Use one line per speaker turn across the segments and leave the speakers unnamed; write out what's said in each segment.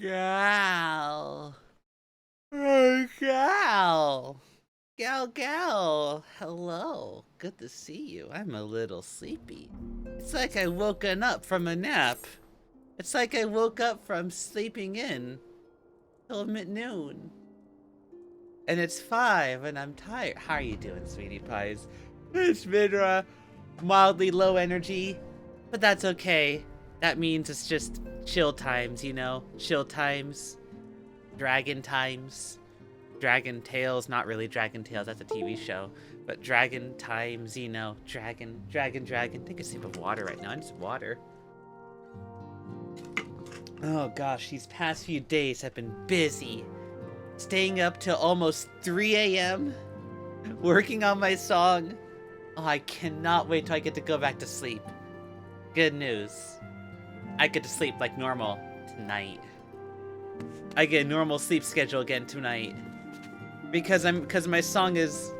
Gal. Oh, gal. Gal. Hello. Good to see you. I'm a little sleepy. It's like I woken up from a nap. It's like I woke up from sleeping in till noon. And it's 5 and I'm tired. How are you doing, sweetie pies? It's Minra. Mildly low energy, but that's okay. That means it's just chill times, you know? Chill times. Dragon times. Dragon Tales, not really Dragon Tales, that's a TV show. But Dragon times, you know, Dragon. Take a sip of water right now, I need some water. Oh gosh, these past few days have been busy. Staying up till almost 3 a.m. Working on my song. Oh, I cannot wait till I get to go back to sleep. Good news. I get to sleep like normal tonight. I get a normal sleep schedule again tonight. Because my song is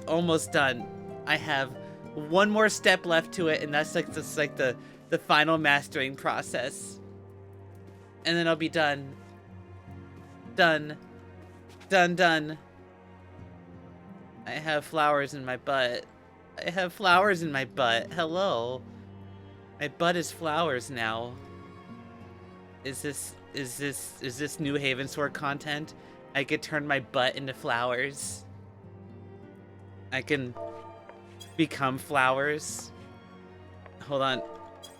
almost done. I have one more step left to it, and that's like the final mastering process. And then I'll be done. Done. I have flowers in my butt. Hello. My butt is flowers now. Is this new Havensward content? I could turn my butt into flowers. I can become flowers. Hold on.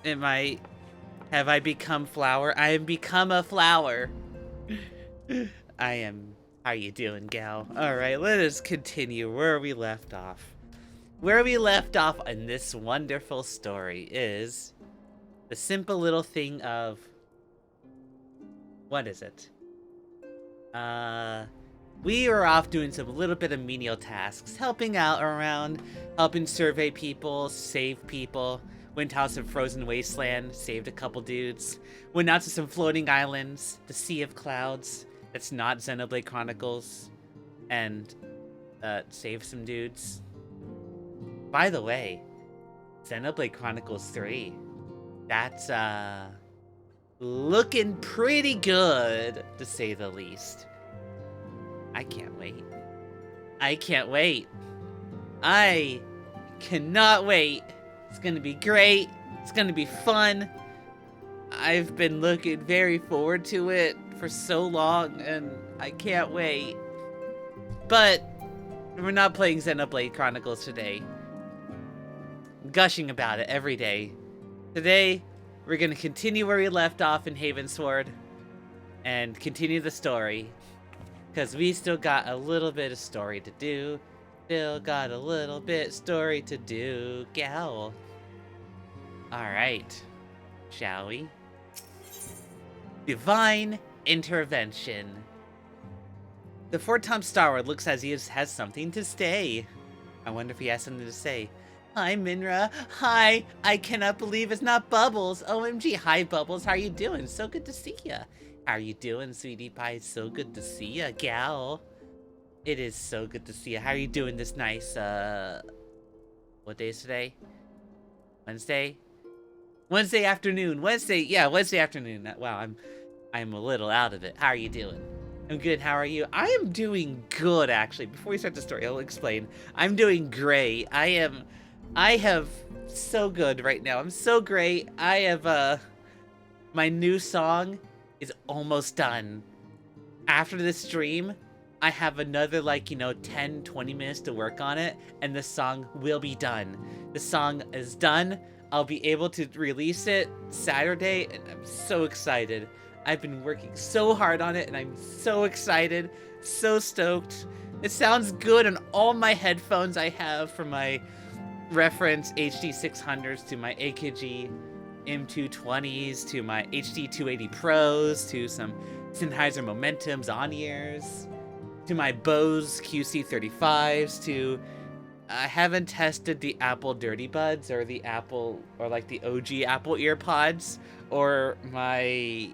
Have I become flower? I have become a flower. I am. How you doing, gal? Alright, let us continue where we left off. Where we left off in this wonderful story is the simple little thing of... What is it? We were off doing some little bit of menial tasks, helping out around, helping survey people, save people, went out to some frozen wasteland, saved a couple dudes, went out to some floating islands, the Sea of Clouds, that's not Xenoblade Chronicles, and saved some dudes. By the way, Xenoblade Chronicles 3, that's looking pretty good, to say the least. I can't wait. I cannot wait. It's gonna be great. It's gonna be fun. I've been looking very forward to it for so long, and I can't wait. But we're not playing Xenoblade Chronicles today. I'm gushing about it every day. Today, we're gonna continue where we left off in Havensward and continue the story. Because we still got a little bit of story to do. Gal. Alright. Shall we? Divine intervention. The four-time Starward looks as he has something to say. I wonder if he has something to say. Hi, Minra. Hi. I cannot believe it's not Bubbles. OMG. Hi, Bubbles. How are you doing? So good to see ya. How are you doing, sweetie pie? So good to see ya, gal. It is so good to see ya. How are you doing this nice, what day is today? Wednesday? Wednesday afternoon. Wednesday afternoon. Wow, I'm a little out of it. How are you doing? I'm good. How are you? I am doing good, actually. Before we start the story, I'll explain. I'm doing great. I have so good right now. I'm so great. I have, my new song is almost done. After this stream, I have another, like, 10, 20 minutes to work on it, and the song will be done. The song is done. I'll be able to release it Saturday, and I'm so excited. I've been working so hard on it, and I'm so excited, so stoked. It sounds good on all my headphones I have, from my reference HD 600s to my AKG M220s to my HD 280 Pros to some Sennheiser Momentums on-ears to my Bose QC35s to... I haven't tested the Apple Dirty Buds or the Apple, or like the OG Apple EarPods, or my...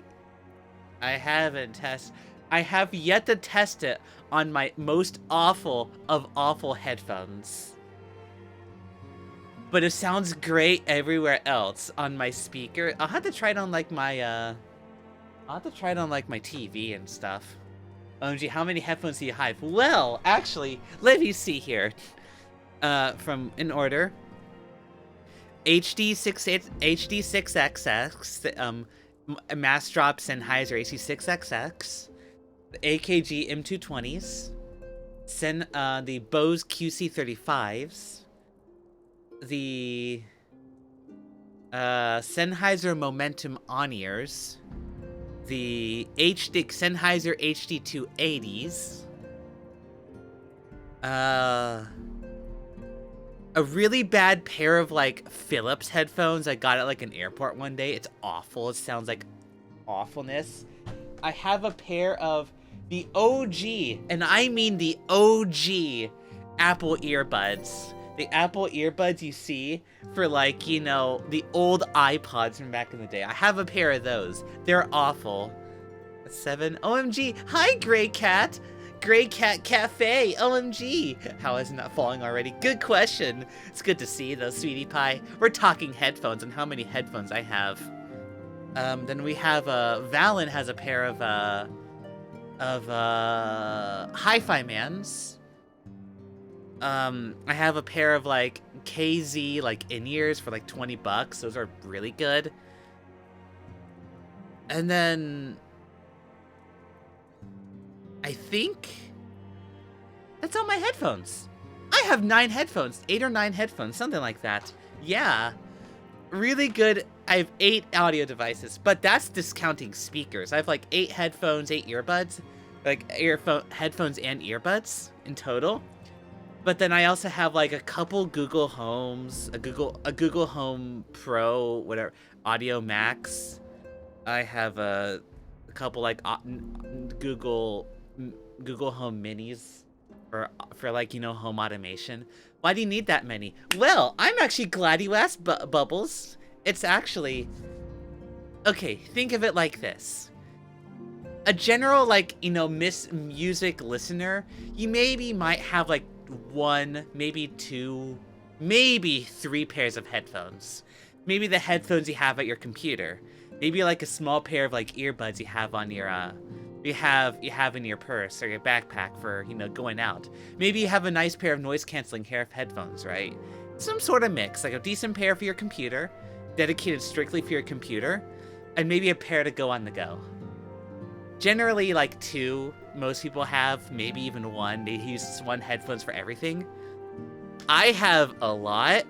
I have yet to test it on my most awful of awful headphones. But it sounds great everywhere else on my speaker. I'll have to try it on like my I'll have to try it on like my TV and stuff. OMG, how many headphones do you have? Well, actually, let me see here. From in order. HD6XX, Mass Drop Sennheiser AC6XX, the AKG M220s, the Bose QC35s, the Sennheiser Momentum On-Ears, the Sennheiser HD280s, a really bad pair of like Philips headphones I got at like an airport one day. It's awful. It sounds like awfulness. I have a pair of the OG, and I mean the OG Apple earbuds. The Apple earbuds you see for like, you know, the old iPods from back in the day. I have a pair of those. They're awful. 7. OMG. Hi, Gray Cat. Gray Cat Cafe. OMG. How is it not falling already? Good question. It's good to see though, sweetie pie. We're talking headphones and how many headphones I have. Then we have Valen has a pair of Hi-Fi Mans. I have a pair of like KZ like in-ears for like 20 bucks. Those are really good. And then I think that's all my headphones. I have 9 headphones, 8 or 9 headphones, something like that. Yeah, really good. I have 8 audio devices, but that's discounting speakers. I have like 8 headphones, 8 earbuds, like headphones and earbuds in total. But then I also have like a couple Google Homes, a Google Home Pro, whatever, Audio Max. I have a couple like Google Home Minis for like, you know, home automation. Why do you need that many? Well, I'm actually glad you asked, Bubbles. It's actually, okay, think of it like this. A general, like, you know, music listener, you might have like 1, maybe 2, maybe 3 pairs of headphones. Maybe the headphones you have at your computer. Maybe like a small pair of like earbuds you have on your you have in your purse or your backpack for, you know, going out. Maybe you have a nice pair of noise canceling headphones, right? Some sort of mix, like a decent pair for your computer, dedicated strictly for your computer, and maybe a pair to go on the go. Generally like 2, most people have, maybe even 1. They use 1 headphones for everything. I have a lot,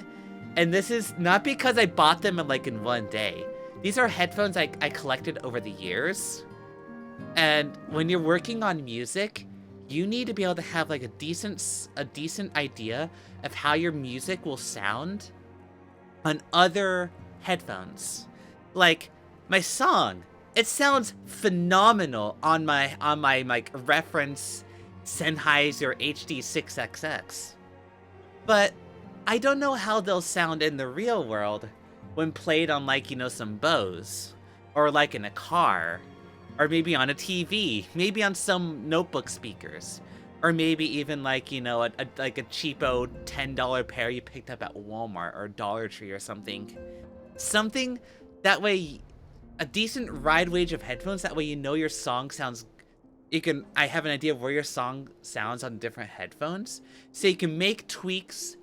and this is not because I bought them in one day. These are headphones I collected over the years. And when you're working on music, you need to be able to have like a decent idea of how your music will sound on other headphones. Like my song, it sounds phenomenal on my like reference Sennheiser HD6XX. But I don't know how they'll sound in the real world when played on like, you know, some Bose, or like in a car, or maybe on a TV, maybe on some notebook speakers, or maybe even like, you know, like a cheapo $10 pair you picked up at Walmart or Dollar Tree or something. Something that way, a decent ride wage of headphones, that way you know your song sounds, I have an idea of where your song sounds on different headphones, so you can make tweaks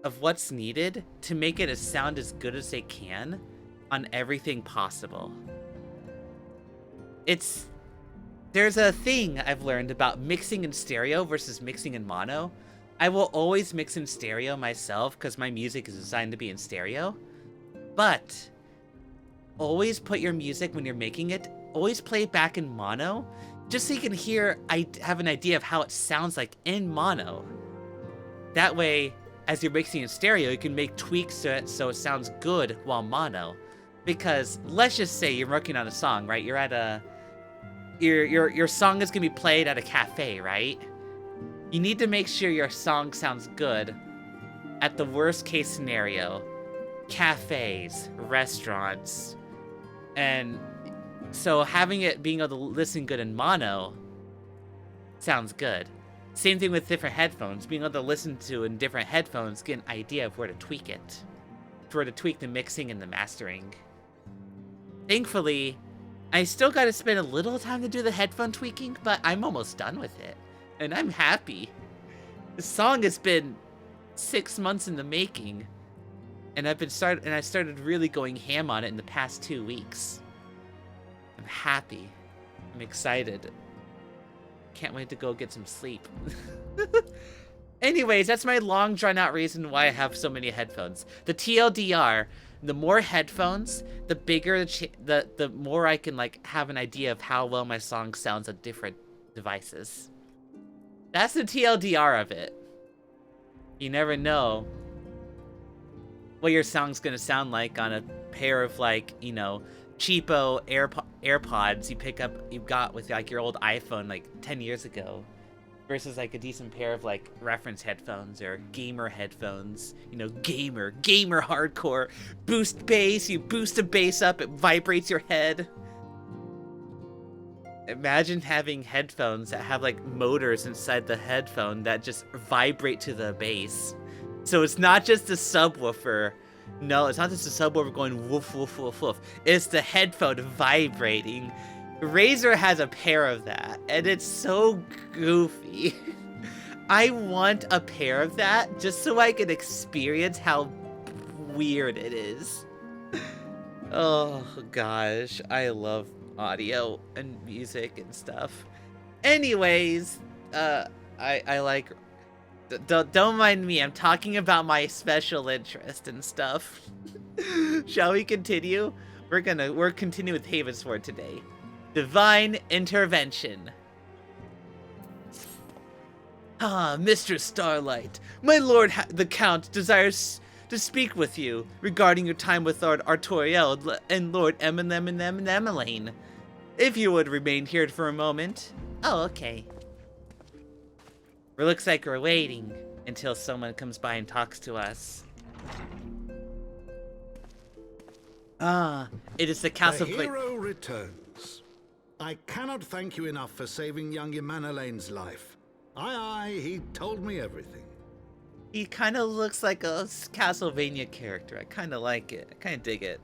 of what's needed to make it sound as good as they can on everything possible. There's a thing I've learned about mixing in stereo versus mixing in mono. I will always mix in stereo myself because my music is designed to be in stereo. But always put your music, when you're making it, always play it back in mono, just so you can have an idea of how it sounds like in mono. That way, as you're mixing in stereo, you can make tweaks to it so it sounds good while mono. Because let's just say you're working on a song, right? You're at your song is gonna be played at a cafe, right? You need to make sure your song sounds good at the worst case scenario. Cafes, restaurants, and so having it being able to listen good in mono sounds good. Same thing with different headphones, being able to listen to in different headphones, get an idea of where to tweak it, where to tweak the mixing and the mastering. Thankfully, I still gotta spend a little time to do the headphone tweaking, but I'm almost done with it. And I'm happy. The song has been 6 months in the making. And I started really going ham on it in the past 2 weeks. I'm happy. I'm excited. Can't wait to go get some sleep. Anyways, that's my long drawn out reason why I have so many headphones. The TLDR, the more headphones, the bigger the more I can like have an idea of how well my song sounds on different devices. That's the TLDR of it. You never know what your song's gonna sound like on a pair of like, you know, cheapo AirPods you got with like your old iPhone like 10 years ago versus like a decent pair of like reference headphones or gamer headphones, you know, gamer hardcore boost bass. You boost a bass up, it vibrates your head. Imagine having headphones that have like motors inside the headphone that just vibrate to the bass. So it's not just a subwoofer. No, it's not just a subwoofer going woof, woof, woof, woof. It's the headphone vibrating. Razer has a pair of that, and it's so goofy. I want a pair of that just so I can experience how weird it is. Oh, gosh. I love audio and music and stuff. Anyways, I like... Don't mind me, I'm talking about my special interest and stuff. Shall we continue? We're continuing with Havensward today. Divine Intervention. Ah, Mistress Starlight, my lord the Count desires to speak with you regarding your time with Lord Artoriel and Lord Emmeline. If you would remain here for a moment. Oh, okay. It looks like we're waiting until someone comes by and talks to us. Ah, it is the Castle...
The hero returns. I cannot thank you enough for saving young Emanalane's life. Aye, he told me everything.
He kind of looks like a Castlevania character. I kind of like it. I kind of dig it.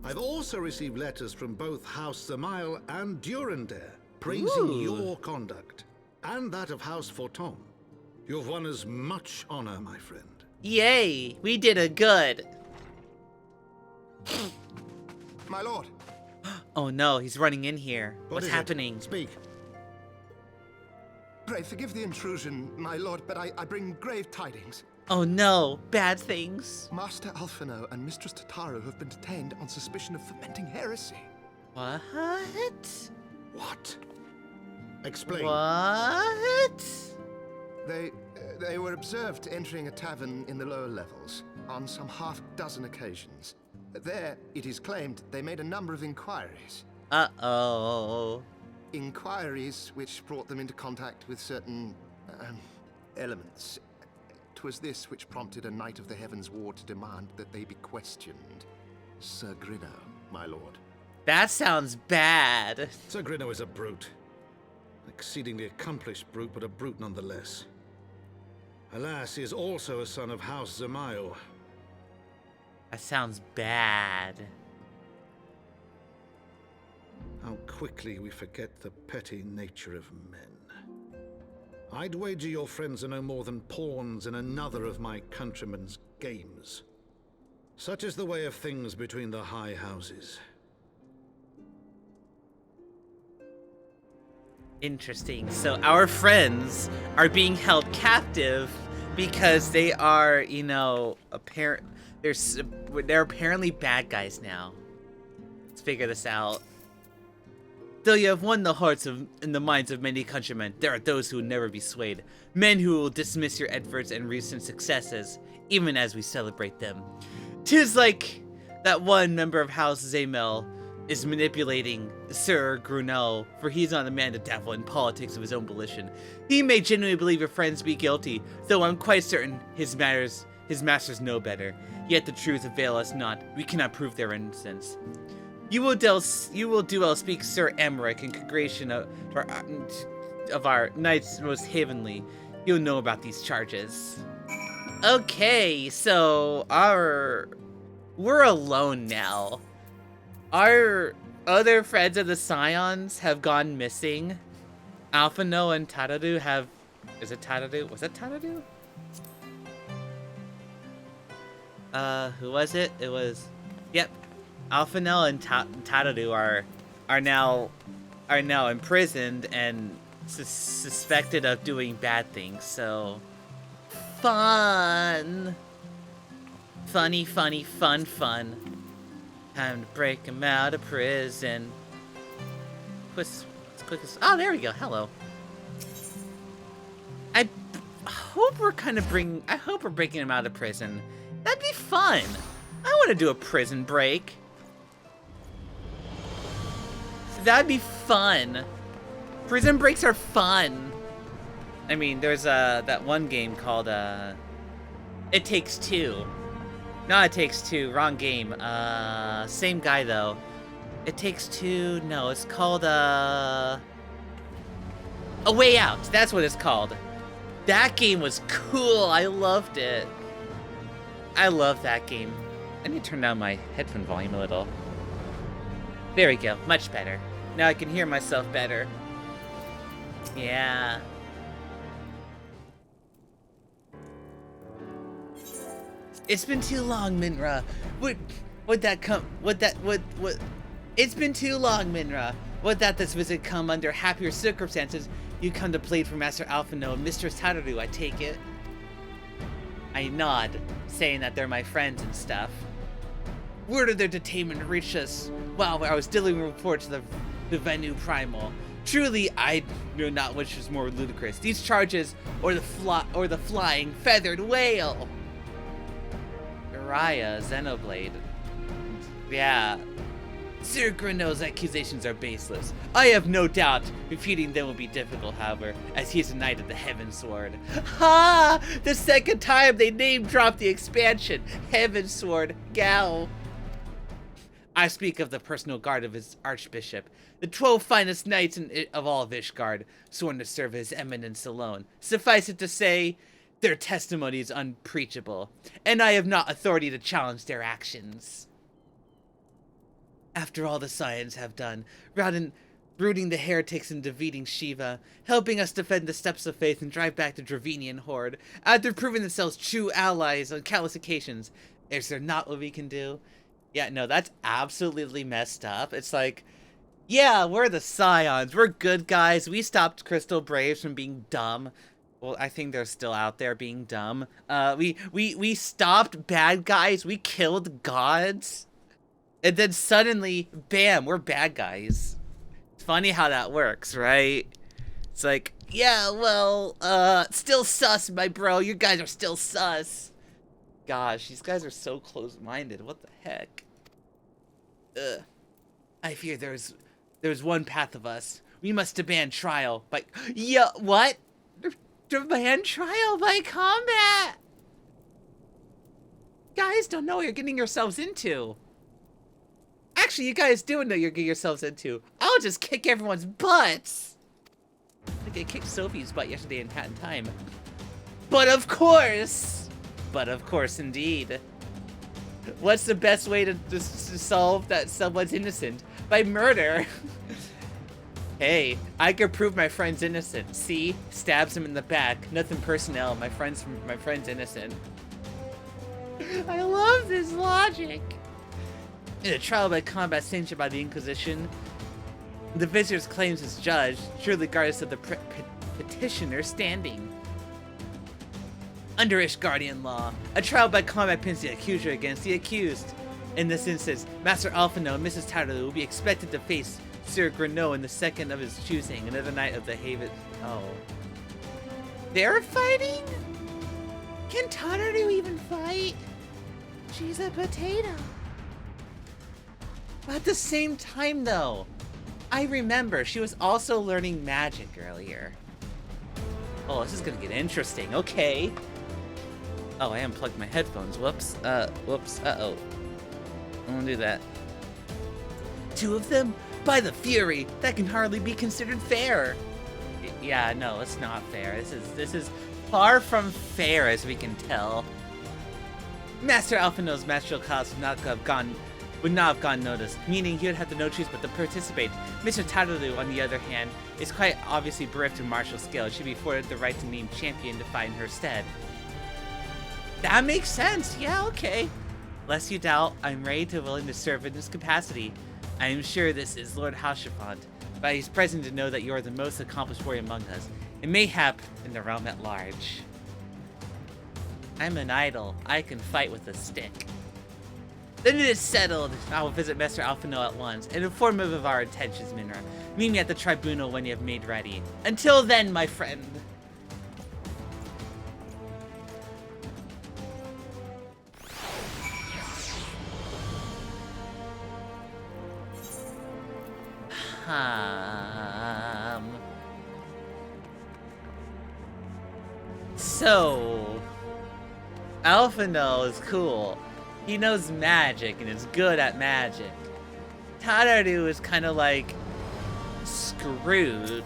I've also received letters from both House Zamail and Durandare praising your conduct. And that of House FF14. You've won as much honor, my friend.
Yay! We did a good.
My lord.
Oh no, he's running in here. What's happening?
Speak.
Pray forgive the intrusion, my lord, but I bring grave tidings.
Oh no, bad things.
Master Alphino and Mistress Tataru have been detained on suspicion of fomenting heresy.
What?
What? Explain.
What?
They were observed entering a tavern in the lower levels on some half-dozen occasions. There, it is claimed, they made a number of inquiries.
Uh-oh.
Inquiries which brought them into contact with certain elements. 'Twas this which prompted a Knight of the Havensward to demand that they be questioned. Sir Grinno, my lord.
That sounds bad.
Sir Grinno is a brute. Exceedingly accomplished brute, but a brute nonetheless. Alas, he is also a son of House Zamail.
That sounds bad.
How quickly we forget the petty nature of men. I'd wager your friends are no more than pawns in another of my countrymen's games. Such is the way of things between the high houses.
Interesting. So our friends are being held captive because they are, you know, they're apparently bad guys now. Let's figure this out. Though you have won the hearts and the minds of many countrymen, there are those who will never be swayed. Men who will dismiss your efforts and recent successes, even as we celebrate them. 'Tis like that one member of House Zamail is manipulating Sir Grunel, for he's not a man to dabble in politics of his own volition. He may genuinely believe your friends be guilty, though I'm quite certain his masters know better. Yet the truth avail us not. We cannot prove their innocence. You will do well speak Sir Emmerich in congregation of our knights most heavenly. You'll know about these charges. Okay, so we're alone now. Our other friends of the Scions have gone missing. Alphino and Tadadu have... Is it Tadadu? Was it Tadadu? Who was it? It was... Yep. Alphino and Tadadu are now imprisoned and suspected of doing bad things, so... Fun! Funny, funny, fun, fun. Time to break him out of prison. Oh, there we go. Hello. I hope we're breaking him out of prison. That'd be fun. I want to do a prison break. That'd be fun. Prison breaks are fun. I mean, there's that one game called It Takes Two. No, It Takes Two. Wrong game. Same guy though. It Takes Two. No, it's called A Way Out. That's what it's called. That game was cool. I loved it. I love that game. I need to turn down my headphone volume a little. There we go. Much better. Now I can hear myself better. Yeah. It's been too long, Minra. It's been too long, Minra. Would that this visit come under happier circumstances? You come to plead for Master Alphino and Mistress Tadaru, I take it. I nod, saying that they're my friends and stuff. Word of their detainment reached us while I was delivering reports to the Venu Primal. Truly, I know not which is more ludicrous, these charges or the flying feathered whale. Uriah, Xenoblade. Yeah. Sir Greno's accusations are baseless. I have no doubt refuting them will be difficult, however, as he is a knight of the Havensward. Ha! The second time they name-dropped the expansion. Havensward. Gal. I speak of the personal guard of his archbishop, the 12 finest knights of all of Ishgard, sworn to serve his eminence alone. Suffice it to say, their testimony is unpreachable, and I have not authority to challenge their actions. After all the Scions have done, rooting the heretics and defeating Shiva, helping us defend the steps of faith and drive back the Dravenian horde, after proving themselves true allies on countless occasions, is there not what we can do? Yeah, no, that's absolutely messed up. It's like, yeah, we're the Scions, we're good guys, we stopped Crystal Braves from being dumb. Well, I think they're still out there being dumb. We stopped bad guys, we killed gods. And then suddenly, bam, we're bad guys. It's funny how that works, right? It's like, yeah, well, still sus, my bro. You guys are still sus. Gosh, these guys are so close-minded. What the heck? Ugh. I fear there's one path of us. We must demand trial by... Yeah, what? Demand trial by combat? Guys don't know what you're getting yourselves into. Actually, you guys do know you're getting yourselves into. I'll just kick everyone's butts. Like I kicked Sophie's butt yesterday in Hat in Time. But of course indeed. What's the best way to solve that someone's innocent? By murder. Hey, I could prove my friend's innocent. See? Stabs him in the back. Nothing personnel. My friend's innocent. I love this logic. In a trial by combat sanctioned by the Inquisition, the visitor's claims as judged, surely regardless of the petitioner standing. Under Ishgardian law, a trial by combat pins the accuser against the accused. In this instance, Master Alphino and Mrs. Tadaru will be expected to face Sir Greno in the second of his choosing, another knight of the Haven. Oh. They're fighting? Can Tadaru even fight? She's a potato. At the same time, though, I remember she was also learning magic earlier. Oh, this is gonna get interesting. Okay. Oh, I unplugged my headphones. Whoops. Whoops. Uh-oh. I won't do that. Two of them? By the Fury! That can hardly be considered fair. Yeah, no, it's not fair. This is far from fair, as we can tell. Master Alphino's magical cause would not have gone would not have gone noticed, meaning he would have no choice but to participate. Mr. Tadaru, on the other hand, is quite obviously bereft of martial skill and should be afforded the right to name champion to fight in her stead. That makes sense. Yeah, okay. Lest you doubt, I'm ready to willing to serve in this capacity. I am sure this is Lord Haushavant, but he's present to know that you are the most accomplished warrior among us, and mayhap in the realm at large. I'm an idol. I can fight with a stick. Then it is settled. I will visit Master Alphino at once and inform him of our intentions, Minra. Meet me at the tribunal when you have made ready. Until then, my friend. So, Alphino is cool. He knows magic and is good at magic. Tadaru is kind of like screwed.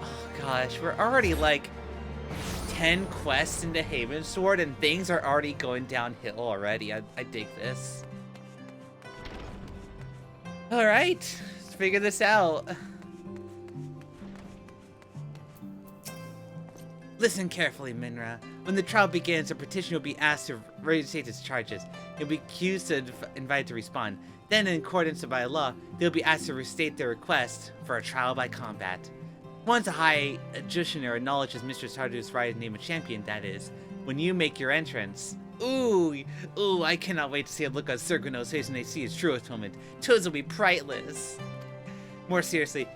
Oh gosh, we're already like 10 quests into Havensward and things are already going downhill already. I dig this. Alright, let's figure this out. Listen carefully, Minra. When the trial begins, a petitioner will be asked to restate its charges. He'll be accused and invited to respond. Then, in accordance by law, they'll be asked to restate their request for a trial by combat. Once a high adjudicator acknowledges Mr. Tardu's right to name a champion, that is, when you make your entrance. Ooh, I cannot wait to see a look on Sergino's face when they see his truest moment. Toads will be priceless. More seriously,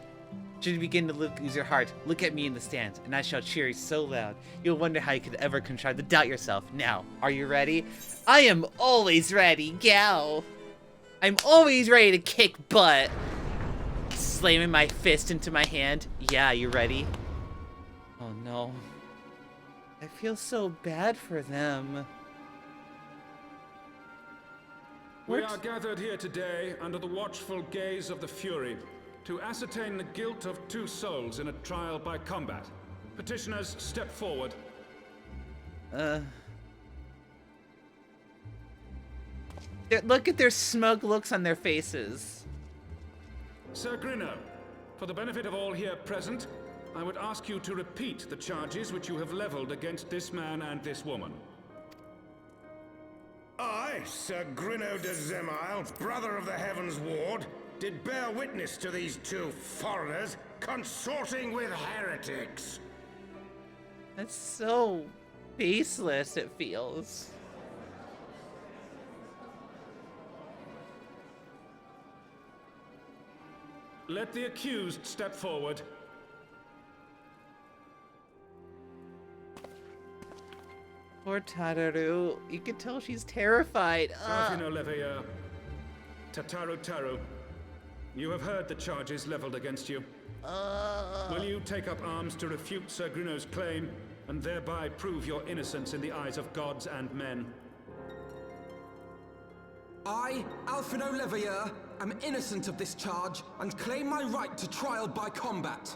should you begin to lose your heart, look at me in the stands, and I shall cheer you so loud, you'll wonder how you could ever contrive to doubt yourself. Now, are you ready? I am always ready, gal. I'm always ready to kick butt. Slamming my fist into my hand. Yeah, you ready? Oh no. I feel so bad for them.
We are gathered here today under the watchful gaze of the Fury to ascertain the guilt of 2 souls in a trial by combat. Petitioners, step forward.
Look at their smug looks on their faces.
Sir Grino, for the benefit of all here present, I would ask you to repeat the charges which you have leveled against this man and this woman.
I, Sir Grino de Zemile, brother of the Havensward, did bear witness to these 2 foreigners consorting with heretics.
That's so faceless, it feels.
Let the accused step forward.
Poor Tadaru. You can tell she's terrified.
Alphino Leveilleur, Tataru Taru, you have heard the charges leveled against you. Will you take up arms to refute Sir Grino's claim, and thereby prove your innocence in the eyes of gods and men?
I, Alphino Leveilleur, am innocent of this charge, and claim my right to trial by combat.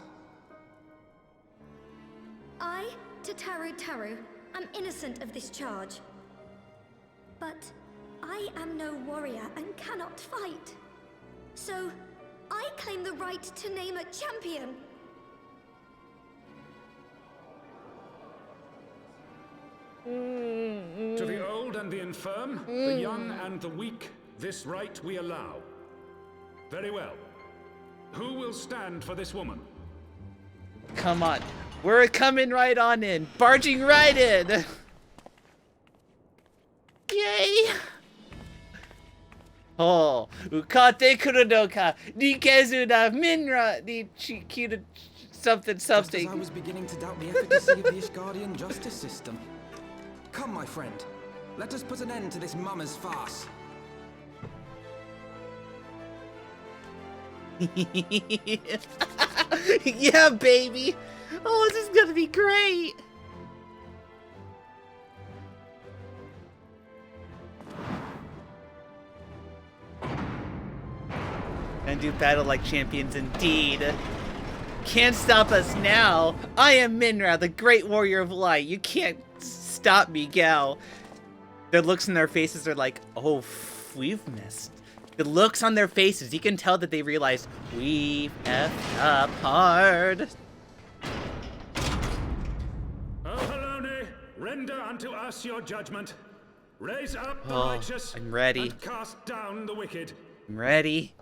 I, Tataru Taru, am innocent of this charge. But I am no warrior and cannot fight. So, I claim the right to name a champion.
To the old and the infirm, the young and the weak, this right we allow. Very well. Who will stand for this woman?
Come on. We're coming right on in. Barging right in. Yay. Oh, ukate kurodoka, nikezu na Minra, ni chikita something.
Just as I was beginning to doubt the efficacy of the Ishgardian justice system. Come, my friend. Let us put an end to this mummer's farce.
Yeah, baby. Oh, this is gonna be great. And do battle like champions indeed. Can't stop us now. I am Minra, the great warrior of light. You can't stop me, gal. The looks in their faces are like, oh, we've missed. The looks on their faces, you can tell that they realized we've effed up hard.
O Halone, render unto us your judgment. Raise up the
Oh,
righteous
I'm ready.
and cast down the wicked.
I'm ready.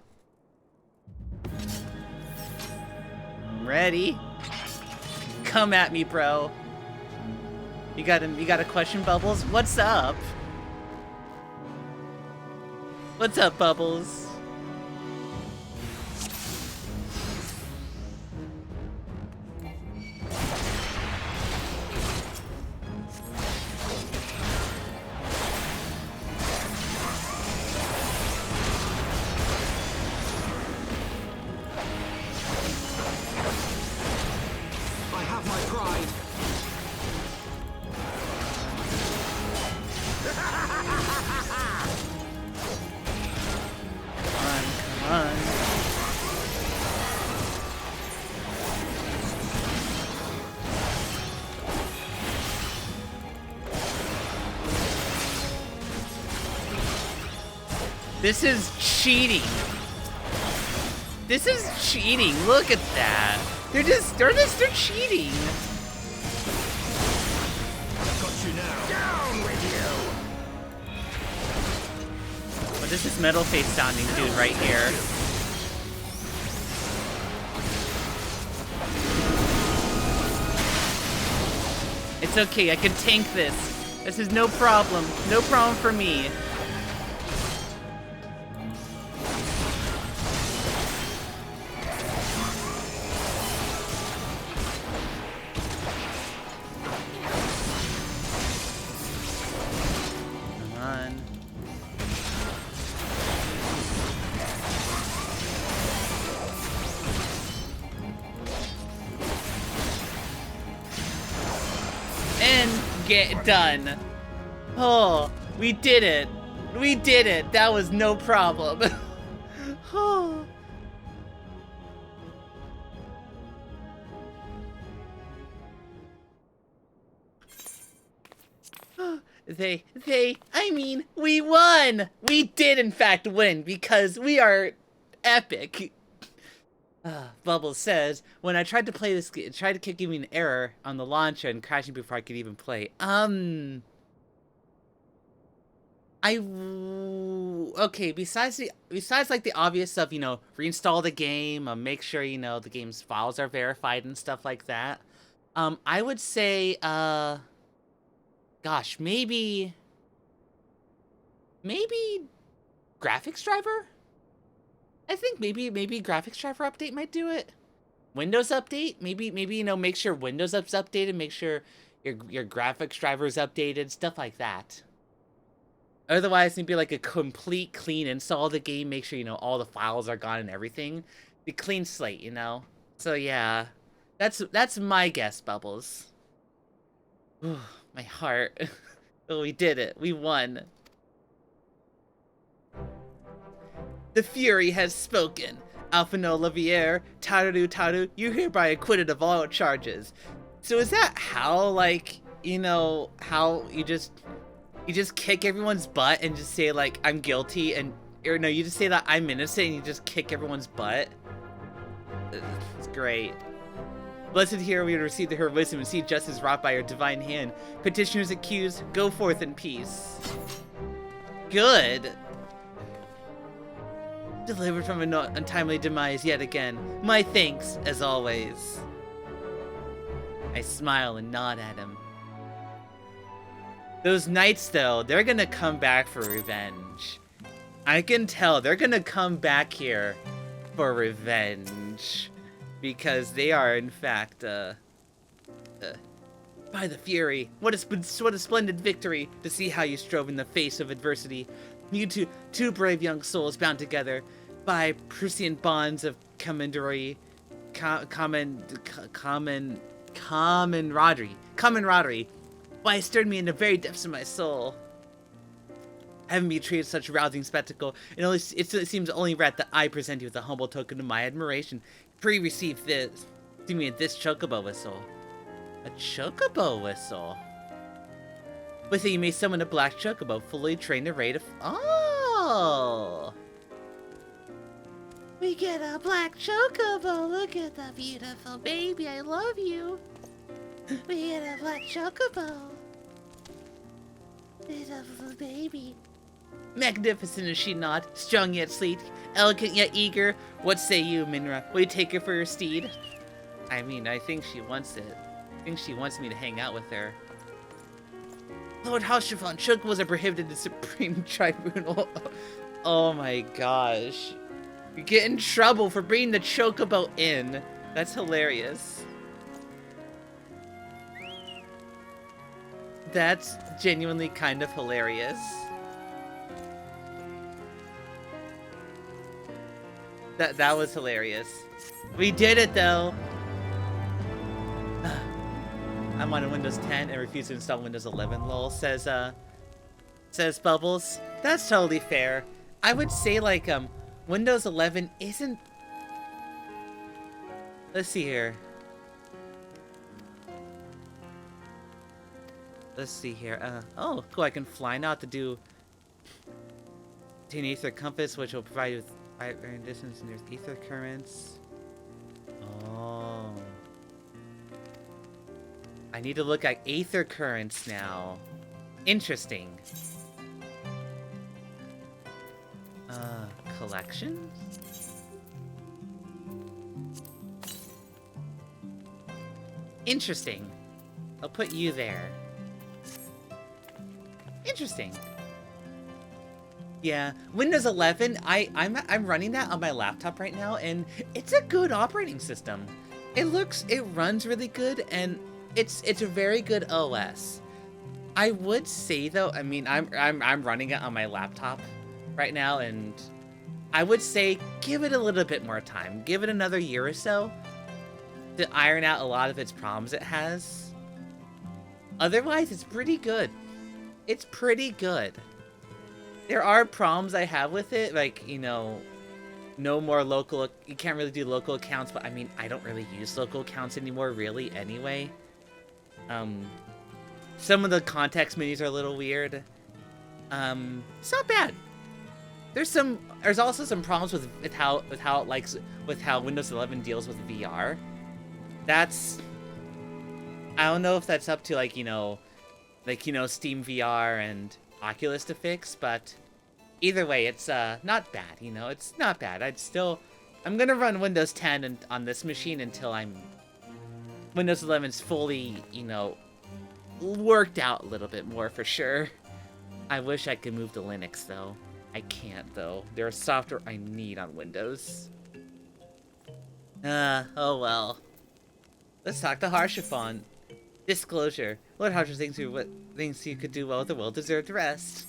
I'm ready. Come at me, bro. You got a question, Bubbles? What's up? What's up, Bubbles?
I have my pride.
Come on. This is cheating. This is cheating. Look at that. They're cheating.
Got you now. Down with you!
What is this metal face sounding dude right here? It's okay, I can tank this. This is no problem. No problem for me. Come on. And get done. Oh, we did it. We did it. That was no problem. Oh. I mean, we won! We did in fact win because we are epic. Bubbles says, when I tried to play this, it tried to keep giving me an error on the launcher and crashing before I could even play. Okay, besides like the obvious stuff, you know, reinstall the game, make sure, you know, the game's files are verified and stuff like that. I would say, gosh, maybe graphics driver? I think maybe graphics driver update might do it. Windows update? Maybe, you know, make sure Windows up's updated, make sure your graphics driver is updated, stuff like that. Otherwise, it'd be like a complete clean install of the game, make sure, you know, all the files are gone and everything. The clean slate, you know? So yeah, that's my guess, Bubbles. Ooh, my heart. Oh, we did it. We won. The Fury has spoken. Alphino Laviere, Taru, you're hereby acquitted of all charges. So is that how, like, you know, how you just kick everyone's butt and just say, like, I'm guilty, and, or no, you just say that I'm innocent and you just kick everyone's butt? It's great. Blessed here we receive her wisdom and see justice wrought by her divine hand. Petitioners accused, go forth in peace. Good. Delivered from an untimely demise yet again. My thanks, as always. I smile and nod at him. Those knights, though, they're gonna come back for revenge. I can tell they're gonna come back here for revenge. Because they are, in fact, by the Fury. What a splendid victory to see how you strove in the face of adversity. You two brave young souls bound together by prescient bonds of camaraderie. Why, it stirred me in the very depths of my soul. Having me treated such rousing spectacle, it seems only right that I present you with a humble token of my admiration. Receive this. Give me this chocobo whistle. A chocobo whistle? With it, you may summon a black chocobo, fully trained and ready to... Oh! We get a black chocobo. Look at the beautiful baby. I love you. We get a black chocobo. Beautiful baby. Magnificent is she not? Strong yet sleek, elegant yet eager. What say you, Minra? Will you take her for your steed? I mean, I think she wants it. I think she wants me to hang out with her. Lord Halshafon, chocobos are prohibited in Supreme Tribunal. Oh my gosh. You get in trouble for bringing the chocobo in. That's hilarious. That's genuinely kind of hilarious. That was hilarious. We did it though. I'm on Windows 10 and refuse to install Windows 11. Lol, says Bubbles. That's totally fair. I would say like Windows 11 isn't. Let's see here. Let's see here. Oh, cool. I can fly now to do an ether compass, which will provide you with varying distance and there's ether currents. Oh. I need to look at ether currents now. Interesting. Collections? Interesting. I'll put you there. Interesting. Yeah, Windows 11, I'm running that on my laptop right now, and it's a good operating system. It runs really good, and it's a very good OS. I would say though, I mean, I'm running it on my laptop right now, and I would say give it a little bit more time. Give it another year or so to iron out a lot of its problems it has. Otherwise, it's pretty good. It's pretty good. There are problems I have with it, like, you know, no more local, you can't really do local accounts, but I mean, I don't really use local accounts anymore, really, anyway. Some of the context menus are a little weird. It's not bad. There's also some problems with how Windows 11 deals with VR. I don't know if that's up to like, Steam VR and Oculus to fix, but either way, it's not bad, it's not bad. I'm gonna run Windows 10 on this machine until Windows 11's fully, worked out a little bit more for sure. I wish I could move to Linux though. I can't though. There's software I need on Windows. Oh well. Let's talk to Harshafon. Disclosure. Lord Harsha thinks you could do well with a well-deserved rest.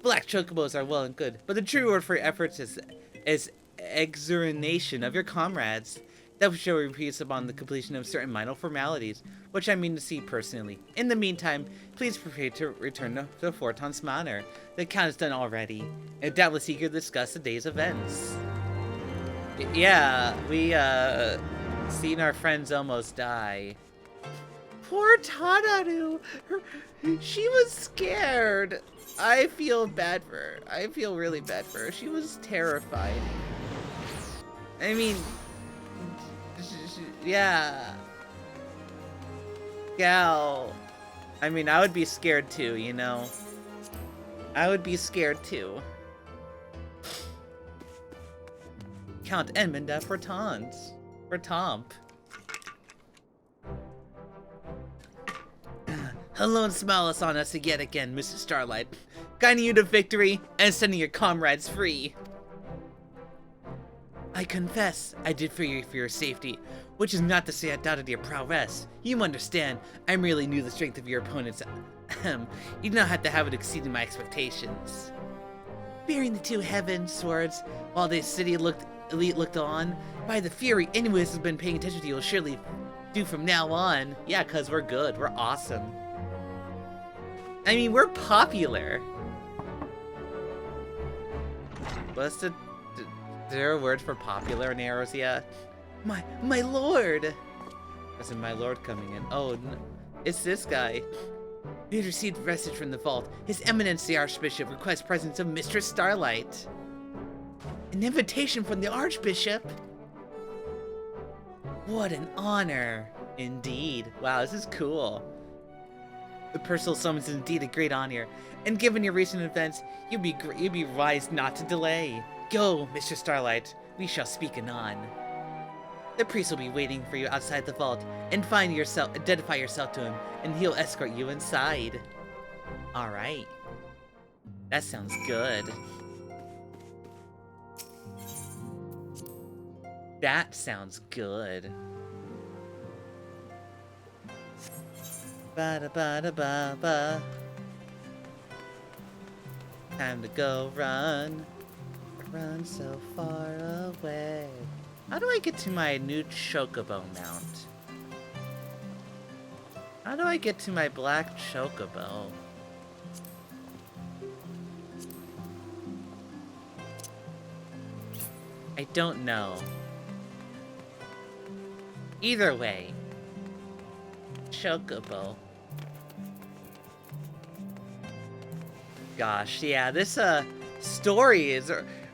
Black chocobos are well and good, but the true reward for your efforts is exurination of your comrades. That will show repeats upon the completion of certain minor formalities, which I mean to see personally. In the meantime, please prepare to return to Forton's Manor. The count is done already, and doubtless eager to discuss the day's events. Yeah, we seen our friends almost die. Poor Tanaru! She was scared! I feel bad for her. I feel really bad for her. She was terrified. I mean... yeah. Gal. I mean, I would be scared too, I would be scared too. Count Edmunda for Tomp. Hello and smile us on us yet again, Mr. Starlight. Guiding you to victory and setting your comrades free. I confess, I did for your safety, which is not to say I doubted your prowess. You understand, I merely knew the strength of your opponents. You do not have to have it exceeding my expectations. Bearing the two Havenswards, while the city elite looked on, by the fury anyone who has been paying attention to you will surely do from now on. Yeah, cause we're good, we're awesome. I mean, we're popular. What's the... Is there a word for popular in Erosia? My lord! There's a my lord coming in. Oh, no, it's this guy. We had received a message from the vault. His Eminence the Archbishop requests presence of Mistress Starlight. An invitation from the Archbishop? What an honor. Indeed. Wow, this is cool. The personal summons is indeed a great honor, and given your recent events, you'd be wise not to delay. Go, Mr. Starlight. We shall speak anon. The priest will be waiting for you outside the vault, and identify yourself to him, and he'll escort you inside. Alright. That sounds good. That sounds good. Ba-da-ba-da-ba-ba. Time to go run. Run so far away. How do I get to my new chocobo mount? How do I get to my black chocobo? I don't know. Either way. Chocobo. Gosh, yeah, this story is,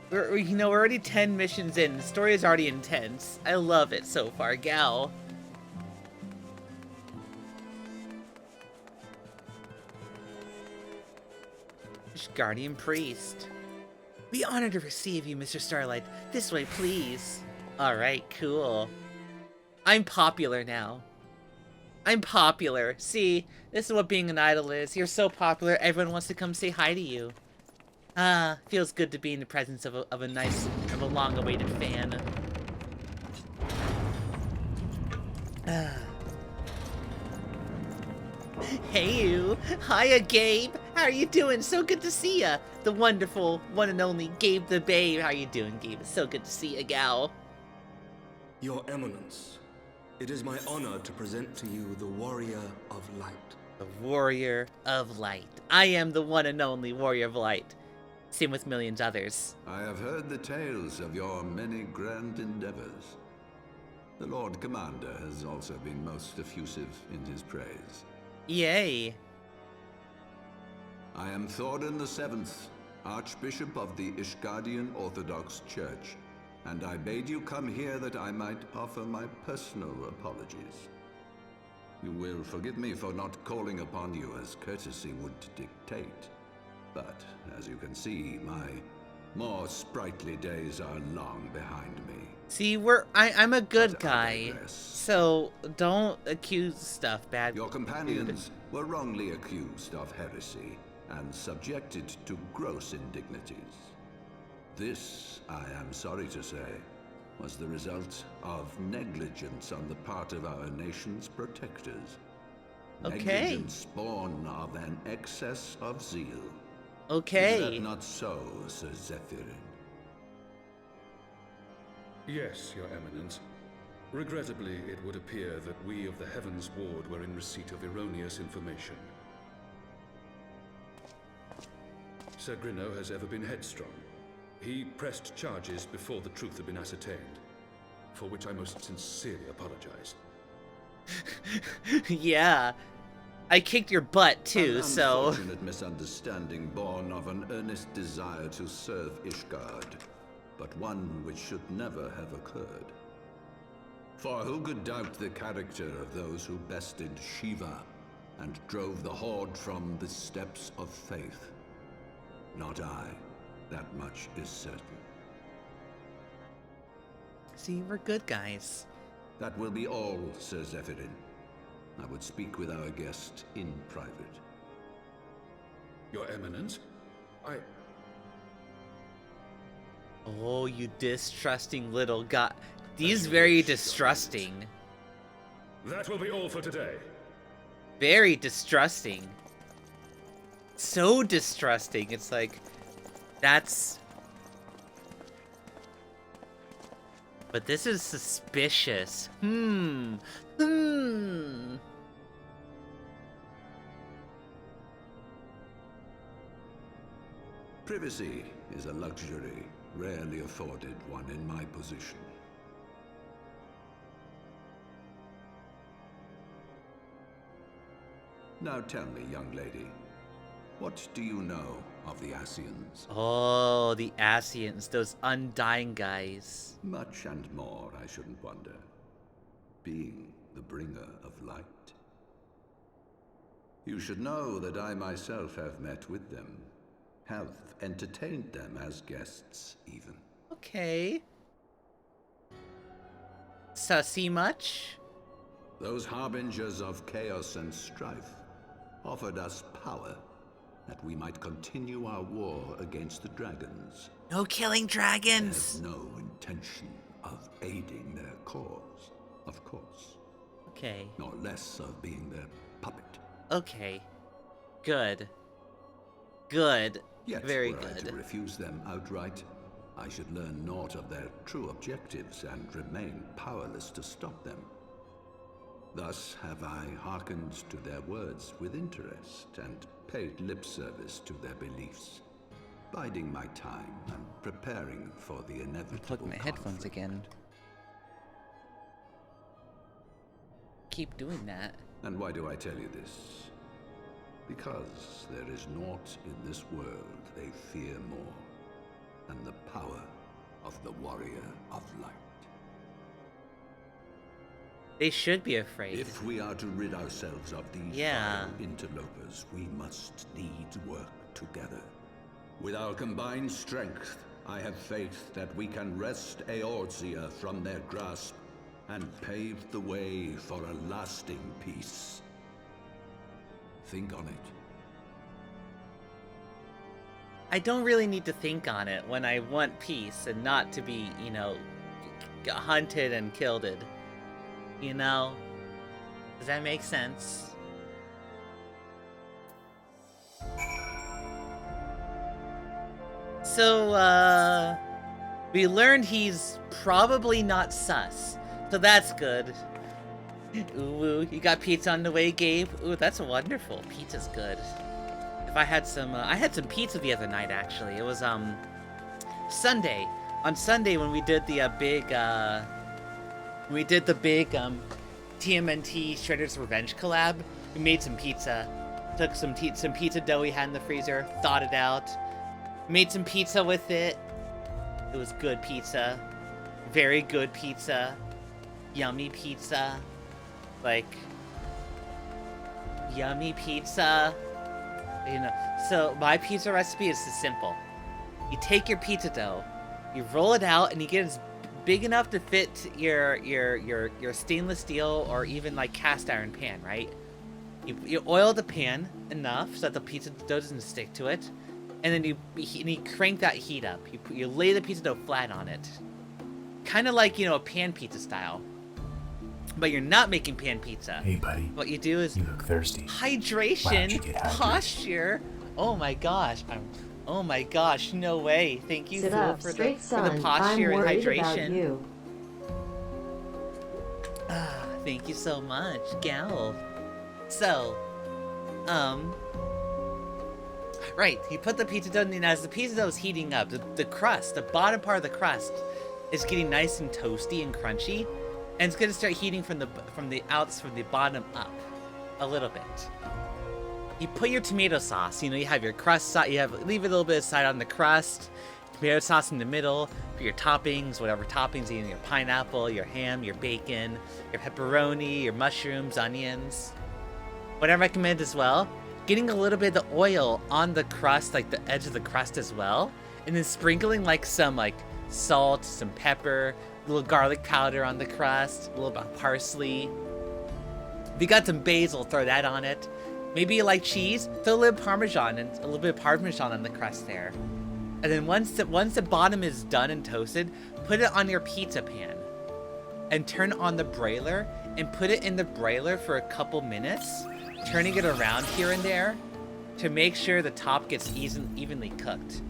we're already 10 missions in. The story is already intense. I love it so far, gal. Guardian Priest. Be honored to receive you, Mr. Starlight. This way, please. Alright, cool. I'm popular now. I'm popular. See, this is what being an idol is. You're so popular, everyone wants to come say hi to you. Ah, feels good to be in the presence of a long-awaited fan. Hey you! Hiya, Gabe! How are you doing? So good to see ya! The wonderful, one and only Gabe the Babe. How you doing, Gabe? It's so good to see ya, gal.
Your Eminence, it is my honor to present to you the Warrior of Light.
The Warrior of Light. I am the one and only Warrior of Light. Same with millions others.
I have heard the tales of your many grand endeavors. The Lord Commander has also been most effusive in his praise.
Yay.
I am Thorin VII, Archbishop of the Ishgardian Orthodox Church, and I bade you come here that I might offer my personal apologies. You will forgive me for not calling upon you as courtesy would dictate, but as you can see, my more sprightly days are long behind me.
See, I'm a good guy, so don't accuse stuff bad.
Your companions were wrongly accused of heresy and subjected to gross indignities. This, I am sorry to say, was the result of negligence on the part of our nation's protectors.
Okay.
Negligence born of an excess of zeal.
Okay.
Is that not so, Sir Zephyrin?
Yes, Your Eminence. Regrettably, it would appear that we of the Havensward were in receipt of erroneous information. Sir Grinno has ever been headstrong. He pressed charges before the truth had been ascertained, for which I most sincerely apologize.
Yeah. I kicked your butt too, so...
An unfortunate misunderstanding born of an earnest desire to serve Ishgard, but one which should never have occurred. For who could doubt the character of those who bested Shiva and drove the Horde from the steps of faith? Not I. That much is certain.
See, we're good guys.
That will be all, Sir Zephyrin. I would speak with our guest in private.
Your Eminence,
Oh, you distrusting little guy. He's very distrusting.
That will be all for today.
Very distrusting. So distrusting. It's like, that's... But this is suspicious.
Privacy is a luxury rarely afforded one in my position. Now tell me, young lady, what do you know of the Ascians?
Oh, the Ascians, those undying guys.
Much and more, I shouldn't wonder. Being the bringer of light. You should know that I myself have met with them. Have entertained them as guests, even.
Okay. Sussy much?
Those harbingers of chaos and strife offered us power that we might continue our war against the dragons.
No killing dragons!
Have no intention of aiding their cause, of course.
Okay.
Nor less of being their puppet.
Okay. Good. Good.
Yet,
Very
were I
good.
to refuse them outright, I should learn naught of their true objectives and remain powerless to stop them. Thus have I hearkened to their words with interest and paid lip service to their beliefs, biding my time and preparing for the inevitable
Plug my headphones
conflict.
again. Keep doing that.
And why do I tell you this? Because there is naught in this world they fear more than the power of the warrior of light.
They should be afraid.
If we are to rid ourselves of these vile interlopers, we must needs work together. With our combined strength, I have faith that we can wrest Eorzea from their grasp and pave the way for a lasting peace. Think on it.
I don't really need to think on it when I want peace and not to be, you know, hunted and killed. You know? Does that make sense? So, we learned he's probably not sus. So that's good. Ooh, you got pizza on the way, Gabe? Ooh, that's wonderful. Pizza's good. If I had some, I had some pizza the other night, actually. It was, Sunday. On Sunday, when we did the, big TMNT Shredder's Revenge collab, we made some pizza. Took some pizza dough we had in the freezer, thawed it out, made some pizza with it. It was good pizza. Very good pizza. Yummy pizza. Like, yummy pizza. You know, so my pizza recipe is simple. You take your pizza dough, you roll it out, and you get it big enough to fit your stainless steel or even like cast iron pan, right? You oil the pan enough so that the pizza dough doesn't stick to it, and then you crank that heat up. You lay the pizza dough flat on it, kind of like, you know, a pan pizza style. But you're not making pan pizza.
Hey, buddy.
What you do is
you look thirsty.
Hydration, posture. Oh my gosh, oh my gosh, no way. Thank you, Fool, for the posture and hydration. Ah, thank you so much, gal. So, right, you put the pizza dough in, and as the pizza dough is heating up, the crust, the bottom part of the crust, is getting nice and toasty and crunchy, and it's gonna start heating from the bottom up, a little bit. You put your tomato sauce. You know, you have your crust sauce. Leave a little bit aside on the crust. Tomato sauce in the middle for your toppings, whatever toppings you need. Your pineapple, your ham, your bacon, your pepperoni, your mushrooms, onions. What I recommend as well, getting a little bit of the oil on the crust, like the edge of the crust as well, and then sprinkling like some like salt, some pepper, a little garlic powder on the crust, a little bit of parsley. If you got some basil, throw that on it. Maybe you like cheese, throw a little Parmesan and a little bit of Parmesan on the crust there. And then once the bottom is done and toasted, put it on your pizza pan. And turn on the broiler and put it in the broiler for a couple minutes, turning it around here and there to make sure the top gets evenly cooked.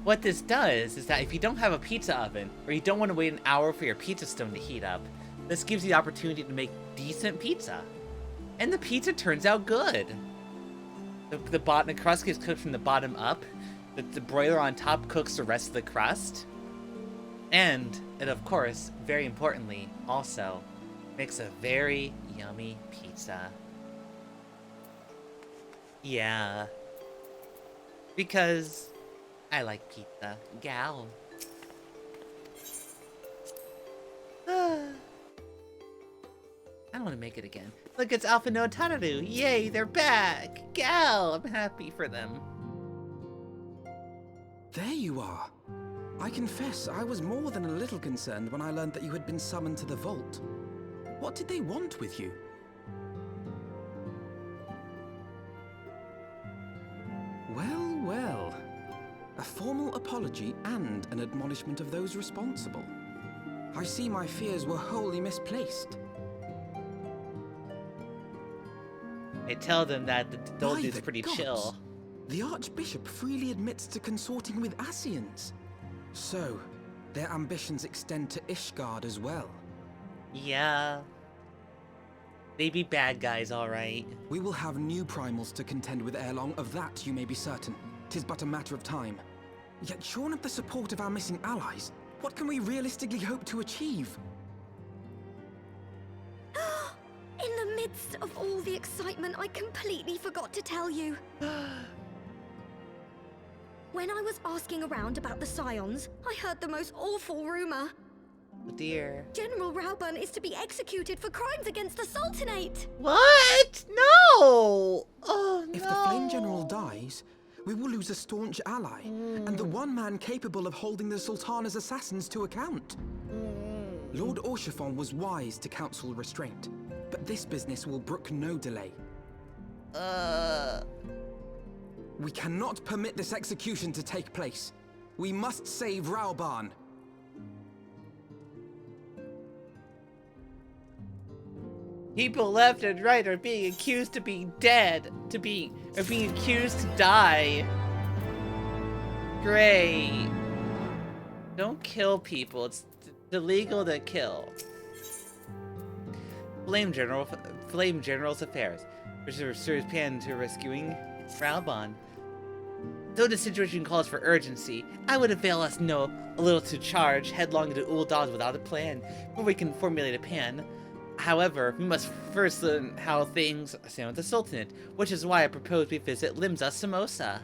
What this does is that if you don't have a pizza oven, or you don't want to wait an hour for your pizza stone to heat up, this gives you the opportunity to make decent pizza. And the pizza turns out good. The crust gets cooked from the bottom up. The broiler on top cooks the rest of the crust. And it, of course, very importantly, also makes a very yummy pizza. Yeah. Because I like pizza. Gal. I don't want to make it again. Look, it's Alpha no Tanaru. Yay, they're back. Gal, I'm happy for them.
There you are. I confess, I was more than a little concerned when I learned that you had been summoned to the vault. What did they want with you? Well, well. A formal apology and an admonishment of those responsible. I see my fears were wholly misplaced.
I tell them that the old
By
dude's
the
pretty
gods,
chill.
The Archbishop freely admits to consorting with Ascians. So, their ambitions extend to Ishgard as well.
Yeah. They be bad guys, alright.
We will have new primals to contend with ere long, of that you may be certain. 'Tis but a matter of time. Yet shorn of the support of our missing allies, what can we realistically hope to achieve?
In the midst of all the excitement, I completely forgot to tell you. When I was asking around about the Scions, I heard the most awful rumor.
Oh dear.
General Rauburn is to be executed for crimes against the Sultanate.
What? No! Oh no.
If the Flame General dies, we will lose a staunch ally, and the one man capable of holding the Sultana's assassins to account. Lord Orshafon was wise to counsel restraint, but this business will brook no delay. We cannot permit this execution to take place. We must save Rauburn.
People left and right are being accused of being dead, are being accused to die. Great. Don't kill people. It's illegal to kill. Flame General's affairs, which serves Pan to rescuing Rauburn. Though the situation calls for urgency, I would avail us a little to charge headlong into Uldaz without a plan, before we can formulate a plan. However, we must first learn how things stand with the Sultanate, which is why I propose we visit Limsa Samosa.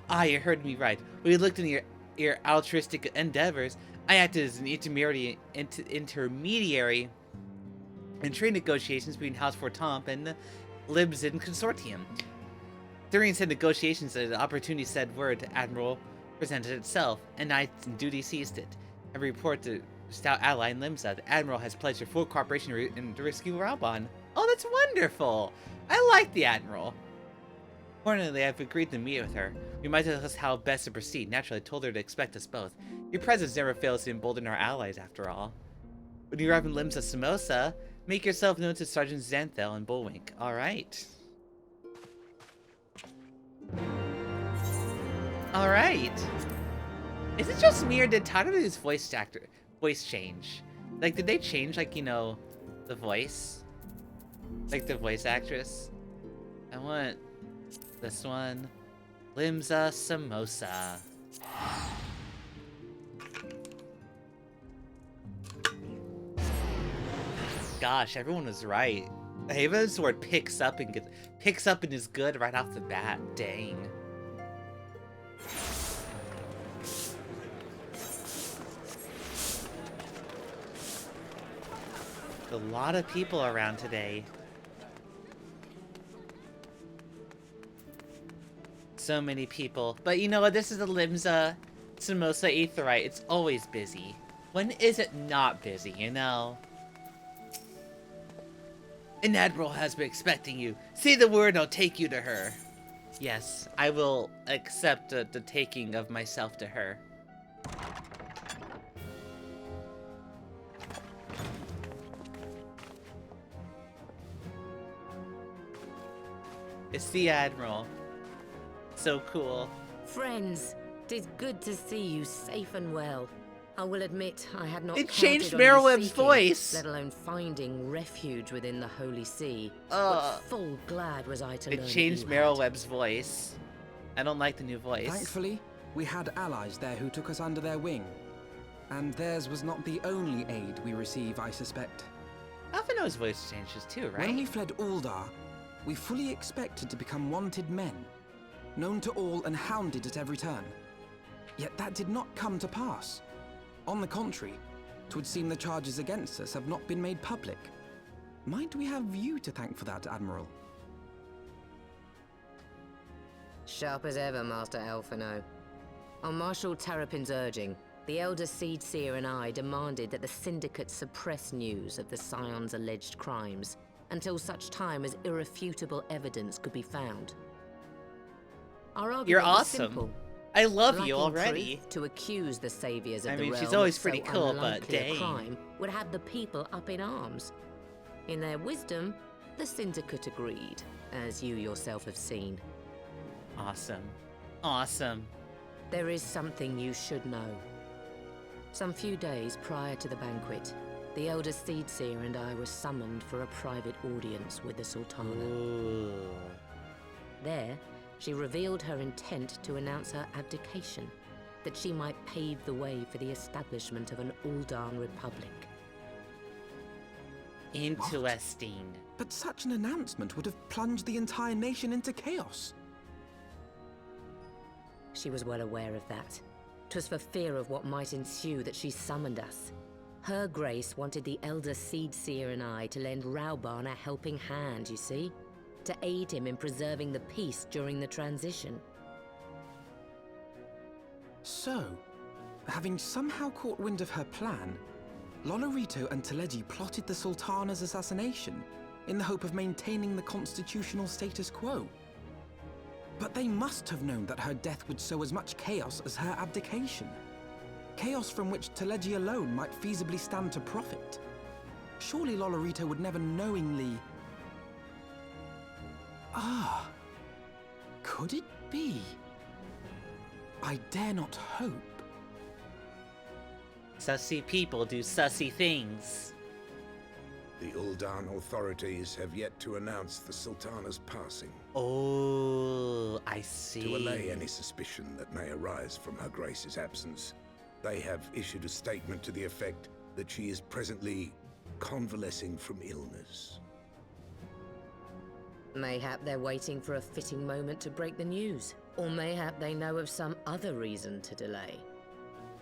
Ah, you heard me right. When we looked into your altruistic endeavors, I acted as an intermediary in trade negotiations between House Fortamp and the Libsyn Consortium. During said negotiations, an opportunity said word to Admiral presented itself, and I in duty seized it. I report to stout ally in Limsa. The Admiral has pledged her full cooperation in to rescue Rauburn. Oh, that's wonderful! I like the Admiral. Fortunately, I've agreed to meet with her. We might discuss how best to proceed. Naturally, I told her to expect us both. Your presence never fails to embolden our allies, after all. When you arrive in Limsa Samosa, make yourself known to Sergeant Xanthel and Bullwink. Alright. Alright. Is it just me, or did Tadaru's voice change? Like, did they change, like, you know, the voice? Like, the voice actress? I want this one. Limsa Samosa. Gosh, everyone was right. Havensward picks up and is good right off the bat. Dang. A lot of people around today. So many people. But you know what? This is the Limsa Samosa Aetheryte. It's always busy. When is it not busy, you know? An admiral has been expecting you. Say the word and I'll take you to her. Yes, I will accept the taking of myself to her. It's the Admiral. So cool.
Friends, 'tis good to see you safe and well. I will admit I had not
It
counted
changed
on you
Merylweb's
seeking,
voice.
let alone finding refuge within the Holy See. But full glad was I to learn
It
that
changed
you had.
Merylweb's voice. I don't like the new voice.
Thankfully, we had allies there who took us under their wing. And theirs was not the only aid we receive, I suspect.
Alphinaud's voice changes too, right?
When we fled Uldar, we fully expected to become wanted men, known to all and hounded at every turn. Yet that did not come to pass. On the contrary, 'twould seem the charges against us have not been made public. Might we have you to thank for that, Admiral?
Sharp as ever, Master Alphino. On Marshal Terrapin's urging, the Elder Seed Seer and I demanded that the Syndicate suppress news of the Scion's alleged crimes until such time as irrefutable evidence could be found. Our argument
You're
was
awesome.
simple.
I love you
Lacking
already.
proof to accuse the saviors of
I
the
mean,
realm
she's always
of
pretty
so
cool, but
unlikely a
dang.
crime would have the people up in arms. In their wisdom, the Syndicate agreed, as you yourself have seen.
Awesome. Awesome.
There is something you should know. Some few days prior to the banquet, the Elder Seed Seer and I were summoned for a private audience with the Sultana.
Ooh.
There, she revealed her intent to announce her abdication, that she might pave the way for the establishment of an Uldan Republic.
Interesting.
But such an announcement would have plunged the entire nation into chaos.
She was well aware of that. 'Twas for fear of what might ensue that she summoned us. Her Grace wanted the Elder Seed Seer and I to lend Rauban a helping hand, you see? To aid him in preserving the peace during the transition.
So, having somehow caught wind of her plan, Lolorito and Teleji plotted the Sultana's assassination in the hope of maintaining the constitutional status quo. But they must have known that her death would sow as much chaos as her abdication. Chaos from which Teleji alone might feasibly stand to profit. Surely Lolorito would never knowingly... Ah, could it be? I dare not hope.
Sussy people do sussy things.
The Uldan authorities have yet to announce the Sultana's passing,
Oh, I see.
to allay any suspicion that may arise from Her Grace's absence. They have issued a statement to the effect that she is presently convalescing from illness.
Mayhap they're waiting for a fitting moment to break the news. Or mayhap they know of some other reason to delay.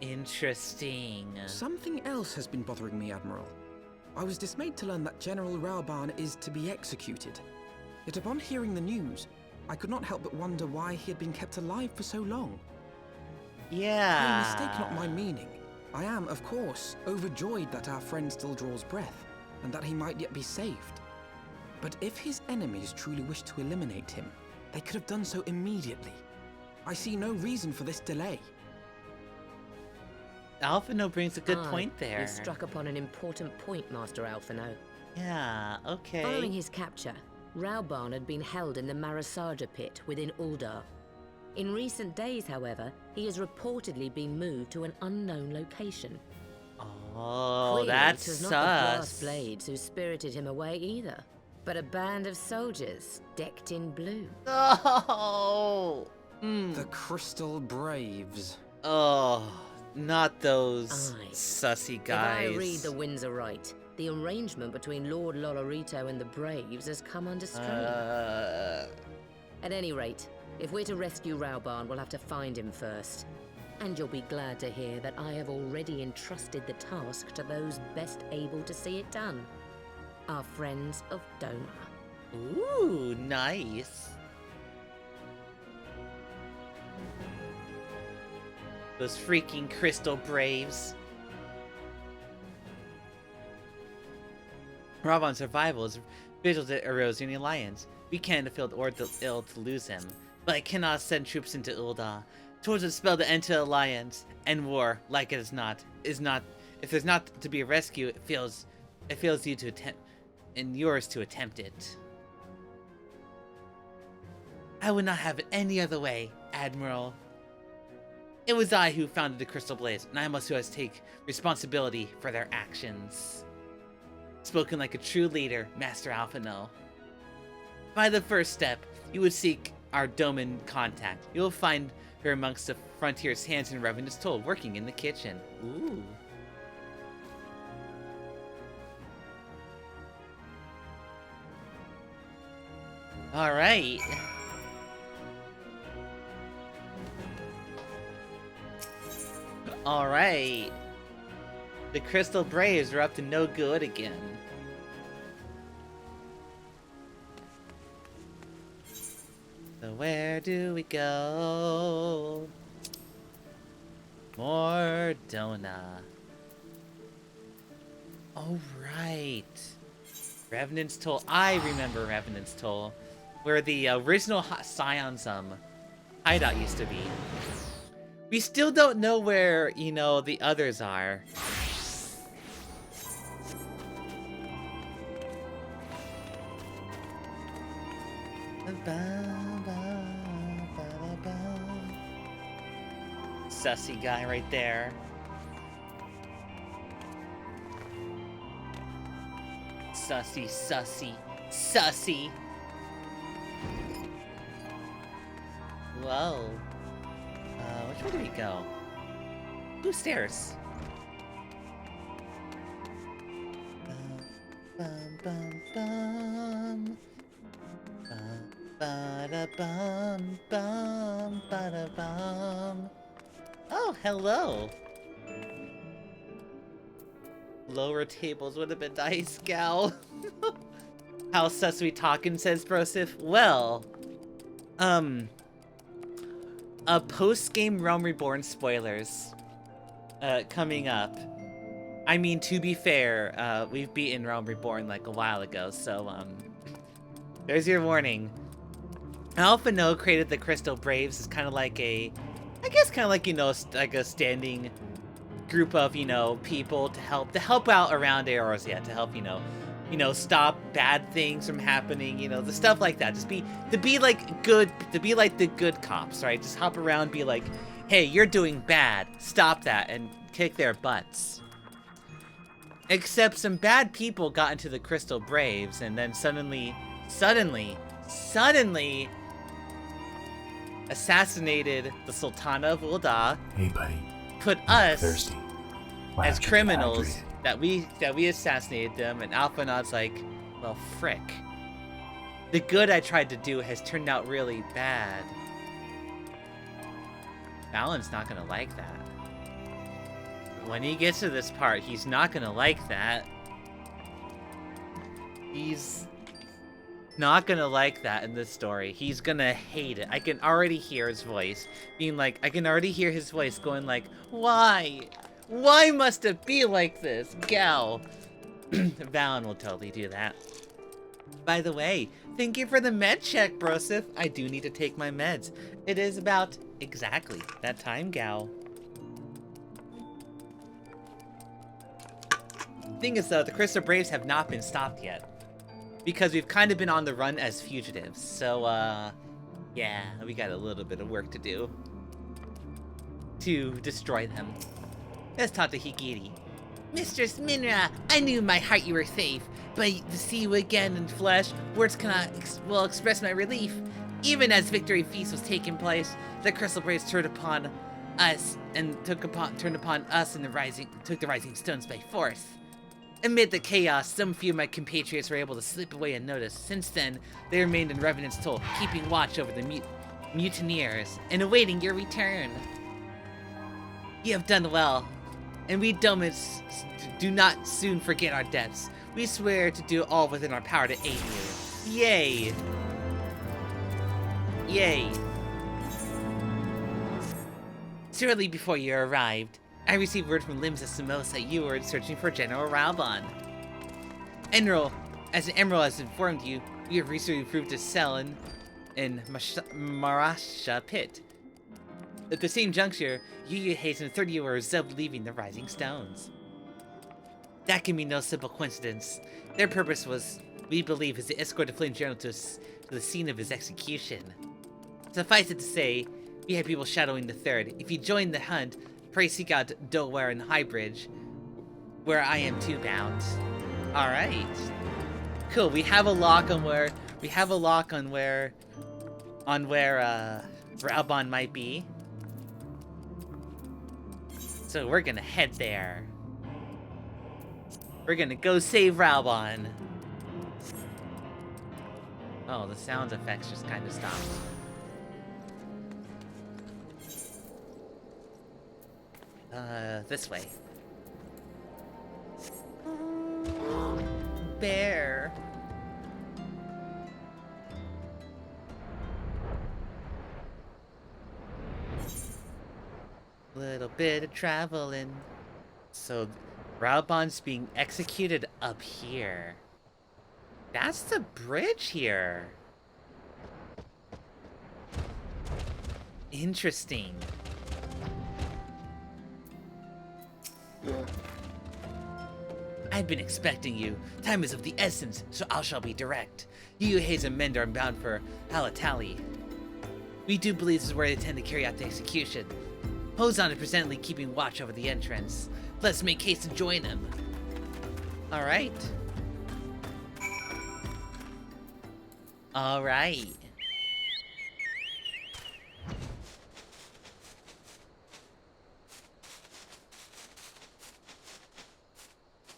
Interesting.
Something else has been bothering me, Admiral. I was dismayed to learn that General Rauban is to be executed. Yet upon hearing the news, I could not help but wonder why he had been kept alive for so long.
Yeah.
Mistake not my meaning. I am, of course, overjoyed that our friend still draws breath, and that he might yet be saved. But if his enemies truly wished to eliminate him, they could have done so immediately. I see no reason for this delay.
Alphino brings a good
Aye,
point there.
You struck upon an important point, Master Alphino.
Yeah, okay.
Following his capture, Rauban had been held in the Marasaja pit within Uldar. In recent days, however, he has reportedly been moved to an unknown location.
Oh,
Clearly,
that's
'twas not the brass
sus.
blades who spirited him away either, but a band of soldiers decked in blue.
Oh.
The Crystal Braves.
Oh, not those
Aye.
sussy guys.
If I read the winds aright, the arrangement between Lord Lolorito and the Braves has come under strain. At any rate, if we're to rescue Rauban, we'll have to find him first. And you'll be glad to hear that I have already entrusted the task to those best able to see it done. Our friends of Doma.
Ooh, nice. Those freaking Crystal Braves. Rauban's survival is vital to erosion alliance. We can't afford or ill to lose him, but I cannot send troops into Ulda. Towards a spell to end to alliance and war, like it is not. If there's not to be a rescue, it feels you to attempt, and yours to attempt it. I would not have it any other way, Admiral. It was I who founded the Crystal Blaze, and I must take responsibility for their actions. Spoken like a true leader, Master Alphino. By the first step, you would seek our Doman contact. You will find her amongst the frontier's hands and revenues told, working in the kitchen. Ooh. Alright. Alright. The Crystal Braves are up to no good again. So where do we go? Mordona. Oh, right. Revenant's Toll. I remember Revenant's Toll. Where the original Scion's hideout used to be. We still don't know where, you know, the others are. Sussy guy right there. Sussy, sussy, sussy. Whoa. Which way do we go? Ooh, stairs. Bum, bum, bum. Ba-da-bum, bum, ba-da-bum. Oh, hello. Lower tables would have been nice, gal. How sus we talkin', says Brosif. Well, post-game Realm Reborn spoilers coming up. I mean, to be fair, we've beaten Realm Reborn like a while ago, so there's your warning. Alpha No created the Crystal Braves as kind of like a, I guess kind of like, you know, like a standing group of, you know, people to help out around Eorzea, to help, you know, stop bad things from happening, you know, the stuff like that. Just to be like the good cops, right? Just hop around, be like, hey, you're doing bad, stop that, and kick their butts. Except some bad people got into the Crystal Braves, and then suddenly assassinated the Sultana of Ul'dah.
Hey, buddy.
Put us
Thirsty.
as criminals that we assassinated them, and Alpha Nod's like, well, frick. The good I tried to do has turned out really bad. Balan's not gonna like that. When he gets to this part, he's not gonna like that. He's not gonna like that in this story. He's gonna hate it. I can already hear his voice being like, I can already hear his voice going like, why? Why must it be like this, gal? Valen will totally do that. By the way, thank you for the med check, Brosif. I do need to take my meds. It is about exactly that time, gal. Thing is though, the Crystal Braves have not been stopped yet. Because we've kind of been on the run as fugitives, so, yeah, we got a little bit of work to do to destroy them. Let's talk to Higiri. Mistress Minra, I knew in my heart you were safe, but to see you again in flesh, words cannot express my relief. Even as Victory Feast was taking place, the Crystal Braves turned upon us and took the rising stones by force. Amid the chaos, some few of my compatriots were able to slip away unnoticed. Since then, they remained in Revenant's Toll, keeping watch over the mutineers and awaiting your return. You have done well, and we Domits do not soon forget our debts. We swear to do all within our power to aid you. Yay! Yay! Shortly before you arrived, I received word from Limbs of Samos that you were searching for General Raubon. Emerald has informed you, we have recently proved a cell in Marasha Pit. At the same juncture, Yu Hayes and 30 were observed leaving the Rising Stones. That can be no simple coincidence. Their purpose was, we believe, is to escort the Flame General to the scene of his execution. Suffice it to say, we had people shadowing the Third. If you join the hunt, pray seek out Dolware and Highbridge, where I am too bound. Alright. Cool, we have a lock on where Raubon might be. So we're gonna head there. We're gonna go save Raubon. Oh, the sound effects just kind of stopped. This way. Bear. Little bit of traveling. So, Raubon's being executed up here. That's the bridge here. Interesting. I've been expecting you. Time is of the essence, so I shall be direct. You, Hayes, and Mend are bound for Halatali. We do believe this is where they intend to carry out the execution. Hozan is presently keeping watch over the entrance. Let's make haste to join him. Alright. Alright.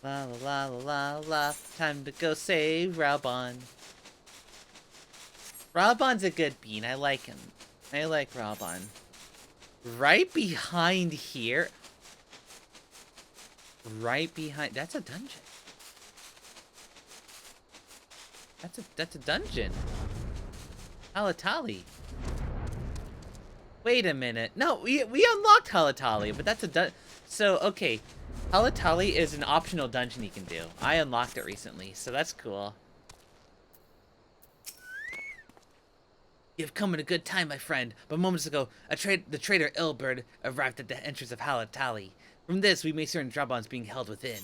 La la la la la. Time to go save Raubon. Raubon's a good bean. I like him. I like Raubon. Right behind here. Right behind. That's a dungeon. That's a dungeon. Halatali. Wait a minute. No, we unlocked Halatali, but that's a dungeon. So okay. Halatali is an optional dungeon you can do. I unlocked it recently, so that's cool. You've come at a good time, my friend. But moments ago, the traitor Ilberd arrived at the entrance of Halatali. From this, we may certain Drabon's being held within.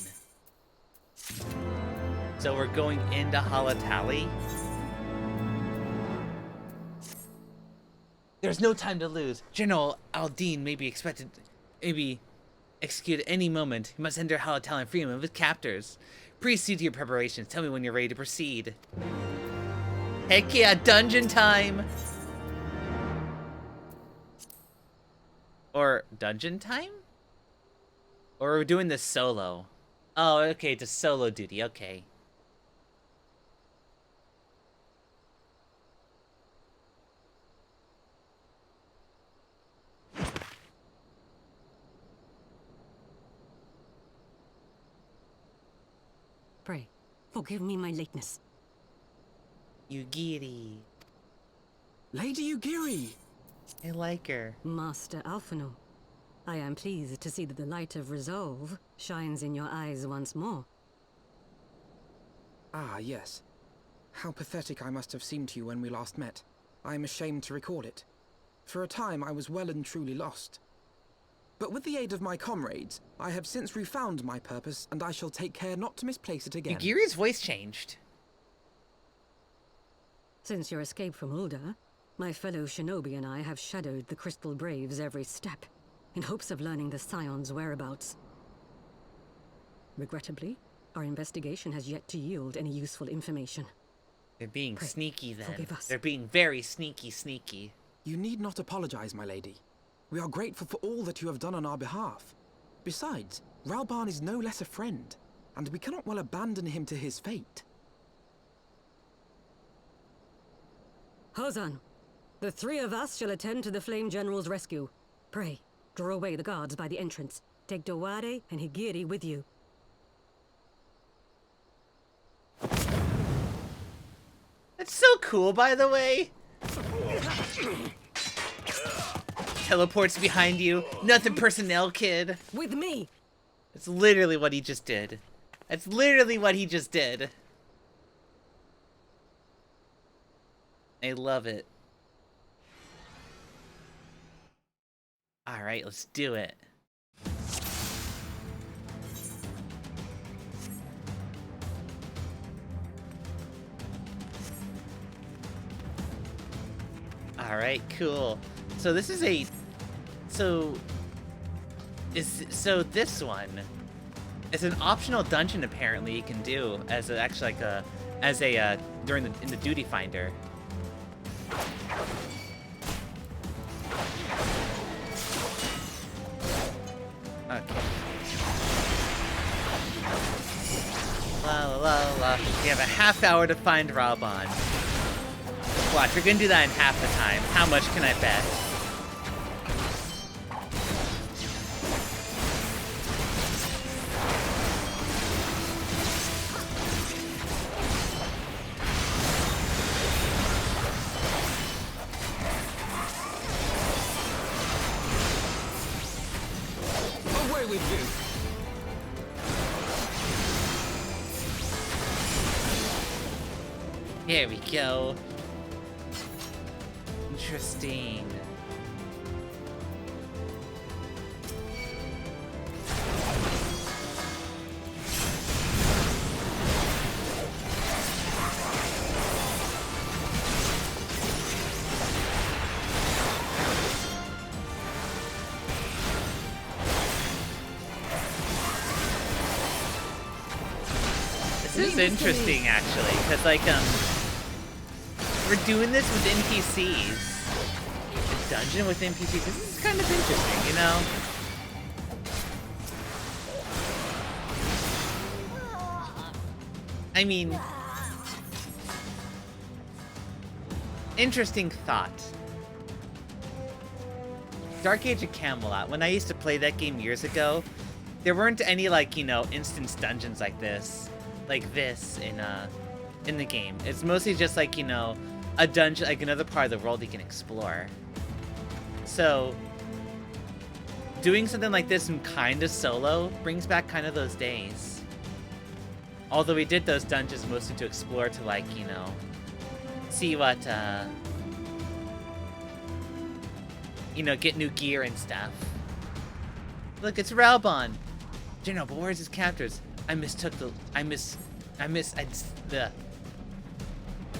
So we're going into Halatali? There's no time to lose. General Aldine may be executed any moment. You must enter Halatali and free him of his captors. Proceed to your preparations. Tell me when you're ready to proceed. Heck yeah, dungeon time! Or dungeon time? Or we're doing this solo. Oh, okay, it's a solo duty, okay.
Pray, forgive me my lateness.
Yugiri.
Lady Yugiri!
I like her.
Master Alphino, I am pleased to see that the light of resolve shines in your eyes once more.
Ah, yes. How pathetic I must have seemed to you when we last met. I am ashamed to recall it. For a time I was well and truly lost. But with the aid of my comrades, I have since refound my purpose, and I shall take care not to misplace it again.
Yugiri's voice changed.
Since your escape from Ulda, my fellow shinobi and I have shadowed the Crystal Braves every step, in hopes of learning the Scion's whereabouts. Regrettably, our investigation has yet to yield any useful information.
They're being
Pray,
sneaky then.
forgive us.
They're being very sneaky.
You need not apologize, my lady. We are grateful for all that you have done on our behalf. Besides, Raubon is no less a friend, and we cannot well abandon him to his fate.
Hozan, the three of us shall attend to the Flame General's rescue. Pray, draw away the guards by the entrance. Take Dowade and Higiri with you.
That's so cool, by the way. Teleports behind you. Nothing personnel, kid.
With me!
That's literally what he just did. That's literally what he just did. I love it. Alright, let's do it. Alright, cool. So this is a... So this one is an optional dungeon apparently you can do as a, actually like a... As a, in the duty finder. Okay. La la la la. We have a half hour to find Raubon. Watch, we're gonna do that in half the time. How much can I bet?
Away with you!
Here we go. Interesting. This is interesting, actually, because, like, we're doing this with NPCs. A dungeon with NPCs. This is kind of interesting, you know? I mean... Interesting thought. Dark Age of Camelot. When I used to play that game years ago, there weren't any, like, you know, instance dungeons like this. Like this in the game. It's mostly just, like, you know, a dungeon, like another part of the world you can explore. So, doing something like this in kind of solo brings back kind of those days. Although we did those dungeons mostly to explore, to, like, you know, see what, you know, get new gear and stuff. Look, it's Raubon. General, but where's his captors? I mistook the,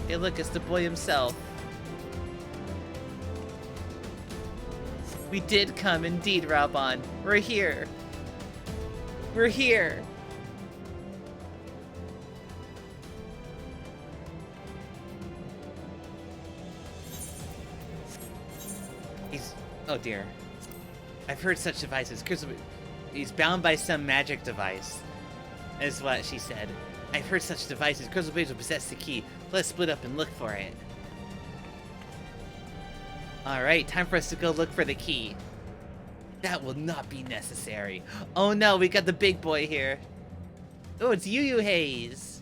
Hey, look, it's the boy himself. We did come, indeed, Raubon. We're here. We're here. Oh dear. I've heard such devices. He's bound by some magic device, is what she said. I've heard such devices. Crystal Blades will possess the key. Let's split up and look for it. Alright, time for us to go look for the key. That will not be necessary. Oh no, we got the big boy here. Oh, it's Yu Haze.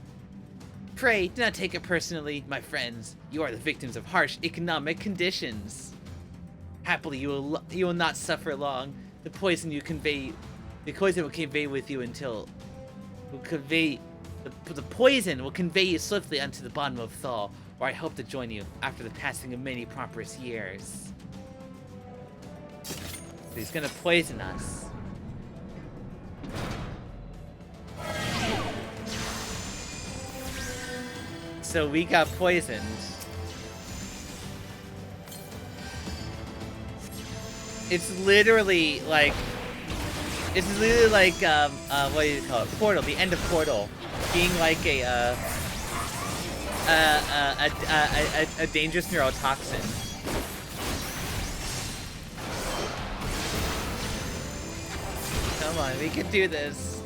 Pray, do not take it personally, my friends. You are the victims of harsh economic conditions. Happily, you will not suffer long. The poison will convey with you until the poison will convey you swiftly unto the bottom of Thal, where I hope to join you after the passing of many prosperous years. So he's gonna poison us. So we got poisoned. It's literally like what do you call it? Portal, the end of Portal, being like a dangerous neurotoxin. Come on, we can do this.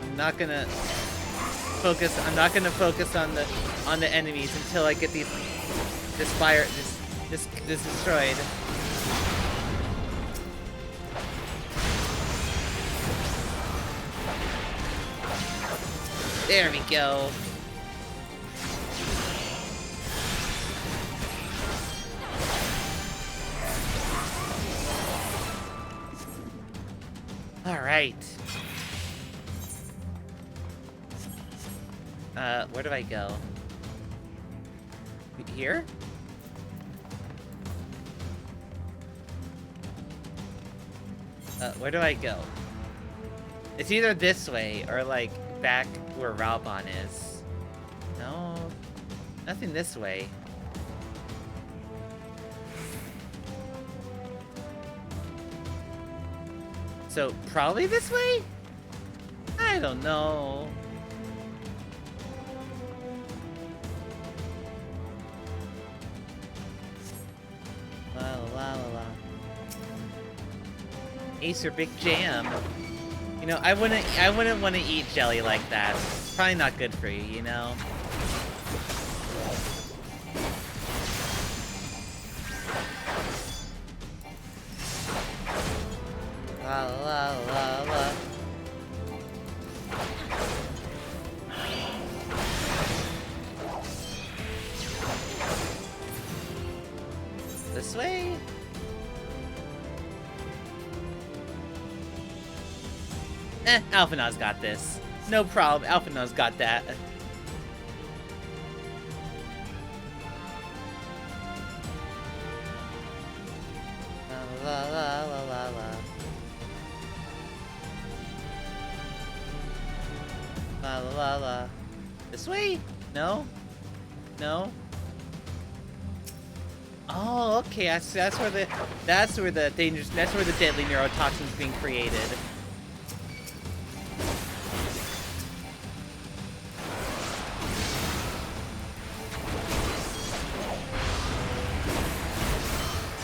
I'm not gonna focus on the enemies until I get this destroyed. There we go. All right. Where do I go? Here? Where do I go? It's either this way or, like, back where Raubon is. No, nothing this way. So, probably this way? I don't know. La la la la. Ace or Big Jam. You know, I wouldn't want to eat jelly like that. It's probably not good for you, you know? La la la la. This way? Alphinaud's got this. No problem. Alphinaud's got that. La la la la la la. La la la la. This way? No? No? Oh, okay. That's where the dangerous. That's where the deadly neurotoxin's being created.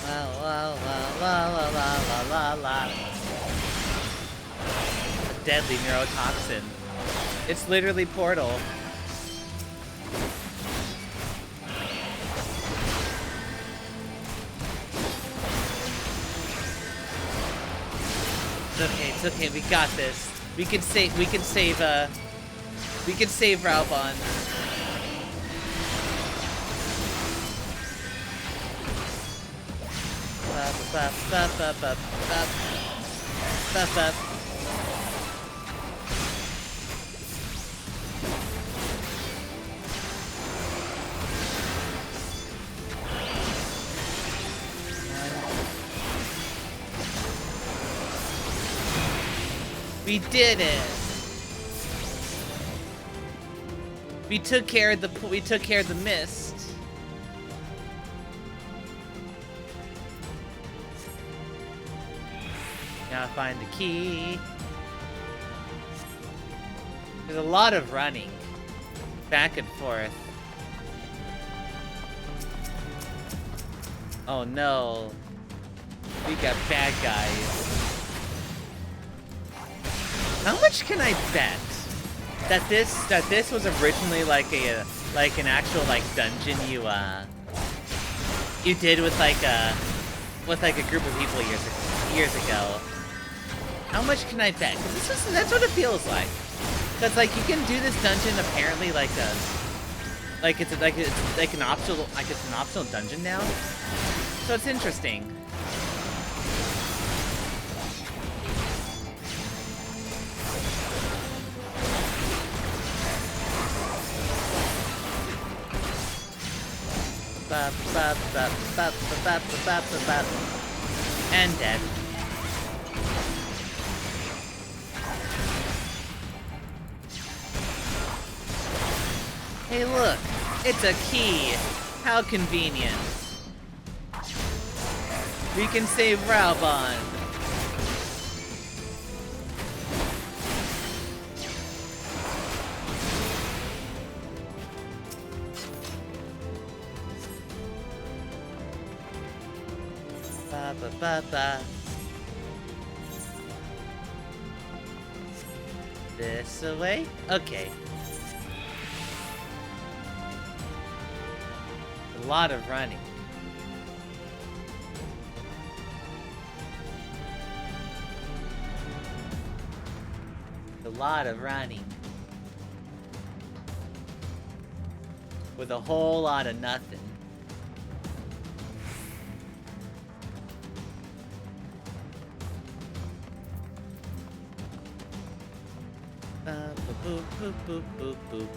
La la la la la la la la. A deadly neurotoxin. It's literally Portal. It's okay, we got this. We can save Raubon. We did it. We took care of the mist. Now find the key. There's a lot of running back and forth. Oh no. We got bad guys. How much can I bet that this was originally like an actual like dungeon you did with like a group of people years ago? How much can I bet? 'Cause that's what it feels like. That's like you can do this dungeon apparently it's an optional dungeon now. So it's interesting. And dead. Hey look, it's a key. How convenient. We can save Raubon. This away? Okay. A lot of running. A lot of running. With a whole lot of nothing. Boop, boop, boop, boop, boop.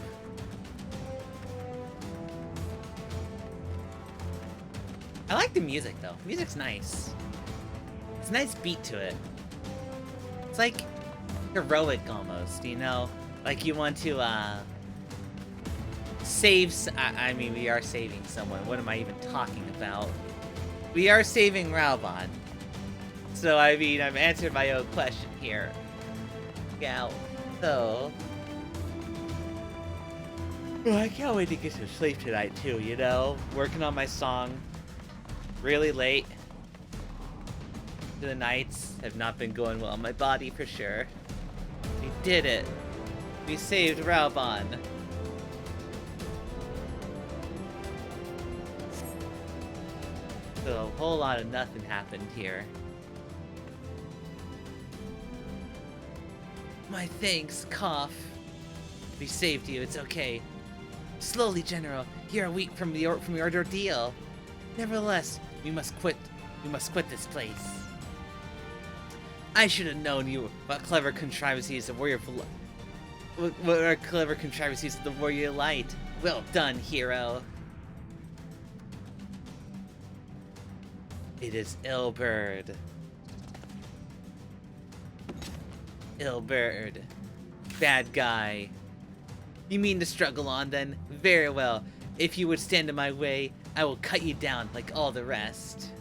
I like the music though. Music's nice. It's a nice beat to it. It's like heroic almost, you know? Like you want to save. I mean, we are saving someone. What am I even talking about? We are saving Raubon. So I mean, I've answered my own question here. Yeah. So, well, I can't wait to get some sleep tonight too, you know? Working on my song really late. The nights have not been going well on my body for sure. did it. We saved Raubahn. So a whole lot of nothing happened here. My thanks, Cough. We saved you, it's okay. Slowly, General. You're a week from your ordeal. Nevertheless, we must quit this place. I should have known you what clever contrivances of warrior what are clever contrivances of the warrior light. Well done, hero. It is Ilberd. Ilberd. Bad guy. You mean to struggle on then? Very well. If you would stand in my way, I will cut you down like all the rest.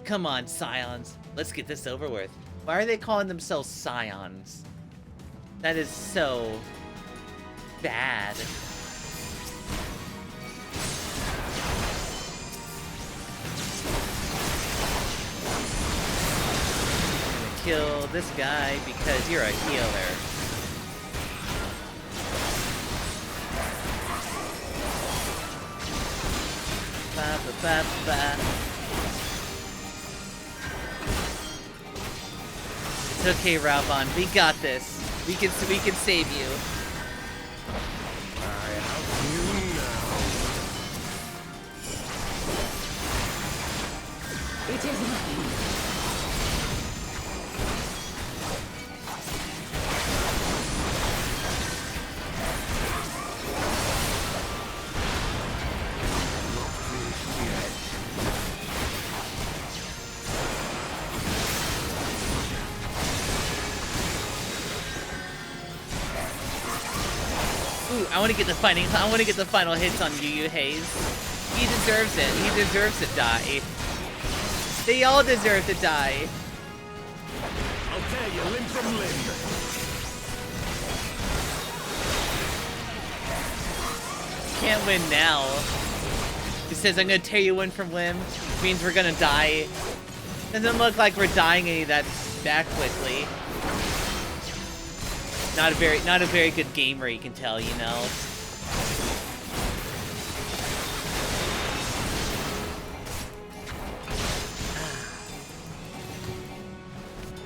Come on, Scions. Let's get this over with. Why are they calling themselves Scions? That is so bad. I'm gonna kill this guy because you're a healer. Ba, ba, ba, ba. It's okay, Raubahn. We got this. We can save you.
I help you now.
It is nothing.
Ooh, I want to get the final hits on Yu Haze. He deserves it. He deserves to die. They all deserve to die.
I'll tear you limb from limb.
Can't win now. He says, I'm gonna tear you limb from limb. Which means we're gonna die. Doesn't look like we're dying any that quickly. Not a very good gamer, you can tell, you know.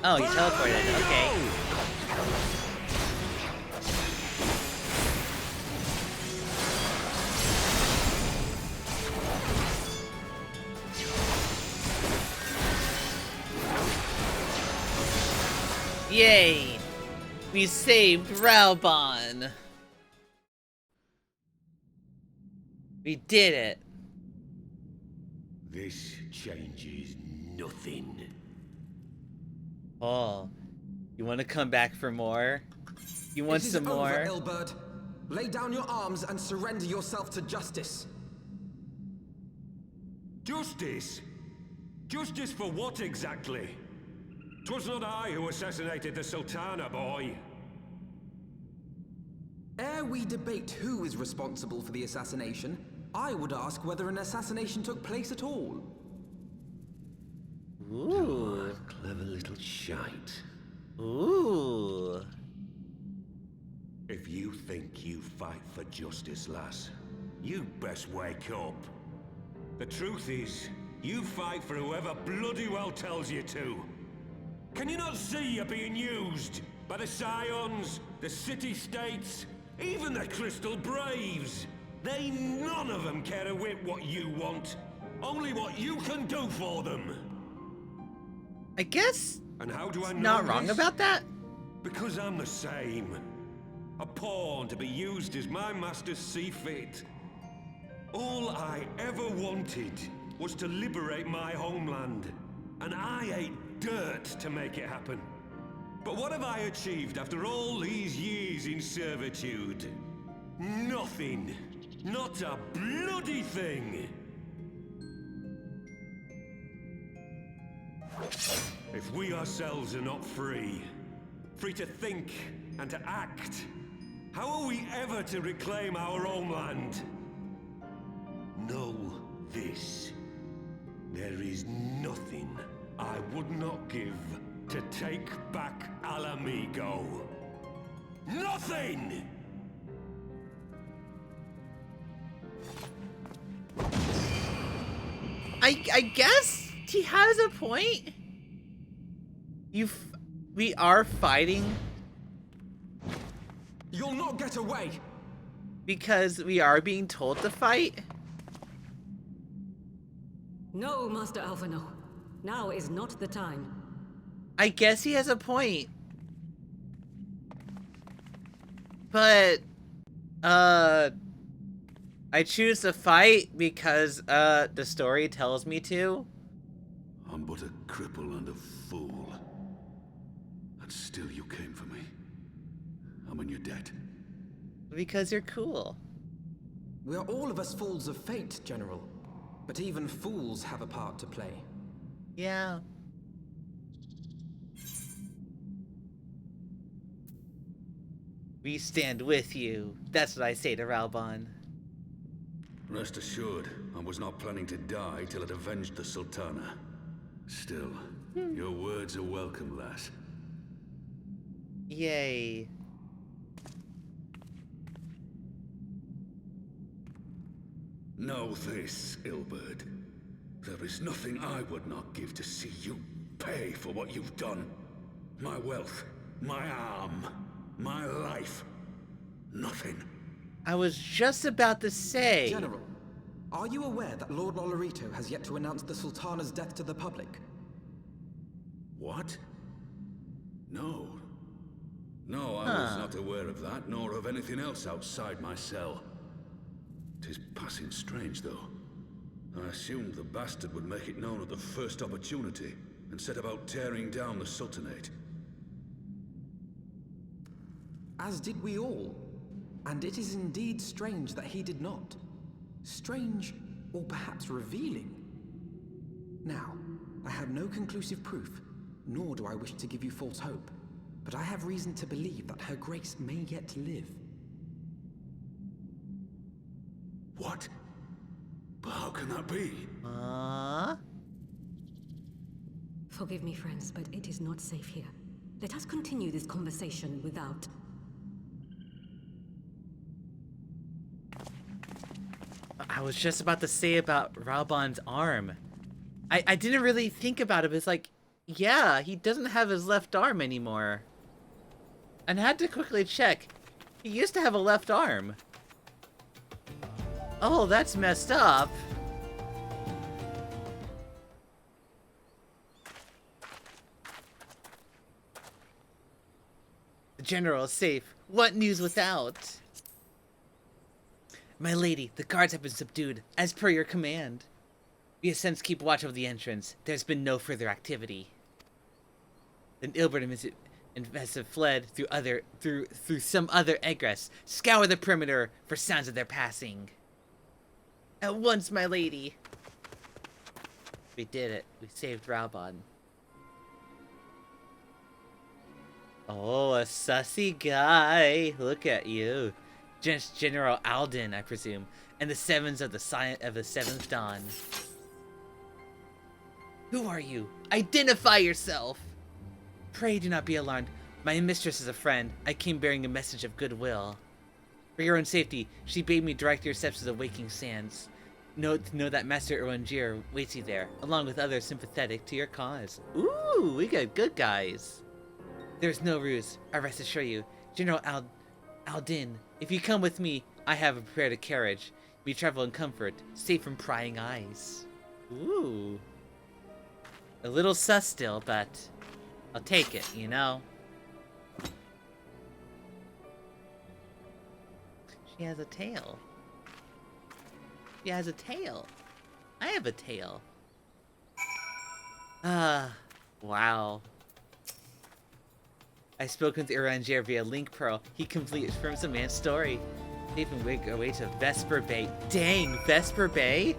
Oh, you teleported. Okay. Yay! We saved Raubahn! We did it!
This changes nothing.
Oh, you want to come back for more? You want some more?
It is over, Ilberd. Lay down your arms and surrender yourself to justice.
Justice? Justice for what exactly? 'Twas not I who assassinated the Sultana, boy.
Ere we debate who is responsible for the assassination, I would ask whether an assassination took place at all.
Ooh.
Clever little shite.
Ooh.
If you think you fight for justice, lass, you best wake up.
The truth is, you fight for whoever bloody well tells you to. Can you not see you're being used? By the Scions, the City-States, even the Crystal Braves? They none of them care a whit what you want. Only what you can do for them.
I guess
And how do I know
not wrong
this?
about that.
Because I'm the same. A pawn to be used as my masters see fit. All I ever wanted was to liberate my homeland. And I ate dirt to make it happen. But what have I achieved after all these years in servitude? Nothing. Not a bloody thing. If we ourselves are not free to think and to act, how are we ever to reclaim our homeland? Know this. There is nothing I would not give to take back Alamigo. Nothing!
I guess he has a point. We are fighting
You'll not get away!
because we are being told to fight.
No, Master Alphino. Now is not the time.
I guess he has a point. But, I choose to fight because, the story tells me to.
I'm but a cripple and a fool. And still you came for me. I'm in your debt.
Because you're cool.
We are all of us fools of fate, General. But even fools have a part to play.
Yeah. We stand with you. That's what I say to Raubon.
Rest assured, I was not planning to die till I'd avenged the Sultana. Still, your words are welcome, lass.
Yay.
Know this, Ilberd. There is nothing I would not give to see you pay for what you've done. My wealth, my arm, my life. Nothing.
I was just about to say...
General, are you aware that Lord Lolorito has yet to announce the Sultana's death to the public?
What? No. No, I was not aware of that, nor of anything else outside my cell. 'Tis passing strange, though. I assumed the bastard would make it known at the first opportunity, and set about tearing down the Sultanate.
As did we all. And it is indeed strange that he did not. Strange, or perhaps revealing. Now, I have no conclusive proof, nor do I wish to give you false hope, but I have reason to believe that Her Grace may yet live.
What? But how can that be?
Forgive me, friends, but it is not safe here. Let us continue this conversation without...
I was just about to say about Raubon's arm. I didn't really think about it, but it's like, yeah, he doesn't have his left arm anymore. And I had to quickly check. He used to have a left arm. Oh, that's messed up. The general is safe. What news without? My lady, the guards have been subdued, as per your command. We have since keep watch over the entrance. There's been no further activity. Then Ilbert and Vess have fled through some other egress. Scour the perimeter for signs of their passing. At once, my lady. We did it. We saved Raubon. Oh, a sussy guy. Look at you. General Alden, I presume, and the Sevens of the Seventh Dawn. Who are you? Identify yourself! Pray do not be alarmed. My mistress is a friend. I came bearing a message of goodwill. For your own safety, she bade me direct your steps to the waking sands. Know that Master Erwangier waits you there, along with others sympathetic to your cause. Ooh, we got good guys. There's no ruse, I rest assure you. General Alden, if you come with me, I have prepared a carriage. We travel in comfort, safe from prying eyes. Ooh. A little sus still, but I'll take it, you know? She has a tail. She has a tail. I have a tail. Wow. I've spoken with Erwangier via Link Pearl. He confirms the man's story. They even wig away to Vesper Bay. Dang, Vesper Bay?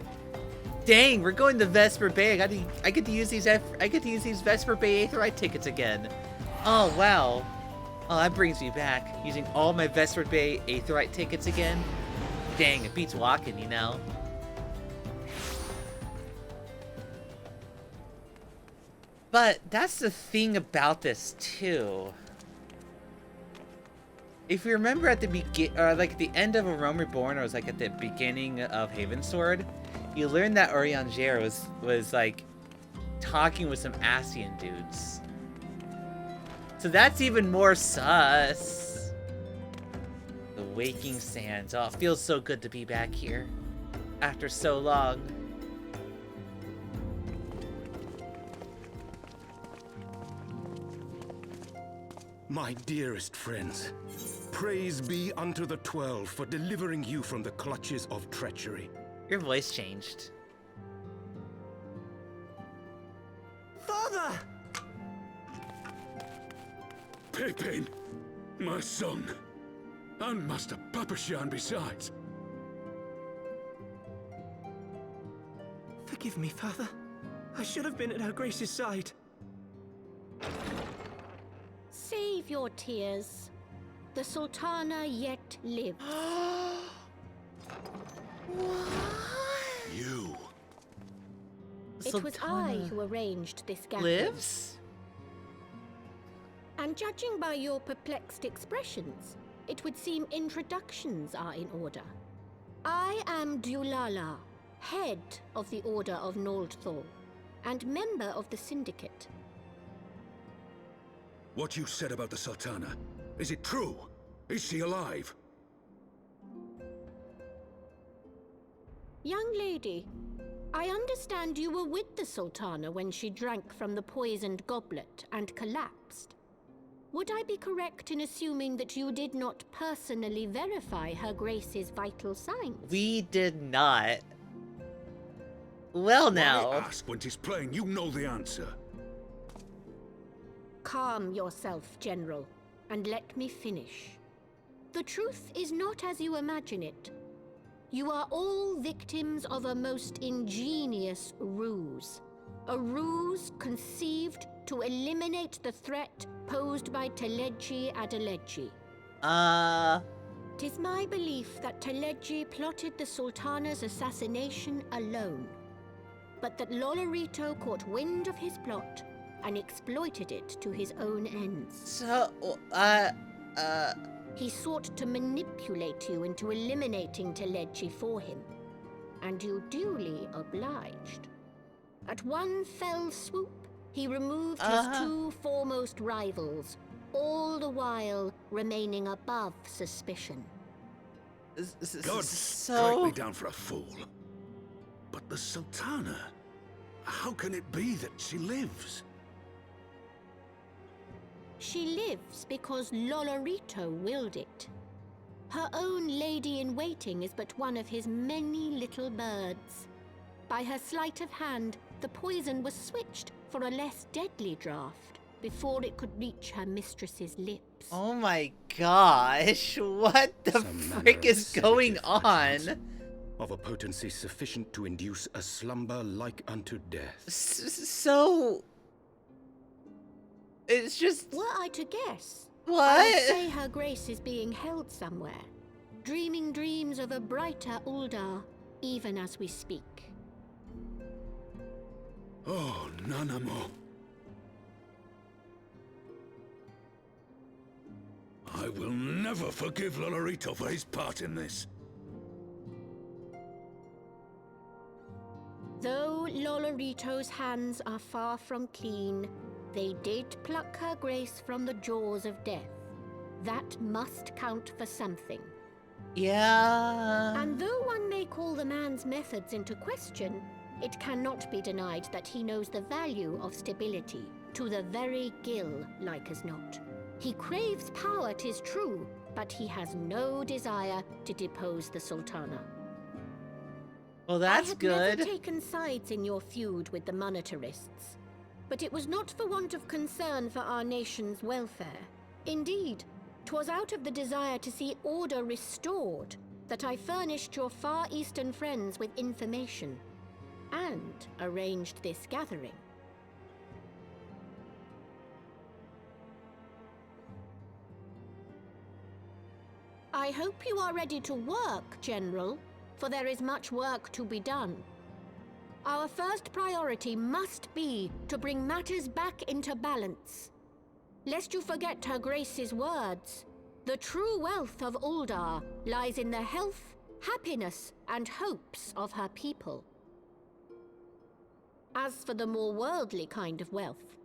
Dang, we're going to Vesper Bay. I get to use these Vesper Bay Aetheryte tickets again. Oh wow. Oh, that brings me back. Using all my Vesper Bay Aetheryte tickets again. Dang, it beats walking, you know. But that's the thing about this too. If you remember at the like the end of A Realm Reborn, or it was like at the beginning of Havensward, you learned that Orianger was like talking with some Ascian dudes. So that's even more sus. The Waking Sands. Oh, it feels so good to be back here after so long.
My dearest friends, praise be unto the 12 for delivering you from the clutches of treachery.
Your voice changed.
Father!
Pippin, my son, and Master Papashan besides.
Forgive me, Father. I should have been at Her Grace's side.
Save your tears. The Sultana yet lives.
You.
It was I who arranged this gathering.
Lives?
And judging by your perplexed expressions, it would seem introductions are in order. I am Dulala, head of the Order of Noldthor, and member of the Syndicate.
What you said about the Sultana, is it true? Is she alive?
Young lady, I understand you were with the Sultana when she drank from the poisoned goblet and collapsed. Would I be correct in assuming that you did not personally verify Her Grace's vital signs?
We did not. Well now.
Why ask when 'tis plain you know the answer?
Calm yourself, General, and let me finish. The truth is not as you imagine it. You are all victims of a most ingenious ruse. A ruse conceived to eliminate the threat posed by Teleji Adeleji. Tis my belief that Teleji plotted the Sultana's assassination alone, but that Lolorito caught wind of his plot and exploited it to his own ends.
So,
He sought to manipulate you into eliminating Teleji for him, and you duly obliged. At one fell swoop, he removed his two foremost rivals, all the while remaining above suspicion.
God strike me down for a fool. But the Sultana, how can it be that she lives?
She lives because Lolorito willed it. Her own lady-in-waiting is but one of his many little birds. By her sleight of hand, the poison was switched for a less deadly draught before it could reach her mistress's lips.
Oh my gosh, what the frick is going on?
Of a potency sufficient to induce a slumber like unto death.
So... It's just...
Were I to guess,
what?
I'd say Her Grace is being held somewhere, dreaming dreams of a brighter Uldar, even as we speak.
Oh, Nanamo. I will never forgive Lolorito for his part in this.
Though Lolorito's hands are far from clean, they did pluck Her Grace from the jaws of death. That must count for something.
Yeah.
And though one may call the man's methods into question, it cannot be denied that he knows the value of stability, to the very gill, like as not. He craves power, 'tis true, but he has no desire to depose the Sultana.
Well, that's good.
I had never taken sides in your feud with the monetarists, but it was not for want of concern for our nation's welfare. Indeed, 'twas out of the desire to see order restored that I furnished your Far Eastern friends with information and arranged this gathering. I hope you are ready to work, General, for there is much work to be done. Our first priority must be to bring matters back into balance. Lest you forget Her Grace's words, the true wealth of Uldar lies in the health, happiness, and hopes of her people. As for the more worldly kind of wealth,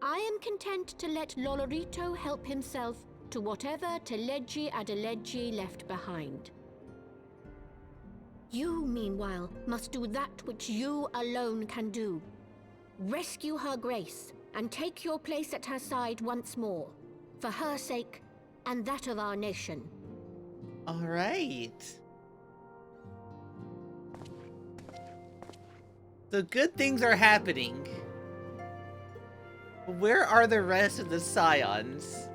I am content to let Lolorito help himself to whatever Teleji Adeleji left behind. You, meanwhile, must do that which you alone can do. Rescue Her Grace and take your place at her side once more, for her sake and that of our nation.
All right. So good things are happening. Where are the rest of the Scions?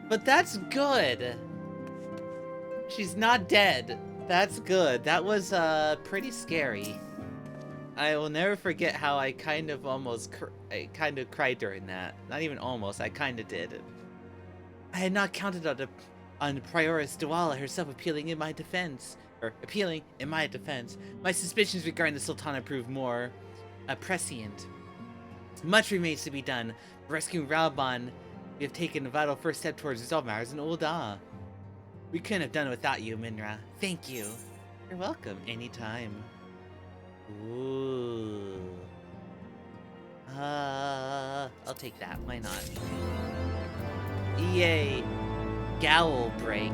But that's good. She's not dead. That's good. That was pretty scary. I will never forget how I kind of cried during that. Not even almost, I kind of did. I had not counted on Prioress Dwala herself appealing in my defense. My suspicions regarding the Sultana proved more prescient. Much remains to be done. Rescuing Raoban, we have taken a vital first step towards resolve matters in Ul'dah. We couldn't have done it without you, Minra. Thank you. You're welcome, anytime. Ooh. I'll take that. Why not? Yay. Gowl break.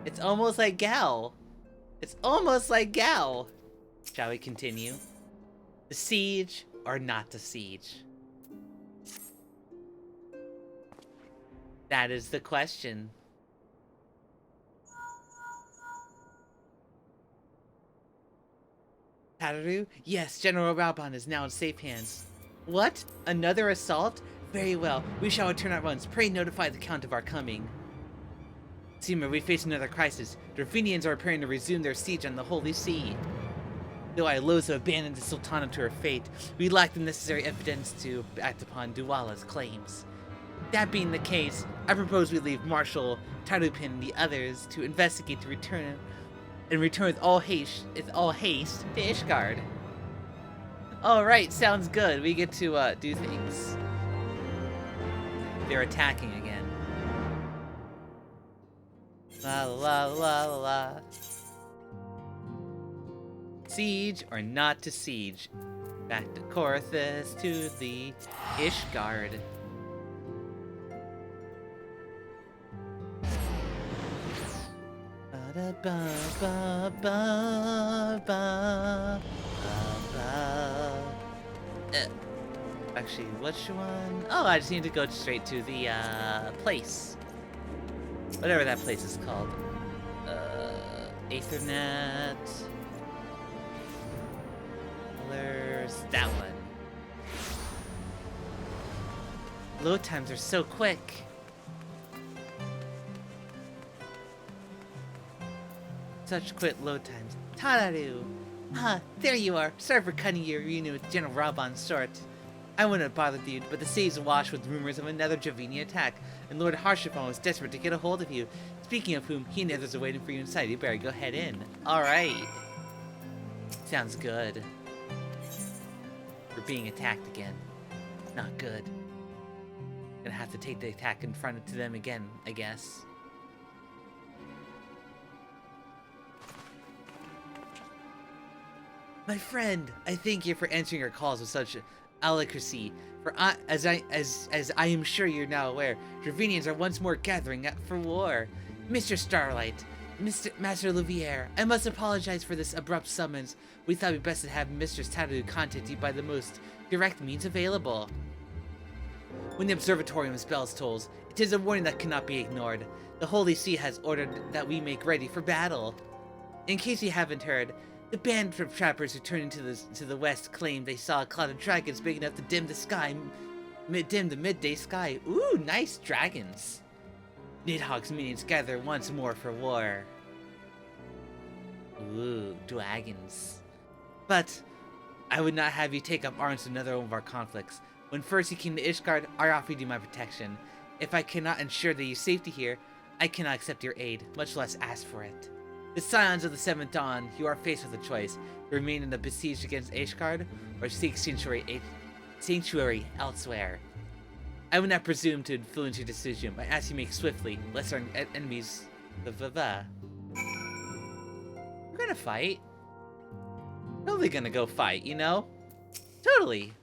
It's almost like Gal. It's almost like Gal. Shall we continue? The siege or not the siege? That is the question. Tataru? Yes, General Raoban is now in safe hands. What? Another assault? Very well. We shall return at once. Pray notify the Count of our coming. Seymour, we face another crisis. Dravinians are preparing to resume their siege on the Holy See. Though Iloza abandoned the Sultana to her fate, we lack the necessary evidence to act upon Dwala's claims. That being the case, I propose we leave Marshal Tarupin and the others to investigate the return with all haste to Ishgard. Alright, sounds good. We get to do things. They're attacking again. La la la la la. Siege or not to siege? Back to Korthus, to the Ishgard. Ba ba ba ba ba ba. Actually, which one? Oh, I just need to go straight to the place. Whatever that place is called. Aethernet. There's that one. Load times are so quick. Such quick load times. Tararu! Ah, there you are. Sorry for cutting your reunion with General Raoban short. I wouldn't have bothered you, but the city is awash with rumors of another Dravini attack, and Lord Harshafon was desperate to get a hold of you. Speaking of whom, he and others are waiting for you inside. You better go head in. Alright. Sounds good. We're being attacked again. Not good. Gonna have to take the attack in front of them again, I guess. My friend, I thank you for answering our calls with such alacrity. For as I am sure you're now aware, Dravinians are once more gathering up for war. Mr. Starlight, Master Louviere, I must apologize for this abrupt summons. We thought it'd be best to have Mistress Tataru contact you by the most direct means available. When the observatorium's bells tolls, it is a warning that cannot be ignored. The Holy See has ordered that we make ready for battle. In case you haven't heard, the band of trappers returning to the west claimed they saw a cloud of dragons big enough to dim the midday sky. Ooh, nice dragons. Nidhogg's minions gather once more for war. Ooh, dragons. But I would not have you take up arms in another one of our conflicts. When first you came to Ishgard, I offered you my protection. If I cannot ensure that your safety here, I cannot accept your aid, much less ask for it. The Scions of the Seventh Dawn, you are faced with a choice: to remain in the besiege against Ishgard, or seek sanctuary elsewhere. I would not presume to influence your decision, but ask you make swiftly, lest our enemies... We're gonna fight. Totally gonna go fight, you know? Totally.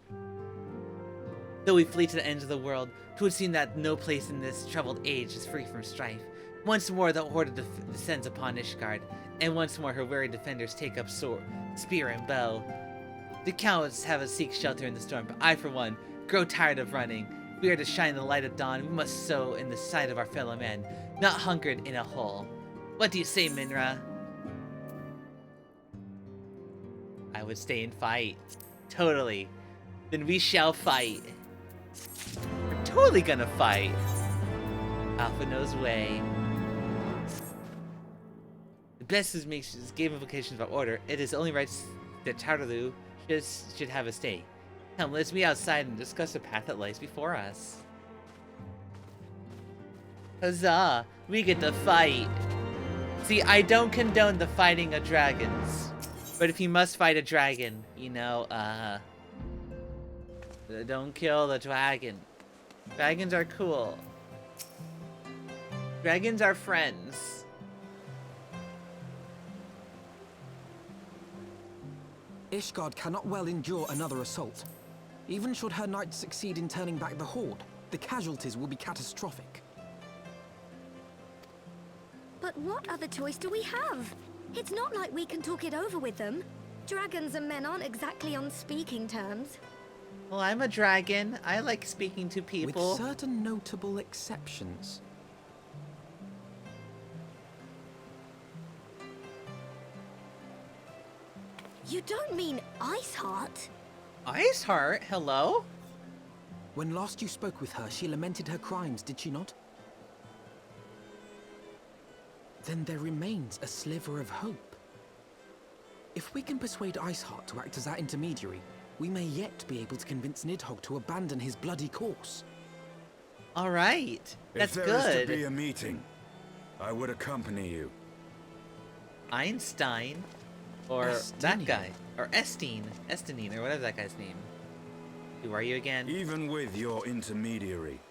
Though we flee to the ends of the world, 'twould seem that no place in this troubled age is free from strife. Once more the horde descends upon Ishgard, and once more her weary defenders take up sword, spear, and bow. The cowards have us seek shelter in the storm, but I, for one, grow tired of running. If we are to shine the light of dawn, we must sow in the sight of our fellow men, not hungered in a hole. What do you say, Minra? I would stay and fight. Totally. Then we shall fight. We're totally gonna fight. Alpha knows way. The blessed makes gave invocations about order. It is only right that Tartalu should have a stay. Come, let's meet outside and discuss the path that lies before us. Huzzah! We get to fight! See, I don't condone the fighting of dragons. But if you must fight a dragon, you know, don't kill the dragon. Dragons are cool. Dragons are friends.
Ishgard cannot well endure another assault. Even should her knights succeed in turning back the horde, the casualties will be catastrophic.
But what other choice do we have? It's not like we can talk it over with them. Dragons and men aren't exactly on speaking terms.
Well, I'm a dragon. I like speaking to people.
With certain notable exceptions.
You don't mean Iceheart?
Iceheart? Hello?
When last you spoke with her, she lamented her crimes, did she not? Then there remains a sliver of hope. If we can persuade Iceheart to act as our intermediary, we may yet be able to convince Nidhogg to abandon his bloody course.
All right, that's good.
If there is to be a meeting, I would accompany you.
Einstein, or that guy, or Estinine, or whatever that guy's name. Who are you again?
Even with your intermediary,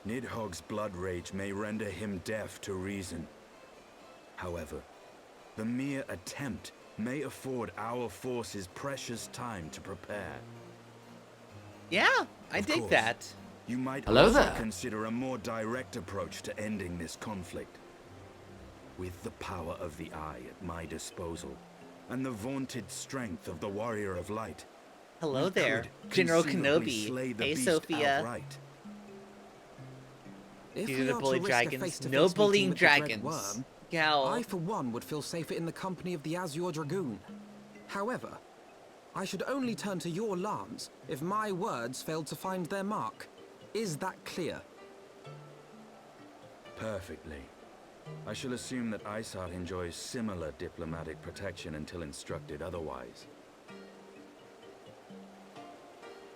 Nidhogg's blood rage may render him deaf to reason. However, the mere attempt may afford our forces precious time to prepare.
Yeah, I dig that.
You might also consider a more direct approach to ending this conflict. With the power of the Eye at my disposal, and the vaunted strength of the Warrior of Light.
Hello there, General Kenobi. Hey, Sophia. These are the bully dragons. No bullying dragons. Gal.
I, for one, would feel safer in the company of the Azure Dragoon. However, I should only turn to your lance if my words failed to find their mark. Is that clear?
Perfectly. I shall assume that Iceheart enjoys similar diplomatic protection until instructed otherwise.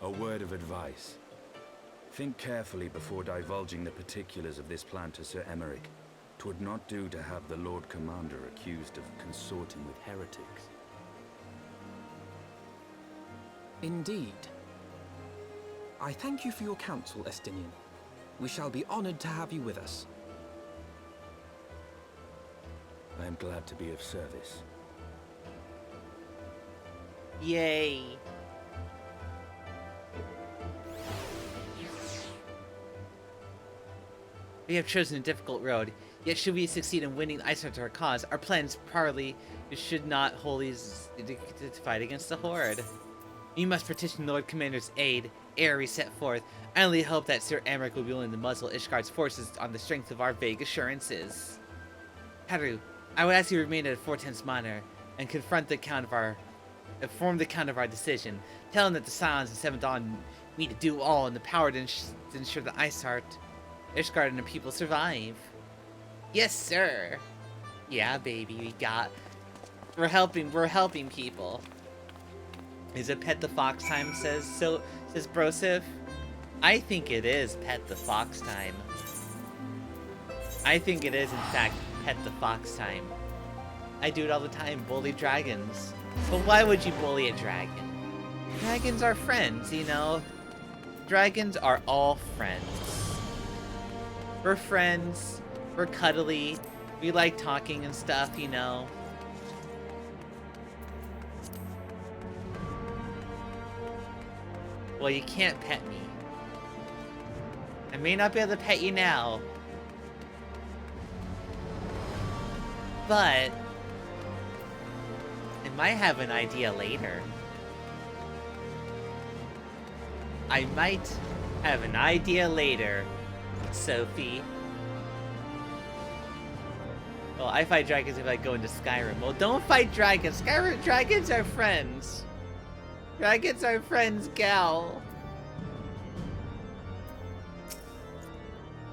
A word of advice. Think carefully before divulging the particulars of this plan to Sir Emeric. 'Twould not do to have the Lord Commander accused of consorting with heretics.
Indeed. I thank you for your counsel, Estinian. We shall be honored to have you with us.
I am glad to be of service.
Yay. We have chosen a difficult road, yet should we succeed in winning Iceheart to our cause, our plans probably should not wholly to fight against the Horde. We must petition the Lord Commander's aid ere we set forth. I only hope that Sir Emeric will be willing to muzzle Ishgard's forces on the strength of our vague assurances. Haru, I would ask you to remain at Fort Tense Manor and confront the count of our... form the count of our decision. Tell him that the Scions and Seventh Dawn need to do all in the power to ensure that Iceheart, Ishgard, and the people survive. Yes, sir. Yeah, baby, we got... We're helping people. Is it Pet the Fox time, says Broseph? I think it is Pet the Fox time. I think it is, in fact, Pet the Fox time. I do it all the time, bully dragons. But why would you bully a dragon? Dragons are friends, you know? Dragons are all friends. We're friends, we're cuddly, we like talking and stuff, you know? Well, you can't pet me. I may not be able to pet you now, but I might have an idea later. I might have an idea later, Sophie. Well, I fight dragons if I go into Skyrim. Well, don't fight dragons. Dragons are friends. Dragons are friends, gal.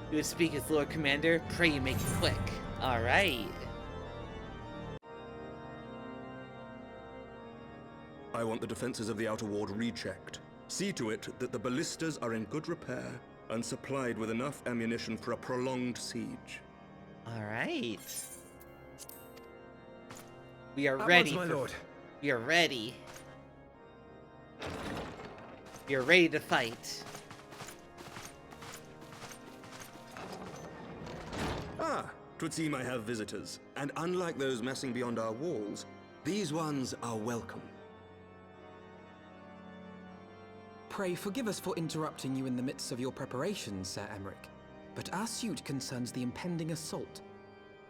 You would speak with Lord Commander. Pray you make it quick. Alright.
I want the defenses of the Outer Ward rechecked. See to it that the ballistas are in good repair and supplied with enough ammunition for a prolonged siege.
Alright. We are ready.
My lord.
We are ready. We are ready to fight.
Ah, 'twould seem I have visitors. And unlike those messing beyond our walls, these ones are welcome.
Pray forgive us for interrupting you in the midst of your preparations, Sir Emmerich, but our suit concerns the impending assault.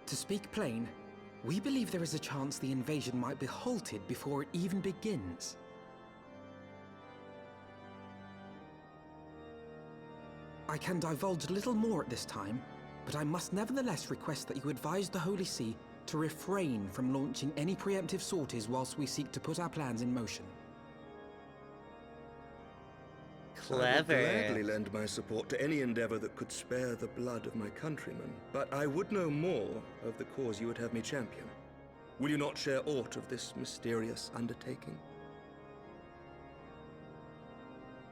To speak plain, we believe there is a chance the invasion might be halted before it even begins. I can divulge little more at this time, but I must nevertheless request that you advise the Holy See to refrain from launching any preemptive sorties whilst we seek to put our plans in motion.
Clever.
I would gladly lend my support to any endeavor that could spare the blood of my countrymen, but I would know more of the cause you would have me champion. Will you not share aught of this mysterious undertaking?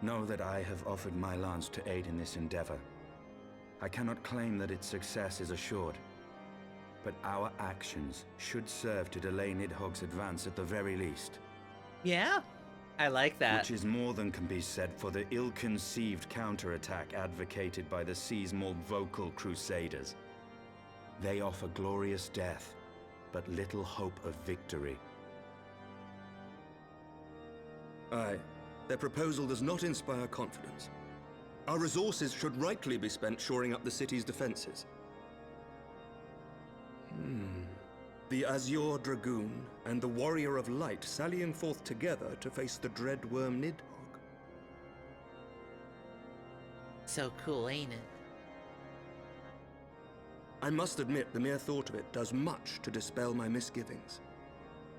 Know that I have offered my lance to aid in this endeavor. I cannot claim that its success is assured, but our actions should serve to delay Nidhogg's advance at the very least.
Yeah, I like that.
Which is more than can be said for the ill-conceived counterattack advocated by the sea's more vocal crusaders. They offer glorious death, but little hope of victory.
Aye, their proposal does not inspire confidence. Our resources should rightly be spent shoring up the city's defenses. The Azure Dragoon and the Warrior of Light sallying forth together to face the dread worm Nidhogg.
So cool, ain't it?
I must admit, the mere thought of it does much to dispel my misgivings.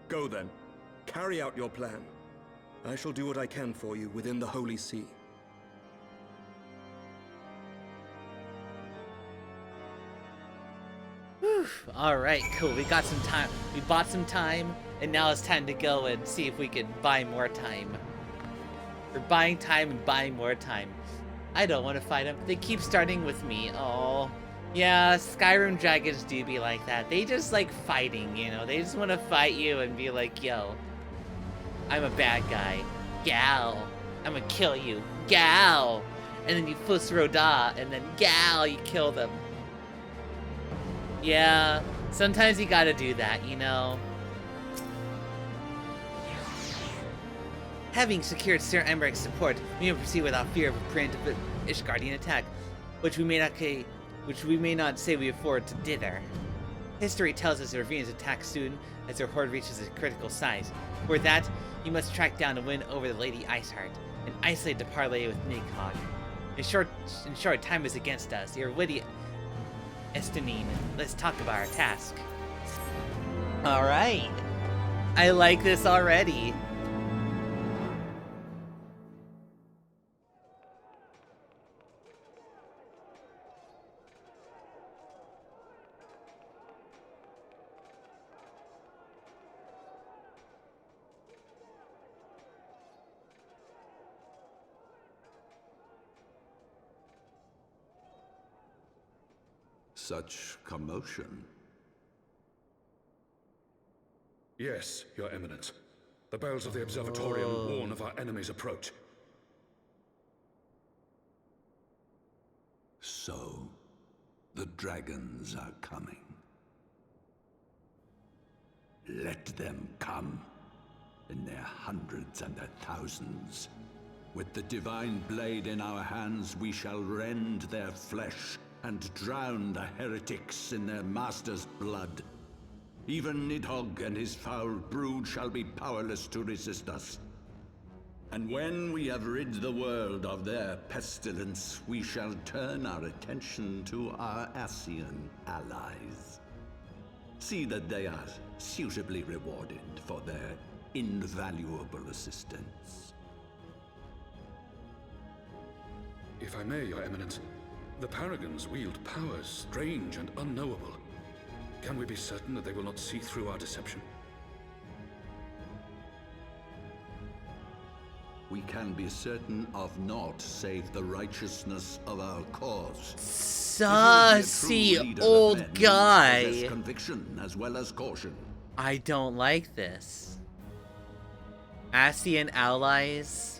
Go then, carry out your plan. I shall do what I can for you within the Holy See.
Alright, cool. We got some time. We bought some time, and now it's time to go and see if we can buy more time. We're buying time and buying more time. I don't want to fight them. They keep starting with me. Oh. Yeah, Skyrim dragons do be like that. They just like fighting, you know? They just want to fight you and be like, yo, I'm a bad guy. Gal. I'm gonna kill you. Gal. And then you fuss Roda, and then gal, you kill them. Yeah, sometimes you gotta do that, you know? Having secured Sir Emmerich's support, we may proceed without fear of a preemptive Ishgardian attack, which we may not say we afford to dither. History tells us the Ravines attack soon as their horde reaches a critical size. For that, you must track down and win over the Lady Iceheart, and isolate the parley with Nidhogg. In short, time is against us. Your witty Estinine, let's talk about our task. Alright. I like this already.
such commotion?
Yes, Your Eminence. The bells of the Observatorium warn of our enemy's approach.
So, the dragons are coming. Let them come, in their hundreds and their thousands. With the divine blade in our hands, we shall rend their flesh and drown the heretics in their master's blood. Even Nidhogg and his foul brood shall be powerless to resist us. And when we have rid the world of their pestilence, we shall turn our attention to our Ascian allies. See that they are suitably rewarded for their invaluable assistance.
If I may, Your Eminence, the Paragons wield powers strange and unknowable. Can we be certain that they will not see through our deception?
We can be certain of naught save the righteousness of our cause.
Saucy old guy.
Conviction as well as caution.
I don't like this. Ascian allies.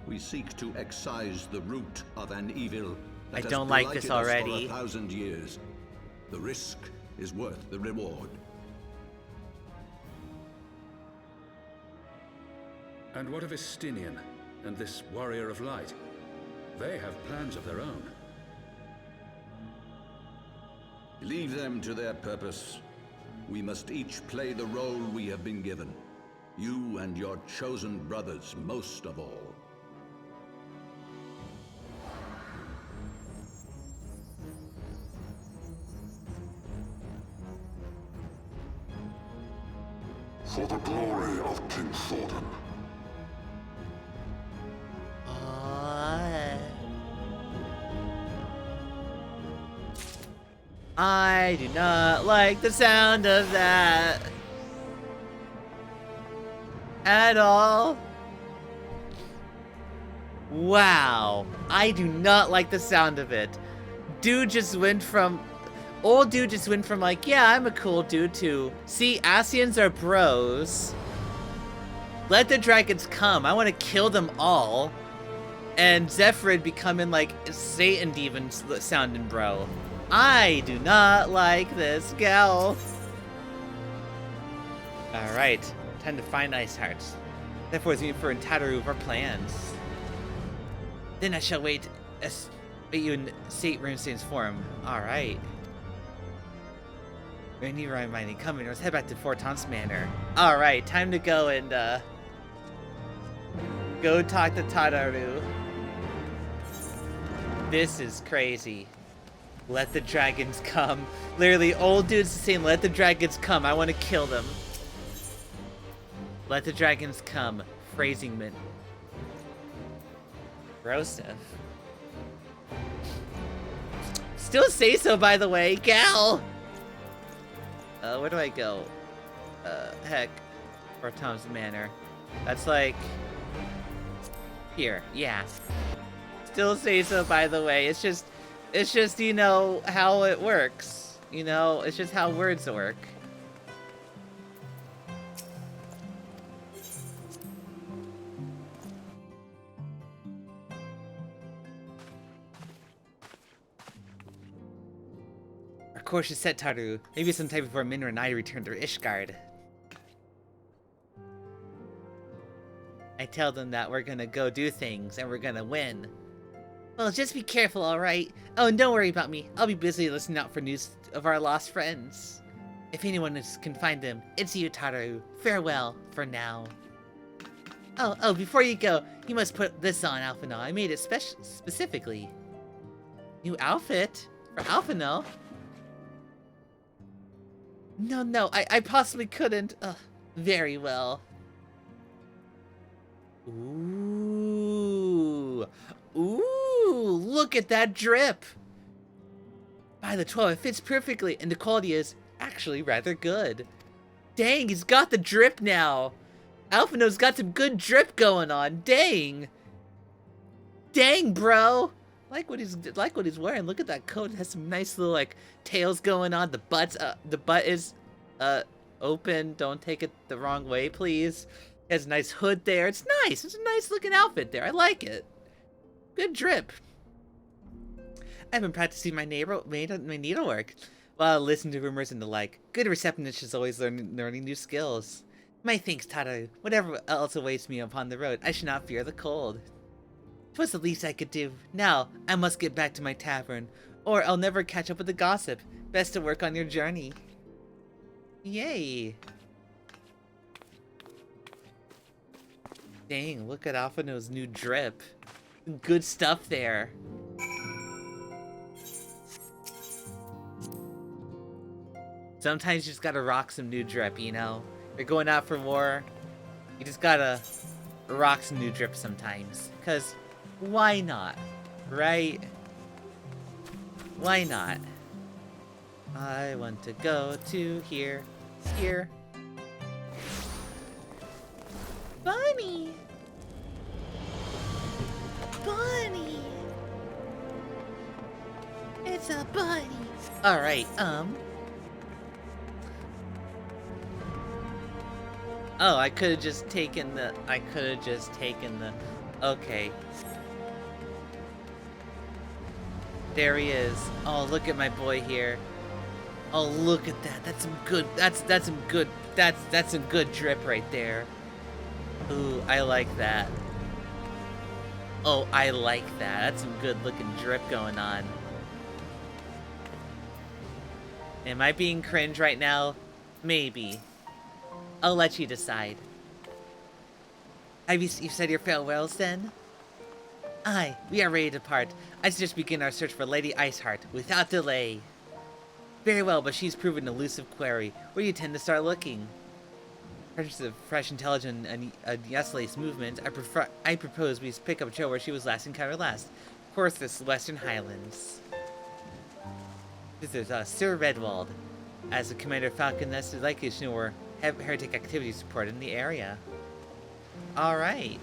We seek to excise the root of an evil that
I don't like
has
this
blighted us
already.
for 1,000 years. The risk is worth the reward.
And what of Estinian and this Warrior of Light? They have plans of their own.
Leave them to their purpose. We must each play the role we have been given. You and your chosen brothers most of all.
For the glory of King Thordan.
I do not like the sound of that at all. Wow, I do not like the sound of it. Old dude just went from like, yeah, I'm a cool dude to, see, Ascians are bros. Let the dragons come. I want to kill them all. And Zephyrid becoming like Satan demon sounding bro. I do not like this gal. Alright, time to find Ice Hearts. Therefore, it's me for Tataru of our plans. Then I shall wait you in State Runestain's form. Alright. Rainy reminding coming. Let's head back to Forton's Manor. Alright, time to go and go talk to Tataru. This is crazy. Let the dragons come. Literally, old dude's saying, let the dragons come. I want to kill them. Let the dragons come. Phrasingman. Rosef. Still say so, by the way. Gal! Where do I go? Heck. Or Tom's Manor. That's like... here. Yeah. Still say so, by the way. It's just, you know, how it works. You know, it's just how words work. Our course is set, Taru. Maybe sometime before Minra and I return to Ishgard. I tell them that we're gonna go do things and we're gonna win. Well, just be careful, alright? Oh, and don't worry about me. I'll be busy listening out for news of our lost friends. If anyone can find them, it's you, Tataru. Farewell, for now. Oh, before you go, you must put this on, Alphino. I made it specifically. New outfit? For Alphino? No, I possibly couldn't. Ugh, very well. Ooh, look at that drip. By the 12, it fits perfectly, and the quality is actually rather good. Dang, he's got the drip now. Alphino's got some good drip going on. Dang, bro. like what he's wearing. Look at that coat. It has some nice little like tails going on. The butt is open. Don't take it the wrong way, please. It has a nice hood there. It's nice. It's a nice looking outfit there. I like it. Good drip. I've been practicing my needlework while listening to rumors and the like. Good receptionist is always learning new skills. My thanks, Taro. Whatever else awaits me upon the road, I should not fear the cold. 'Twas the least I could do. Now, I must get back to my tavern, or I'll never catch up with the gossip. Best to work on your journey. Yay. Dang, look at Alphino's new drip. Good stuff there. Sometimes you just gotta rock some new drip, you know? You're going out for war, you just gotta rock some new drip sometimes. Because why not? Right? Why not? I want to go to here. Here. Bunny! Bunny! It's a bunny! Alright, oh, I could've just taken the... Okay. There he is. Oh, look at my boy here. Oh, look at that. That's some good... That's some good drip right there. Ooh, I like that. Oh, I like that. That's some good looking drip going on. Am I being cringe right now? Maybe. I'll let you decide. Have you said your farewells then? Aye, we are ready to part. I suggest begin our search for Lady Iceheart without delay. Very well, but she's proven an elusive quarry. Where do you tend to start looking? Fresh, intelligent, and yes-lace movement. I propose we pick up Joe where she was last encountered last. Of course, the Western Highlands. This is Sir Redwald. As the commander of Falcon Nest, is likely to know where heretic activity support in the area. Alright.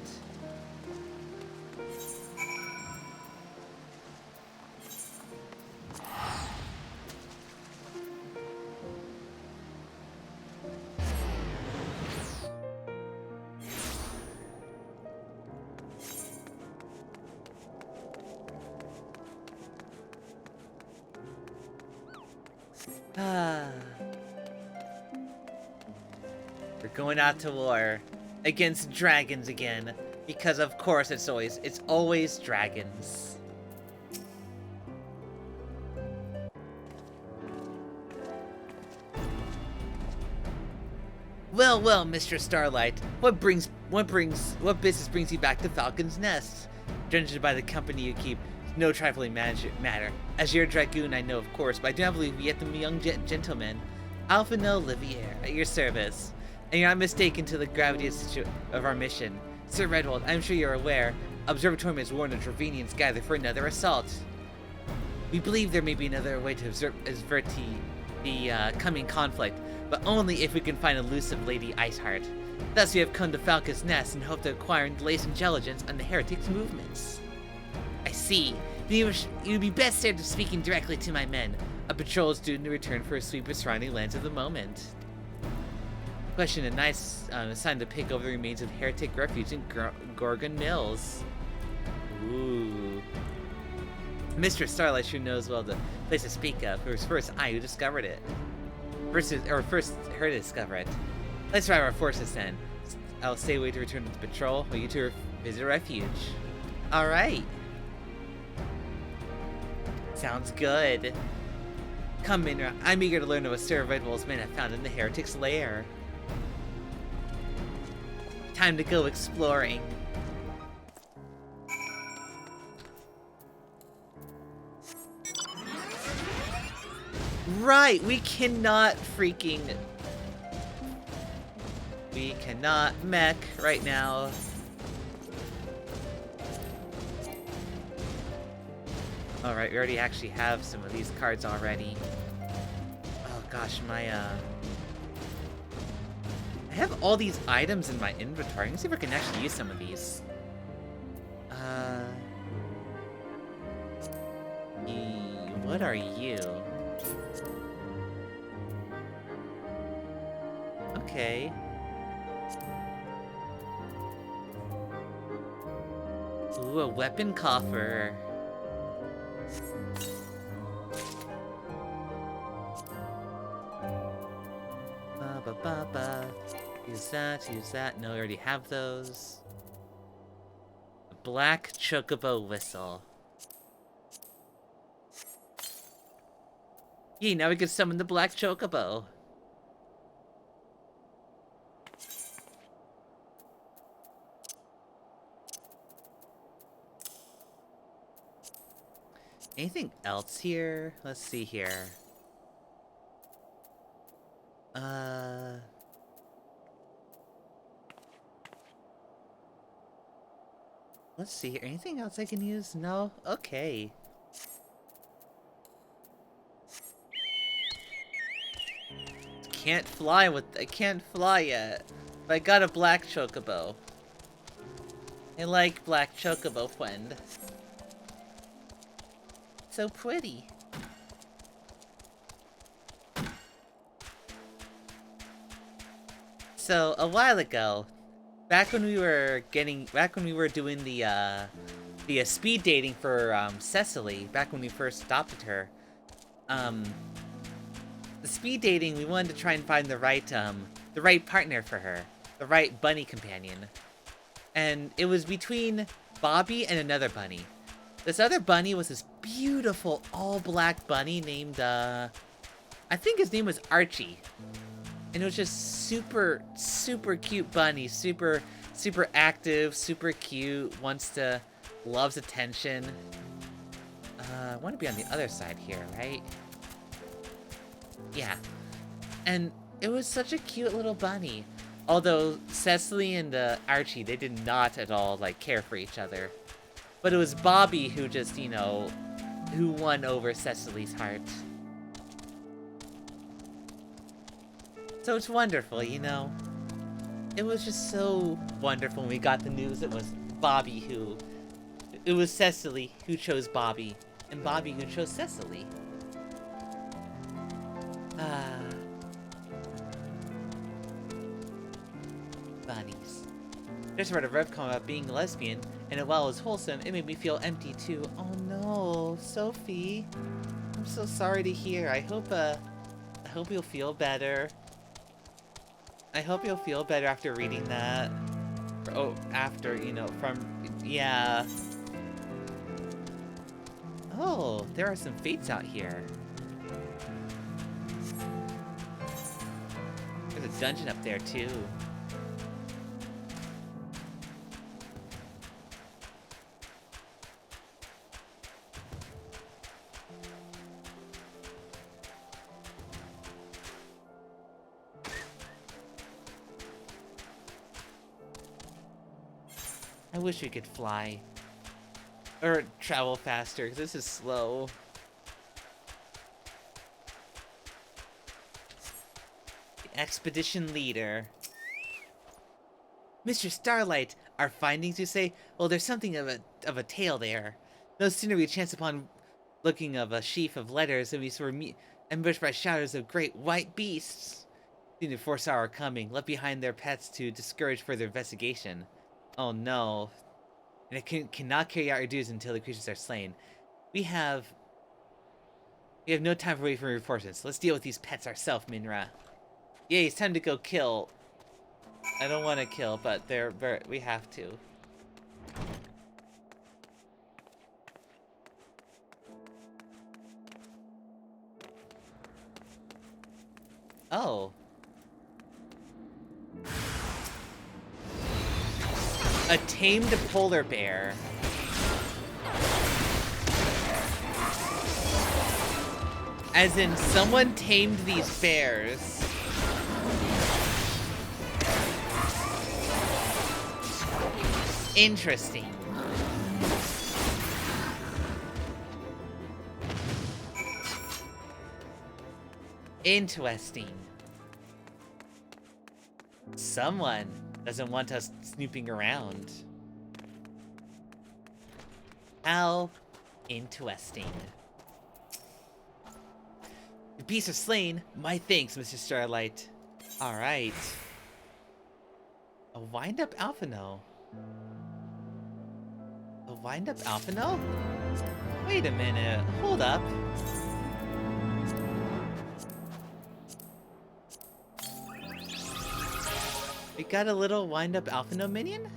We're going out to war against dragons again, because of course it's always dragons. Well, Mr. Starlight, what business brings you back to Falcon's Nest? Judged by the company you keep, no trifling matter. As your dragoon, I know, of course, but I do not believe yet the young gentleman, Alphino Olivier, at your service. And you're not mistaken to the gravity of our mission. Sir Redwald, I'm sure you're aware, Observatorium has warned the Dravenians gather for another assault. We believe there may be another way to avert the coming conflict, but only if we can find elusive Lady Iceheart. Thus we have come to Falcon's Nest and hope to acquire the latest intelligence on the heretics' movements. I see. You would be best served to speaking directly to my men. A patrol is due to return for a sweep of surrounding lands at the moment. Question: a nice assigned to pick over the remains of heretic refuge in Gorgon Mills. Ooh. Mr. Starlight sure knows well the place to speak of. It was first I who discovered it. First her to discover it. Let's drive our forces then. I'll stay away to return to the patrol, while you two visit refuge. Alright. Sounds good. Come, Minra. I'm eager to learn what Sir Redwald's men have found in the heretic's lair. Time to go exploring. Right, we cannot mech right now. Alright, we already actually have some of these cards already. Oh gosh, I have all these items in my inventory. Let me see if I can actually use some of these. What are you? Okay. Ooh, a weapon coffer. Ba. Use that. No, we already have those. A black chocobo whistle. Yee, now we can summon the black chocobo. Anything else here? Let's see here. Let's see here. Anything else I can use? No? Okay. I can't fly yet. But I got a black chocobo. I like black chocobo, friend. So pretty. So a while ago, back when we were doing the speed dating for Cecily, back when we first adopted her, the speed dating, we wanted to try and find the right partner for her, the right bunny companion, and it was between Bobby and another bunny. This other bunny was this beautiful all-black bunny named I think his name was Archie. And it was just super cute bunny, super active, super cute, loves attention. I want to be on the other side here, right? Yeah. And it was such a cute little bunny. Although Cecily and Archie, they did not at all, like, care for each other. But it was Bobby who just, you know, who won over Cecily's heart. So it's wonderful, you know? It was just so wonderful when we got the news it was it was Cecily who chose Bobby, and Bobby who chose Cecily. Bunnies. Just read a rev comment about being a lesbian, and while it was wholesome, it made me feel empty too. Oh no, Sophie. I'm so sorry to hear. I hope you'll feel better. I hope you'll feel better after reading that. Oh, after, you know, yeah. Oh, there are some fates out here. There's a dungeon up there, too. I wish we could fly. Or travel faster, because this is slow. The expedition leader. Mr. Starlight, our findings, you say? Well, there's something of a tale there. No sooner we chance upon looking of a sheaf of letters than we were ambushed by shadows of great white beasts. Seem to foresaw our coming, left behind their pets to discourage further investigation. Oh no. And it cannot carry out our duties until the creatures are slain. We have no time for waiting for reinforcements. Let's deal with these pets ourselves, Minra. Yay, it's time to go kill. I don't want to kill, but we have to. Oh. A tamed polar bear. As in, someone tamed these bears. Interesting. Interesting. Someone doesn't want us snooping around. How interesting. The beasts are slain. My thanks, Mr. Starlight. Alright. A wind-up Alphino. A wind-up Alphino? Wait a minute. Hold up. We got a little wind-up Alphino minion?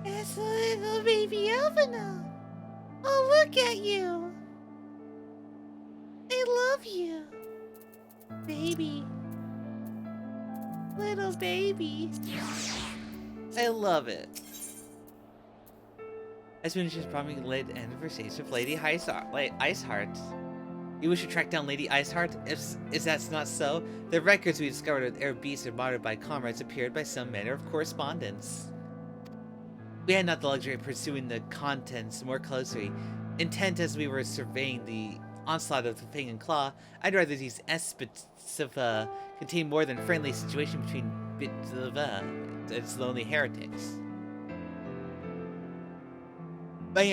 It's a little baby Alphino. Oh, look at you. I love you. Baby. Little baby. I love it. As soon as she's probably late anniversary of Lady Iceheart. You wish to track down Lady Iceheart? If that's not so, the records we discovered with Air Beasts and monitored by comrades appeared by some manner of correspondence. We had not the luxury of pursuing the contents more closely. Intent as we were surveying the onslaught of the Fang and Claw, I'd rather these Espiciva contain more than friendly situation between Vtuber and its lonely heretics. My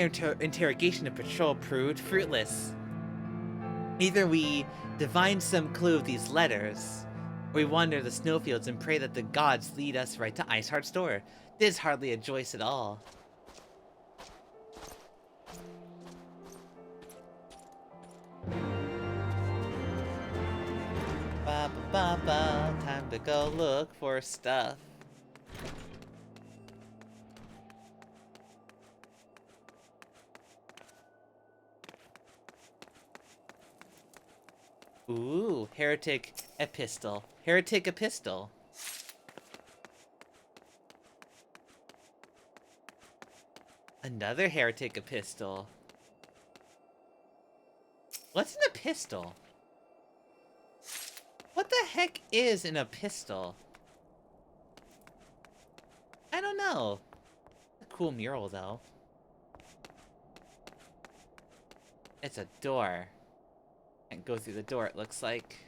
interrogation of patrol proved fruitless. Either we divine some clue of these letters, or we wander the snowfields and pray that the gods lead us right to Iceheart's door. This is hardly a choice at all. Ba ba ba ba, time to go look for stuff. Ooh, heretic epistle. Heretic epistle. Another heretic epistle. What's an epistle? What the heck is an epistle? I don't know. A cool mural though. It's a door. Can't go through the door, it looks like.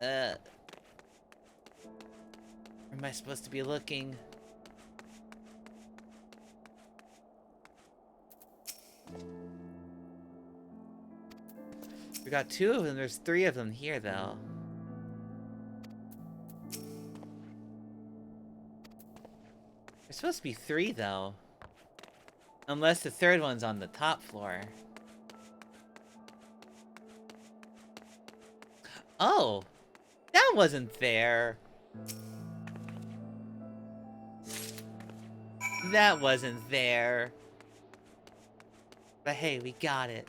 Where am I supposed to be looking? We got 2 of them, there's 3 of them here though. There's supposed to be 3 though. Unless the 3rd one's on the top floor. Oh! That wasn't there! That wasn't there. But hey, we got it.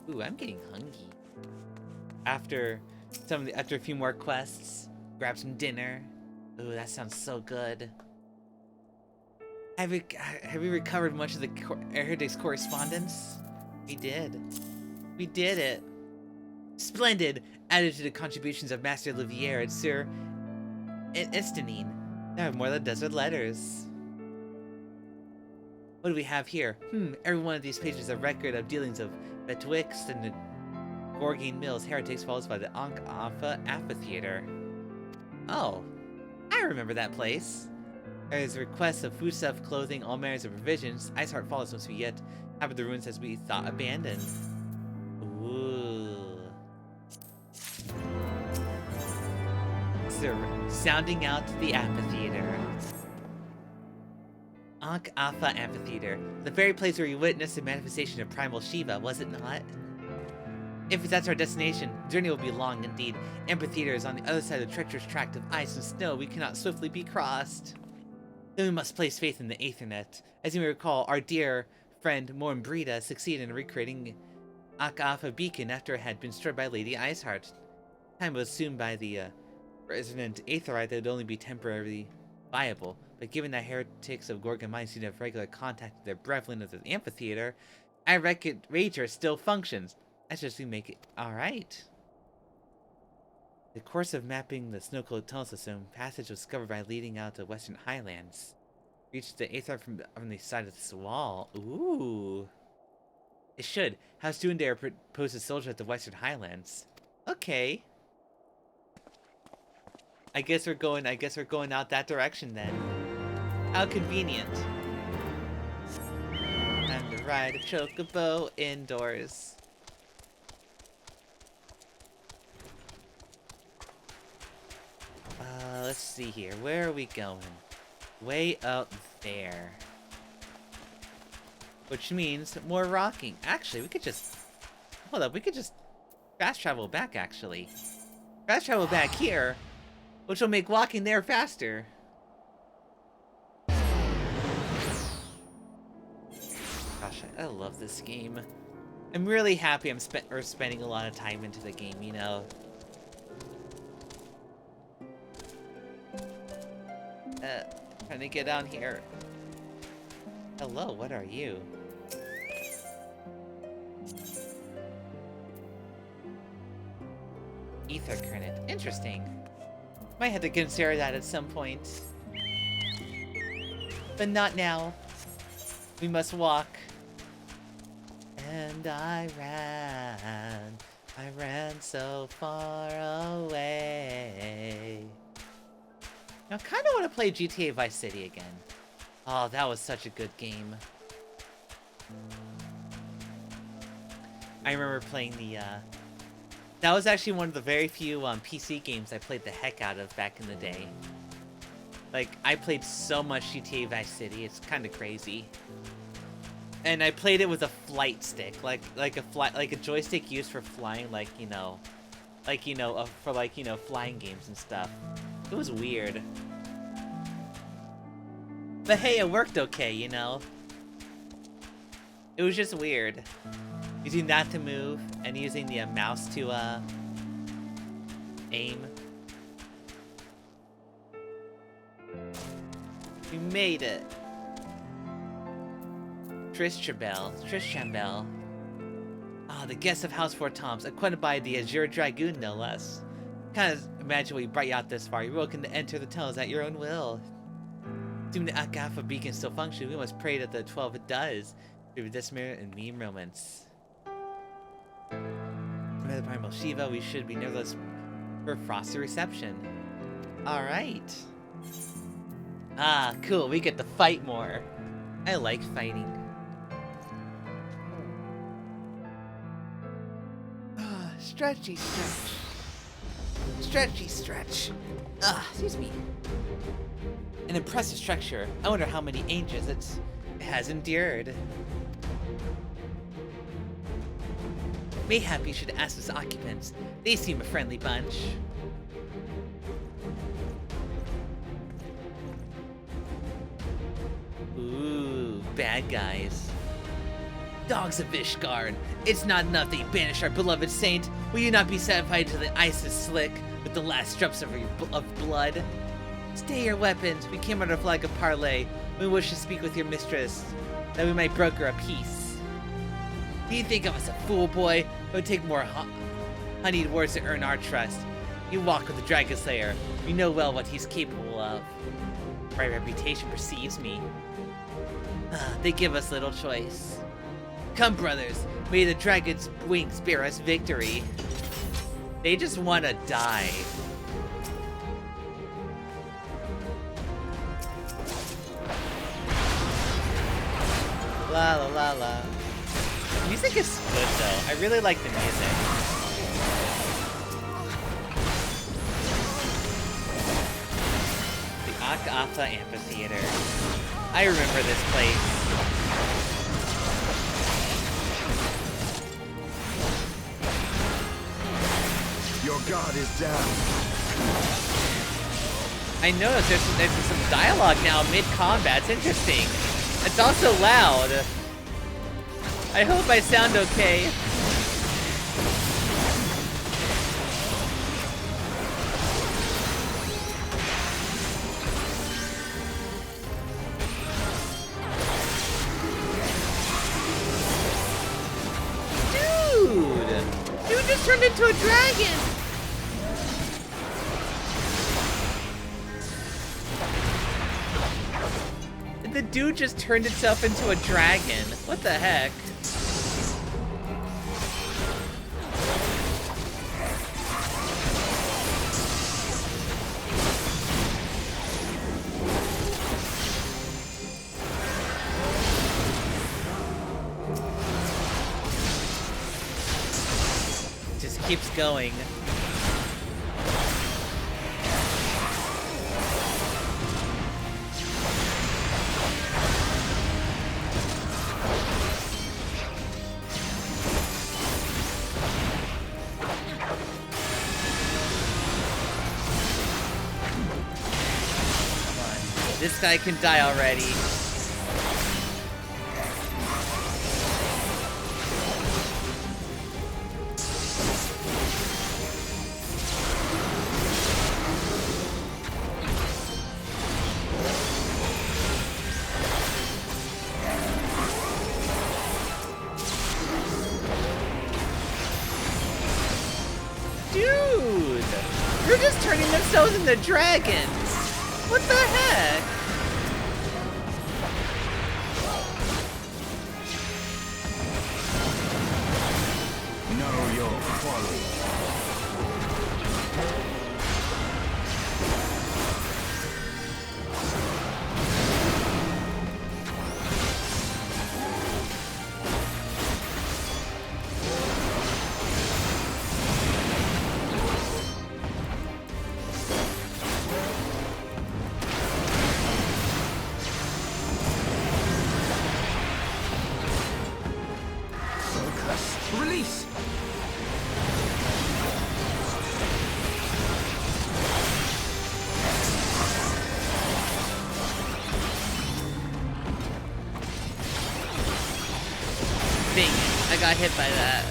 Ooh, I'm getting hungry. After a few more quests, grab some dinner. Ooh, that sounds so good. Have we recovered much of the Heretics correspondence? We did. We did it. Splendid! Added to the contributions of Master Olivier and Sir Estanine. There are more than a dozen letters. What do we have here? Every one of these pages is a record of dealings of Betwixt and the Gorgine Mills heretics, followed by the Ankh-Alpha Amphitheater. Oh, I remember that place. There is a request of foodstuff, clothing, all manners of provisions. Iceheart follows once we yet have the ruins as we thought abandoned. Ooh. So, sounding out the amphitheater. Ankh-Alpha Amphitheater. The very place where we witnessed the manifestation of primal Shiva, was it not? If that's our destination, the journey will be long indeed. Amphitheater is on the other side of the treacherous tract of ice and snow we cannot swiftly be crossed. Then we must place faith in the Aethernet. As you may recall, our dear friend Mormbrita succeeded in recreating Ankh-Alpha Beacon after it had been destroyed by Lady Iceheart. Time was assumed by the resident Aetherite that it would only be temporarily viable, but given that heretics of Gorgon Mine seem to have regular contact with their brethren of the amphitheater, I reckon Rager still functions. I suggest we make it alright. The course of mapping the snow-coated tunnel system passage was discovered by leading out to Western Highlands. Reach the aether from the side of this wall. Ooh. It should. House Duendare poses soldier at the Western Highlands. Okay. I guess we're going out that direction then. How convenient. Time to ride a chocobo indoors. Let's see here. Where are we going? Way up there. Which means more rocking. Actually, we could just... Hold up, we could just fast travel back, actually. Fast travel back here, which will make walking there faster. Gosh, I love this game. I'm really happy we're spending a lot of time into the game, you know? Trying to get down here. Hello, what are you? Ether Granite. Interesting. Might have to consider that at some point. But not now. We must walk. And I ran so far away. Now, I kind of want to play GTA Vice City again. Oh, that was such a good game. I remember playing the, that was actually one of the very few PC games I played the heck out of back in the day. Like, I played so much GTA Vice City, it's kind of crazy. And I played it with a flight stick, like a joystick used for flying, for flying games and stuff. It was weird. But hey, it worked okay, you know? It was just weird. Using that to move, and using the mouse to, aim. We made it. Trishambel. Ah, the guests of House 4 Toms, acquainted by the Azure Dragoon, no less. Kind of imagine we brought you out this far. You're welcome to enter the tunnels at your own will. Assuming the Akafa beacon still functions, we must pray that the 12 it does. Through this mirror and meme romance. Remember the Primal Shiva, we should be nerveless for frosty reception. Alright. Ah, cool, we get to fight more. I like fighting. Ah, stretchy stretch. Stretchy stretch. Ah, excuse me. An impressive structure. I wonder how many ages it has endured. Mayhap you should ask its occupants. They seem a friendly bunch. Ooh, bad guys. Dogs of Ishgard, it's not enough that you banish our beloved saint. Will you not be satisfied till the ice is slick with the last drops of blood? Stay your weapons. We came under a flag of parley. We wish to speak with your mistress, that we might broker a peace. Do you think of us a fool, boy? It would take more honeyed words to earn our trust. You walk with the Dragon Slayer. We know well what he's capable of. My reputation perceives me. They give us little choice. Come, brothers. May the dragon's wings bear us victory. They just want to die. La la la la. The music is good though. I really like the music. The Akafa Amphitheater. I remember this place.
Your guard is down.
I noticed there's some dialogue now mid-combat. It's interesting. It's also loud. I hope I sound okay. Dude just turned into a dragon. The dude just turned itself into a dragon. What the heck? Just keeps going. This guy can die already. Dude! They're just turning themselves into dragons! What the heck?
Know your folly.
Release!
Dang it, I got hit by that.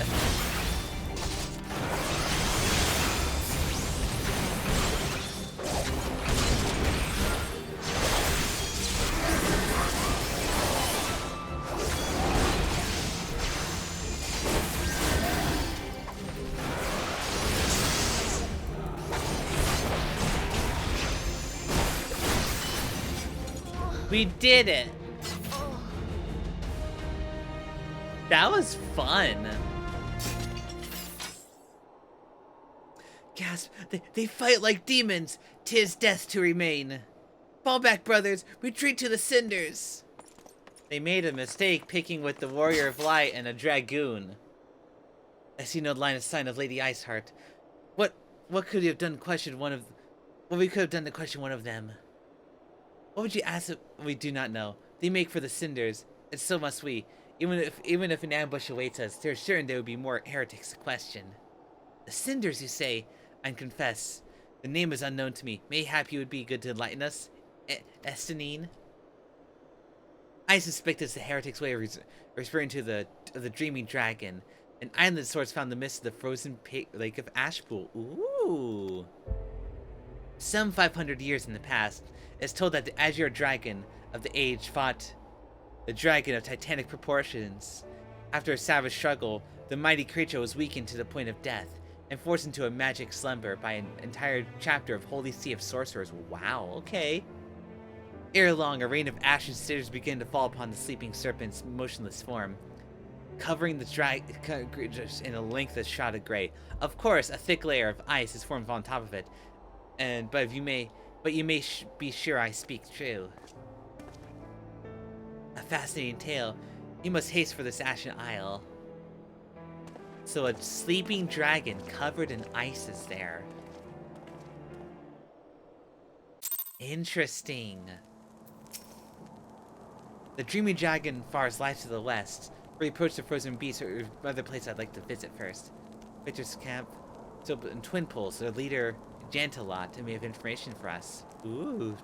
We did it! That was fun. Gasp! They fight like demons! 'Tis death to remain. Fall back, brothers! Retreat to the cinders! They made a mistake picking with the Warrior of Light and a Dragoon. I see no line of sign of Lady Iceheart. What could we have done to question one of... What we could have done to question one of them? What would you ask if we do not know? They make for the cinders, and so must we. Even if an ambush awaits us, they're certain there will be more heretics to question. The cinders, you say? I confess, the name is unknown to me. Mayhap you would be good to enlighten us, Estinine? I suspect it's the heretics' way of referring to the dreaming dragon, an island of sorts found in the midst of the frozen lake of Ashpool. Ooh. Some 500 years in the past, it's told that the azure dragon of the age fought the dragon of titanic proportions. After a savage struggle, the mighty creature was weakened to the point of death and forced into a magic slumber by an entire chapter of Holy Sea of Sorcerers. Wow, okay. Ere long, a rain of ash and cinders began to fall upon the sleeping serpent's motionless form, covering the dragon in a lengthless shroud of gray. Of course, a thick layer of ice is formed on top of it, but you may be sure I speak true. A fascinating tale. You must haste for this ashen isle. So a sleeping dragon covered in ice is there. Interesting. The dreaming dragon fars lies to the west. We approach the frozen beast or other place I'd like to visit first. Victor's camp. So in Twin Pools, their leader Jantalot may have information for us. Ooh.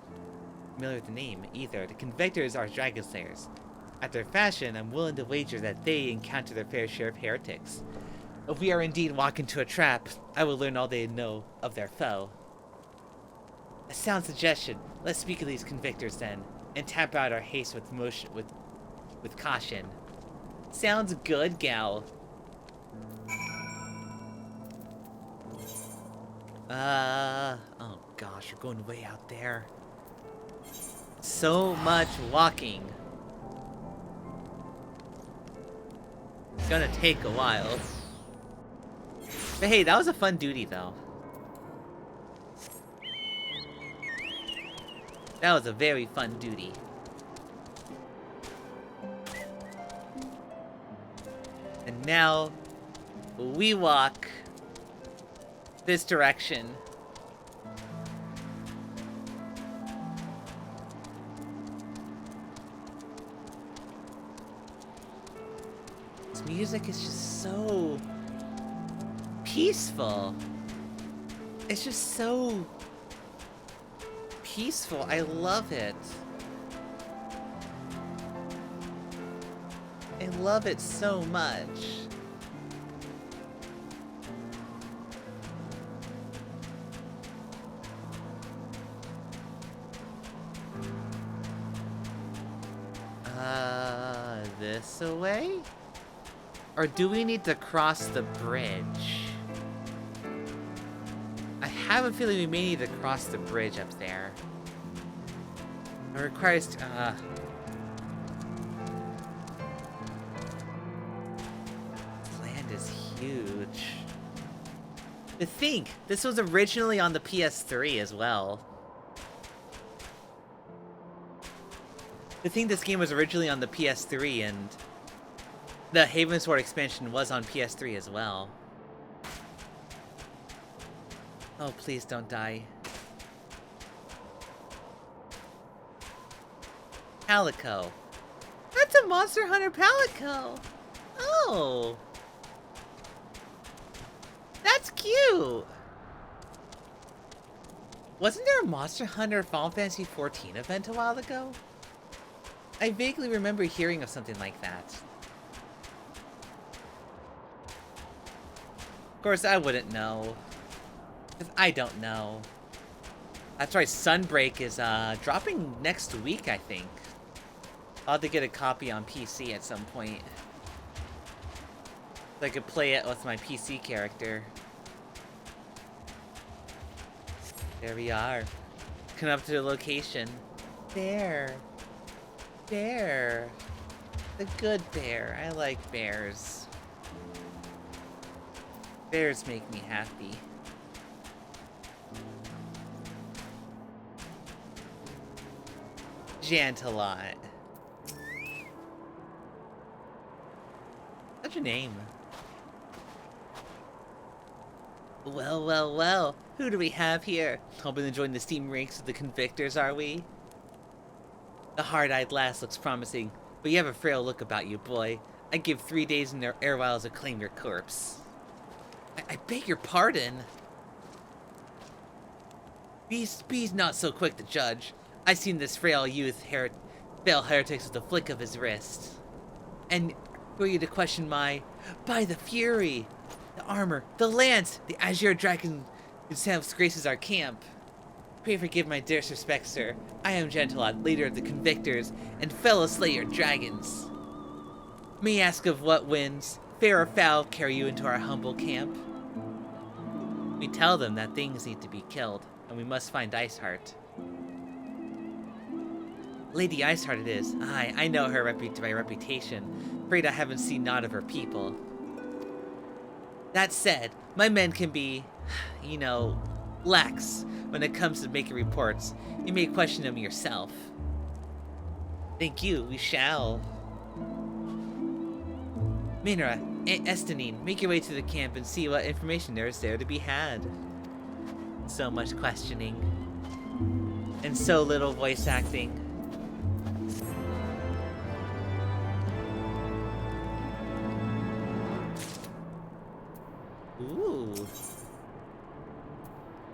Familiar with the name, either. The convictors are dragon slayers. At their fashion, I'm willing to wager that they encounter their fair share of heretics. If we are indeed walking into a trap, I will learn all they know of their foe. A sound suggestion. Let's speak of these convictors then, and tap out our haste with caution. Sounds good, gal. Oh gosh, we're going way out there. so much walking. It's gonna take a while. But hey, that was a fun duty though. That was a very fun duty. And now, we walk this direction. This music is just so peaceful. It's just so peaceful. I love it. I love it so much. This away? Or do we need to cross the bridge? I have a feeling we may need to cross the bridge up there. It requires... This land is huge. To think, this was originally on the PS3 as well. To think this game was originally on the PS3 and the Havensward expansion was on PS3 as well. Oh, please don't die. Palico. That's a Monster Hunter Palico! Oh! That's cute! Wasn't there a Monster Hunter Final Fantasy XIV event a while ago? I vaguely remember hearing of something like that. Of course, I wouldn't know. Because I don't know. That's right, Sunbreak is dropping next week, I think. I'll have to get a copy on PC at some point. So I could play it with my PC character. There we are. Come up to the location. There. Bear. The good bear. I like bears. Bears make me happy. Jantalot. What's your name? Well, well, well. Who do we have here? Hoping to join the steam ranks of the convictors, are we? The hard-eyed lass looks promising, but you have a frail look about you, boy. I'd give 3 days in their airwhiles to claim your corpse. I beg your pardon. Be's not so quick to judge. I've seen this frail youth fail heretics with a flick of his wrist. And were you to question my... By the fury! The armor, the lance, the azure dragon itself graces our camp. Pray forgive my dearest respect, sir. I am Jantalot, leader of the Convictors, and fellow slayer dragons. May I ask of what winds, fair or foul, carry you into our humble camp? We tell them that things need to be killed, and we must find Iceheart. Lady Iceheart it is. Aye, I know her by reputation. Afraid I haven't seen naught of her people. That said, my men can be, you know, lax when it comes to making reports. You may question them yourself. Thank you, we shall. Minra, Estinine, make your way to the camp and see what information there is there to be had. So much questioning. And so little voice acting. Ooh.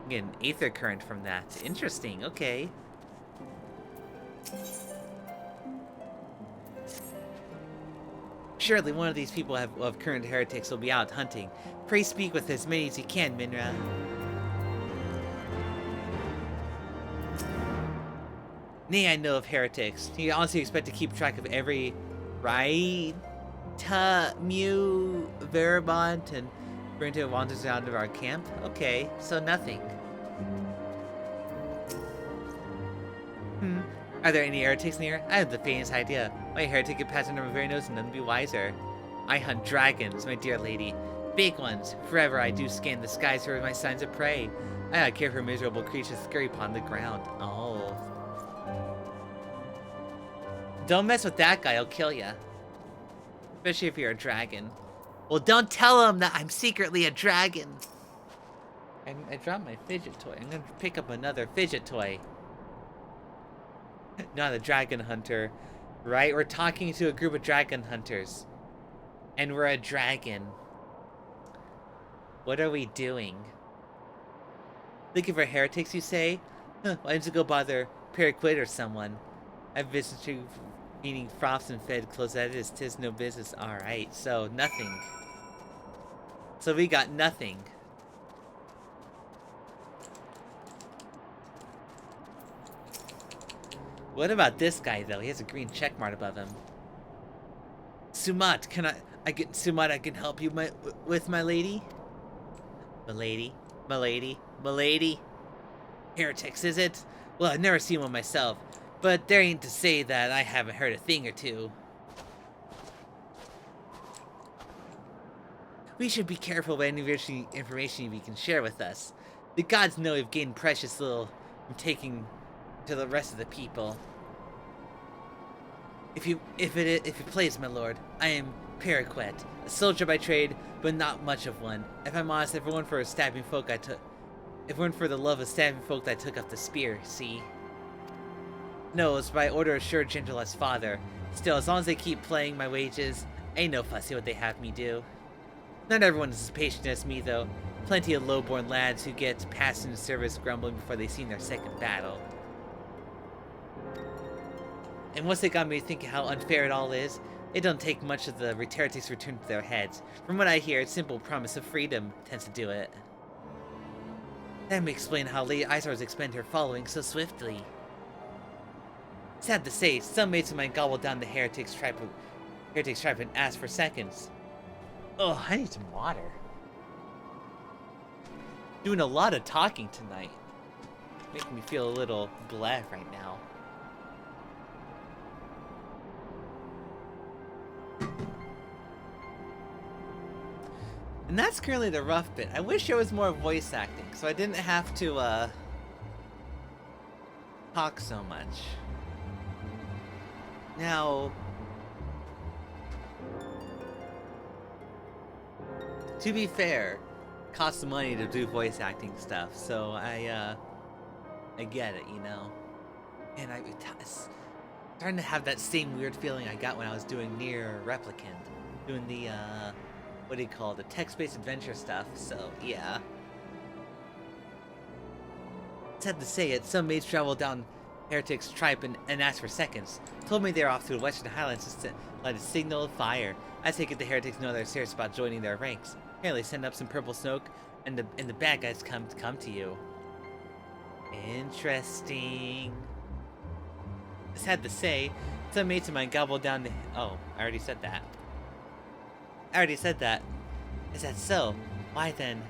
Get an aether current from that. Interesting, okay. Surely one of these people of current heretics will be out hunting. Pray speak with as many as you can, Minra. Nay, I know of heretics. You honestly expect to keep track of every right, mu, veribont, and bring to wanders out of our camp? Okay, so nothing. Are there any heretics near? I have the faintest idea. My heretic could pass under my very nose and none be wiser. I hunt dragons, my dear lady. Big ones. Forever I do scan the skies for my signs of prey. I care for miserable creatures scurry upon the ground. Oh. Don't mess with that guy, he'll kill ya. Especially if you're a dragon. Well, don't tell him that I'm secretly a dragon. I dropped my fidget toy. I'm gonna pick up another fidget toy. Not a dragon hunter, right? We're talking to a group of dragon hunters. And we're a dragon. What are we doing? Looking for heretics, you say? Huh, why don't you go bother Periquit or someone? I've visited you eating froths and fed clothes. That is, 'tis no business. Alright, so nothing. So we got nothing. What about this guy, though? He has a green checkmark above him. Sumat, Sumat, I can help you with my lady? Milady. Heretics, is it? Well, I've never seen one myself, but there ain't to say that I haven't heard a thing or two. We should be careful about any information you can share with us. The gods know we've gained precious little from taking to the rest of the people. If it plays, my lord, I am Periquet, a soldier by trade, but not much of one. If I'm honest, if it weren't for the love of stabbing folk that I took up the spear, see? No, it's by order of sure gentle as father. Still, as long as they keep playing my wages, ain't no fussy what they have me do. Not everyone is as patient as me, though. Plenty of low-born lads who get passed into service grumbling before they've seen their second battle. And once they got me thinking how unfair it all is, it don't take much of the heretics return to their heads. From what I hear, simple promise of freedom tends to do it. That may explain how Lady Isar's expand her following so swiftly. Sad to say, some mates of mine gobbled down the heretics tribe and asked for seconds. Oh, I need some water. Doing a lot of talking tonight. Making me feel a little blah right now. And that's currently the rough bit. I wish there was more voice acting, so I didn't have to, talk so much. Now, to be fair, it costs money to do voice acting stuff, so I get it, you know? And it's starting to have that same weird feeling I got when I was doing Nier Replicant. Doing the, what do you call it, the text-based adventure stuff, so yeah. Sad to say it, some mates travel down Heretics Tribe and ask for seconds. Told me they're off to the Western Highlands to light a signal of fire. I take it the heretics know they're serious about joining their ranks. Apparently send up some purple smoke, and the bad guys come to you. Interesting. Sad to say, some mates of mine gobbled down the... Oh, I already said that. Is that so? Why then?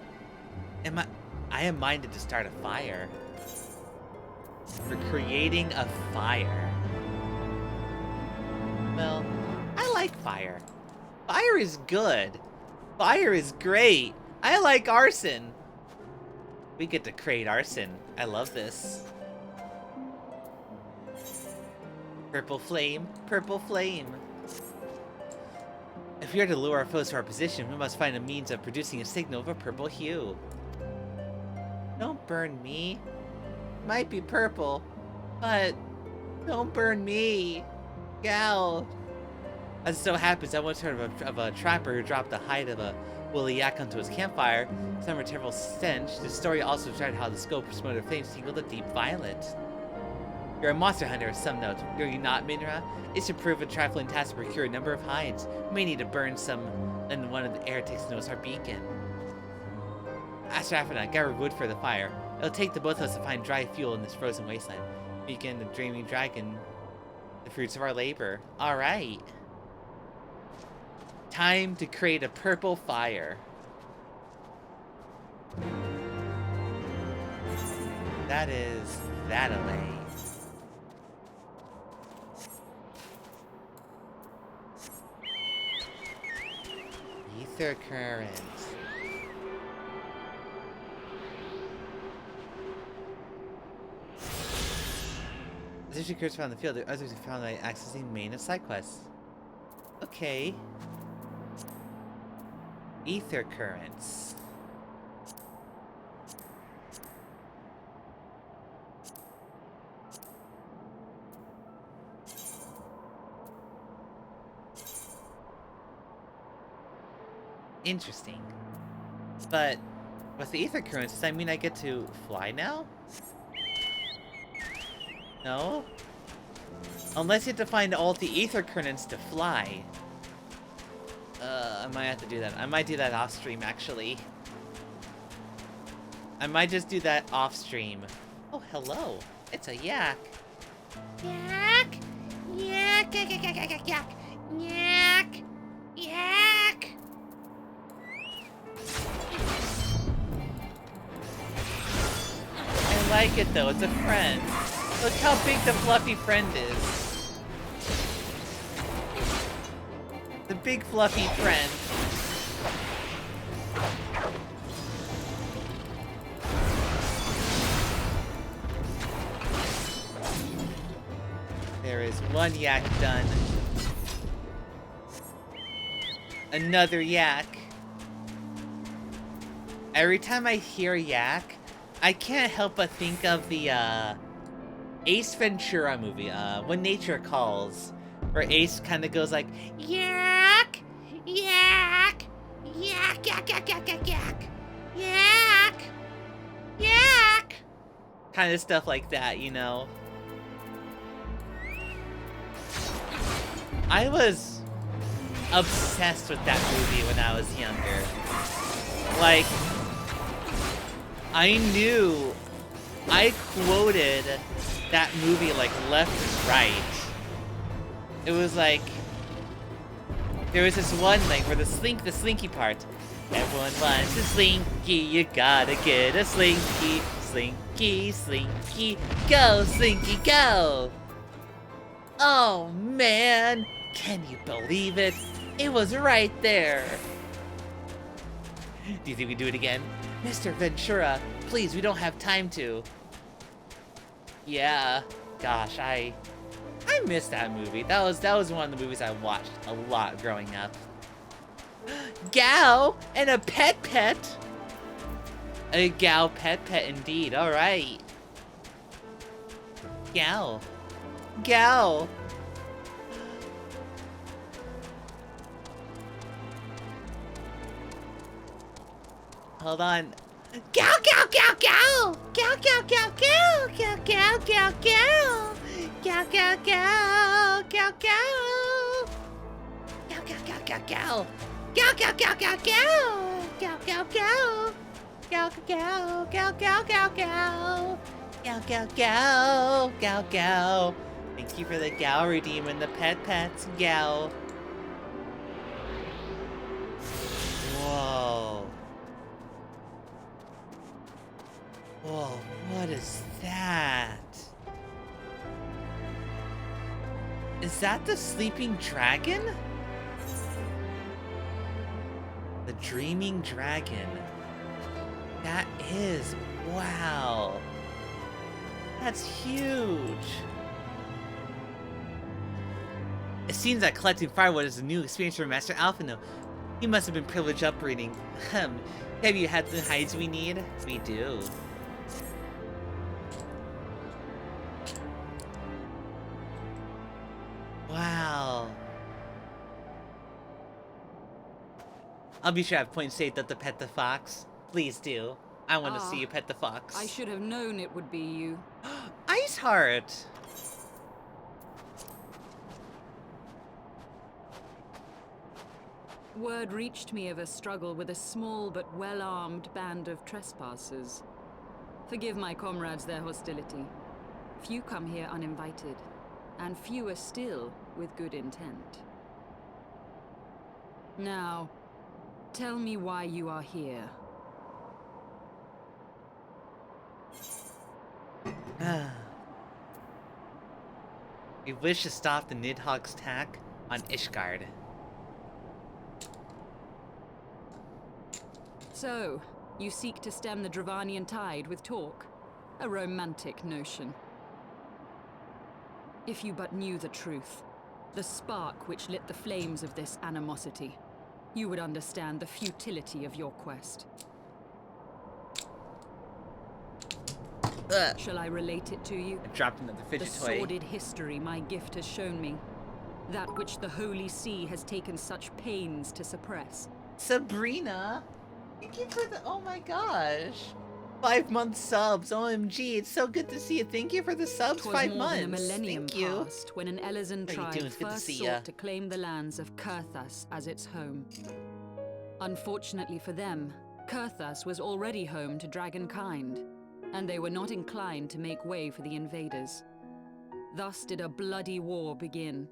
I am minded to start a fire. For creating a fire. Well, I like fire. Fire is good. Fire is great. I like arson. We get to create arson. I love this. Purple flame, purple flame. If we are to lure our foes to our position, we must find a means of producing a signal of a purple hue. Don't burn me. Might be purple, but don't burn me. Gal. As it so happens, I once heard of a trapper who dropped the hide of a woolly yak onto his campfire. Some a terrible stench. The story also tried how the scope of smothered flames tingled a deep violet. You're a monster hunter of some note, are you not, Minra? It's to prove a trifling task to procure a number of hides. We may need to burn some, and one of the heretics knows our beacon. Ask Raffina, gather wood for the fire. It'll take the both of us to find dry fuel in this frozen wasteland. Beacon, the dreaming dragon, the fruits of our labor. Alright. Time to create a purple fire. That is that-a-lay. Ether current. This issue occurs found in the field. There are others who found by accessing main of side quests. Okay. Ether currents. Interesting. But with the ether currents, does that mean I get to fly now? No? Unless you have to find all the ether currents to fly. I might have to do that. I might do that off stream, actually. I might just do that off stream. Oh, hello. It's a yak. Yak! Yak! Yak! Yak! Yak! Yak! Yak! Yak! Yak! I like it though. It's a friend. Look how big the fluffy friend is. The big fluffy friend. There is one yak done. Another yak. Every time I hear yak, I can't help but think of the Ace Ventura movie, When Nature Calls, where Ace kind of goes like, yak, yak, yak, yak, yak, yak, yak, yak, yak, yak, kind of stuff like that, you know. I was obsessed with that movie when I was younger. Like, I knew, I quoted that movie like left and right. It was like, there was this one like where the slinky part. Everyone wants a slinky, you gotta get a slinky. Slinky, slinky, go slinky, go! Oh man, can you believe it? It was right there. Do you think we do it again? Mr. Ventura, please, we don't have time to. Yeah, gosh, I missed that movie. That was one of the movies I watched a lot growing up. Gal and a pet. A gal pet indeed. All right. Gal. Hold on. Gal. Thank you for the gal redeeming the pets, gal. Whoa. Whoa, what is that? Is that the sleeping dragon? The dreaming dragon. That is, wow. That's huge. It seems that collecting firewood is a new experience for Master Alphino. He must have been privileged upbringing. Have you had the hides we need? We do. Wow. I'll be sure I have point saved up to pet the fox. Please do. I want to see you pet the fox.
I should have known it would be you.
Ice Heart!
Word reached me of a struggle with a small but well-armed band of trespassers. Forgive my comrades their hostility. Few come here uninvited, and fewer still with good intent. Now, tell me why you are here.
We wish to stop the Nidhogg's attack on Ishgard.
So, you seek to stem the Dravanian tide with talk? A romantic notion. If you but knew the truth, the spark which lit the flames of this animosity, you would understand the futility of your quest. Shall I relate it to you?
I dropped another fidget
the
toy.
sordid history my gift has shown me. That which the Holy See has taken such pains to suppress.
Sabrina! Thank you for the... Oh my gosh. 5-month subs. OMG, it's so good to see you. Thank you for the subs. 5 months.
Than a millennium
Thank you.
passed when an Elezen tribe first sought to claim the lands of Kurthas as its home. Unfortunately for them, Kurthas was already home to dragonkind, and they were not inclined to make way for the invaders. Thus did a bloody war begin.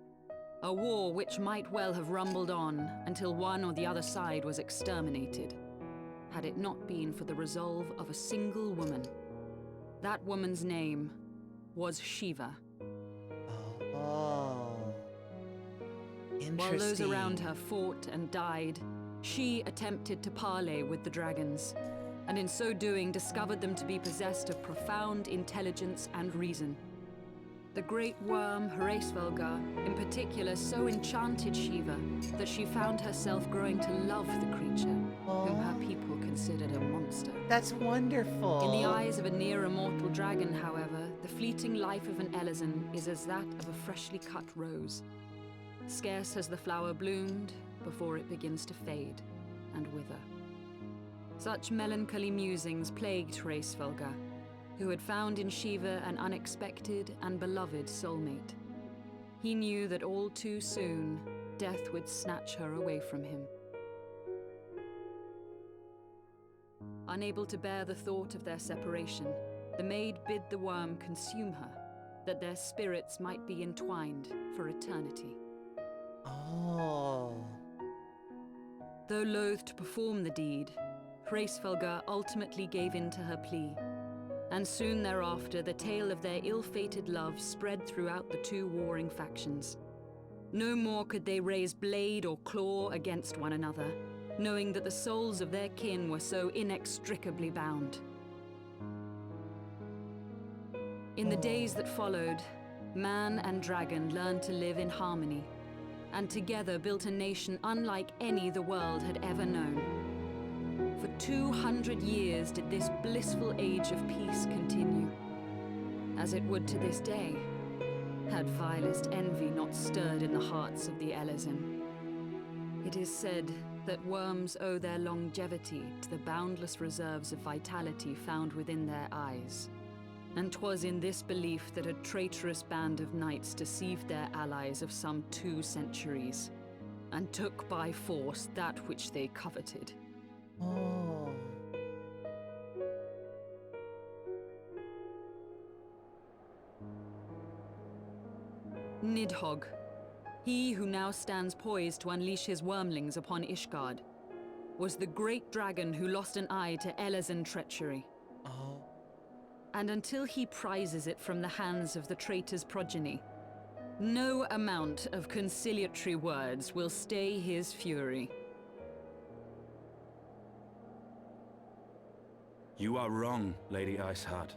A war which might well have rumbled on until one or the other side was exterminated, had it not been for the resolve of a single woman. That woman's name was Shiva.
Oh. Interesting.
While those around her fought and died, she attempted to parley with the dragons, and in so doing discovered them to be possessed of profound intelligence and reason. The great worm, Havensward, in particular, so enchanted Shiva that she found herself growing to love the creature, whom her people considered a monster.
That's wonderful.
In the eyes of a near-immortal dragon, however, the fleeting life of an Elezen is as that of a freshly cut rose. Scarce has the flower bloomed before it begins to fade and wither. Such melancholy musings plagued Havensward, who had found in Shiva an unexpected and beloved soulmate. He knew that all too soon, death would snatch her away from him. Unable to bear the thought of their separation, the maid bid the worm consume her, that their spirits might be entwined for eternity.
Oh.
Though loath to perform the deed, Havensward ultimately gave in to her plea, and soon thereafter the tale of their ill-fated love spread throughout the two warring factions. No more could they raise blade or claw against one another, knowing that the souls of their kin were so inextricably bound. In the days that followed, man and dragon learned to live in harmony, and together built a nation unlike any the world had ever known. For 200 years did this blissful age of peace continue, as it would to this day, had vilest envy not stirred in the hearts of the Elezen. It is said that worms owe their longevity to the boundless reserves of vitality found within their eyes, and 'twas in this belief that a traitorous band of knights deceived their allies of some 2 centuries, and took by force that which they coveted.
Oh.
Nidhogg, he who now stands poised to unleash his wormlings upon Ishgard, was the great dragon who lost an eye to Elezen treachery.
Oh.
And until he prizes it from the hands of the traitor's progeny, no amount of conciliatory words will stay his fury.
You are wrong, Lady Iceheart.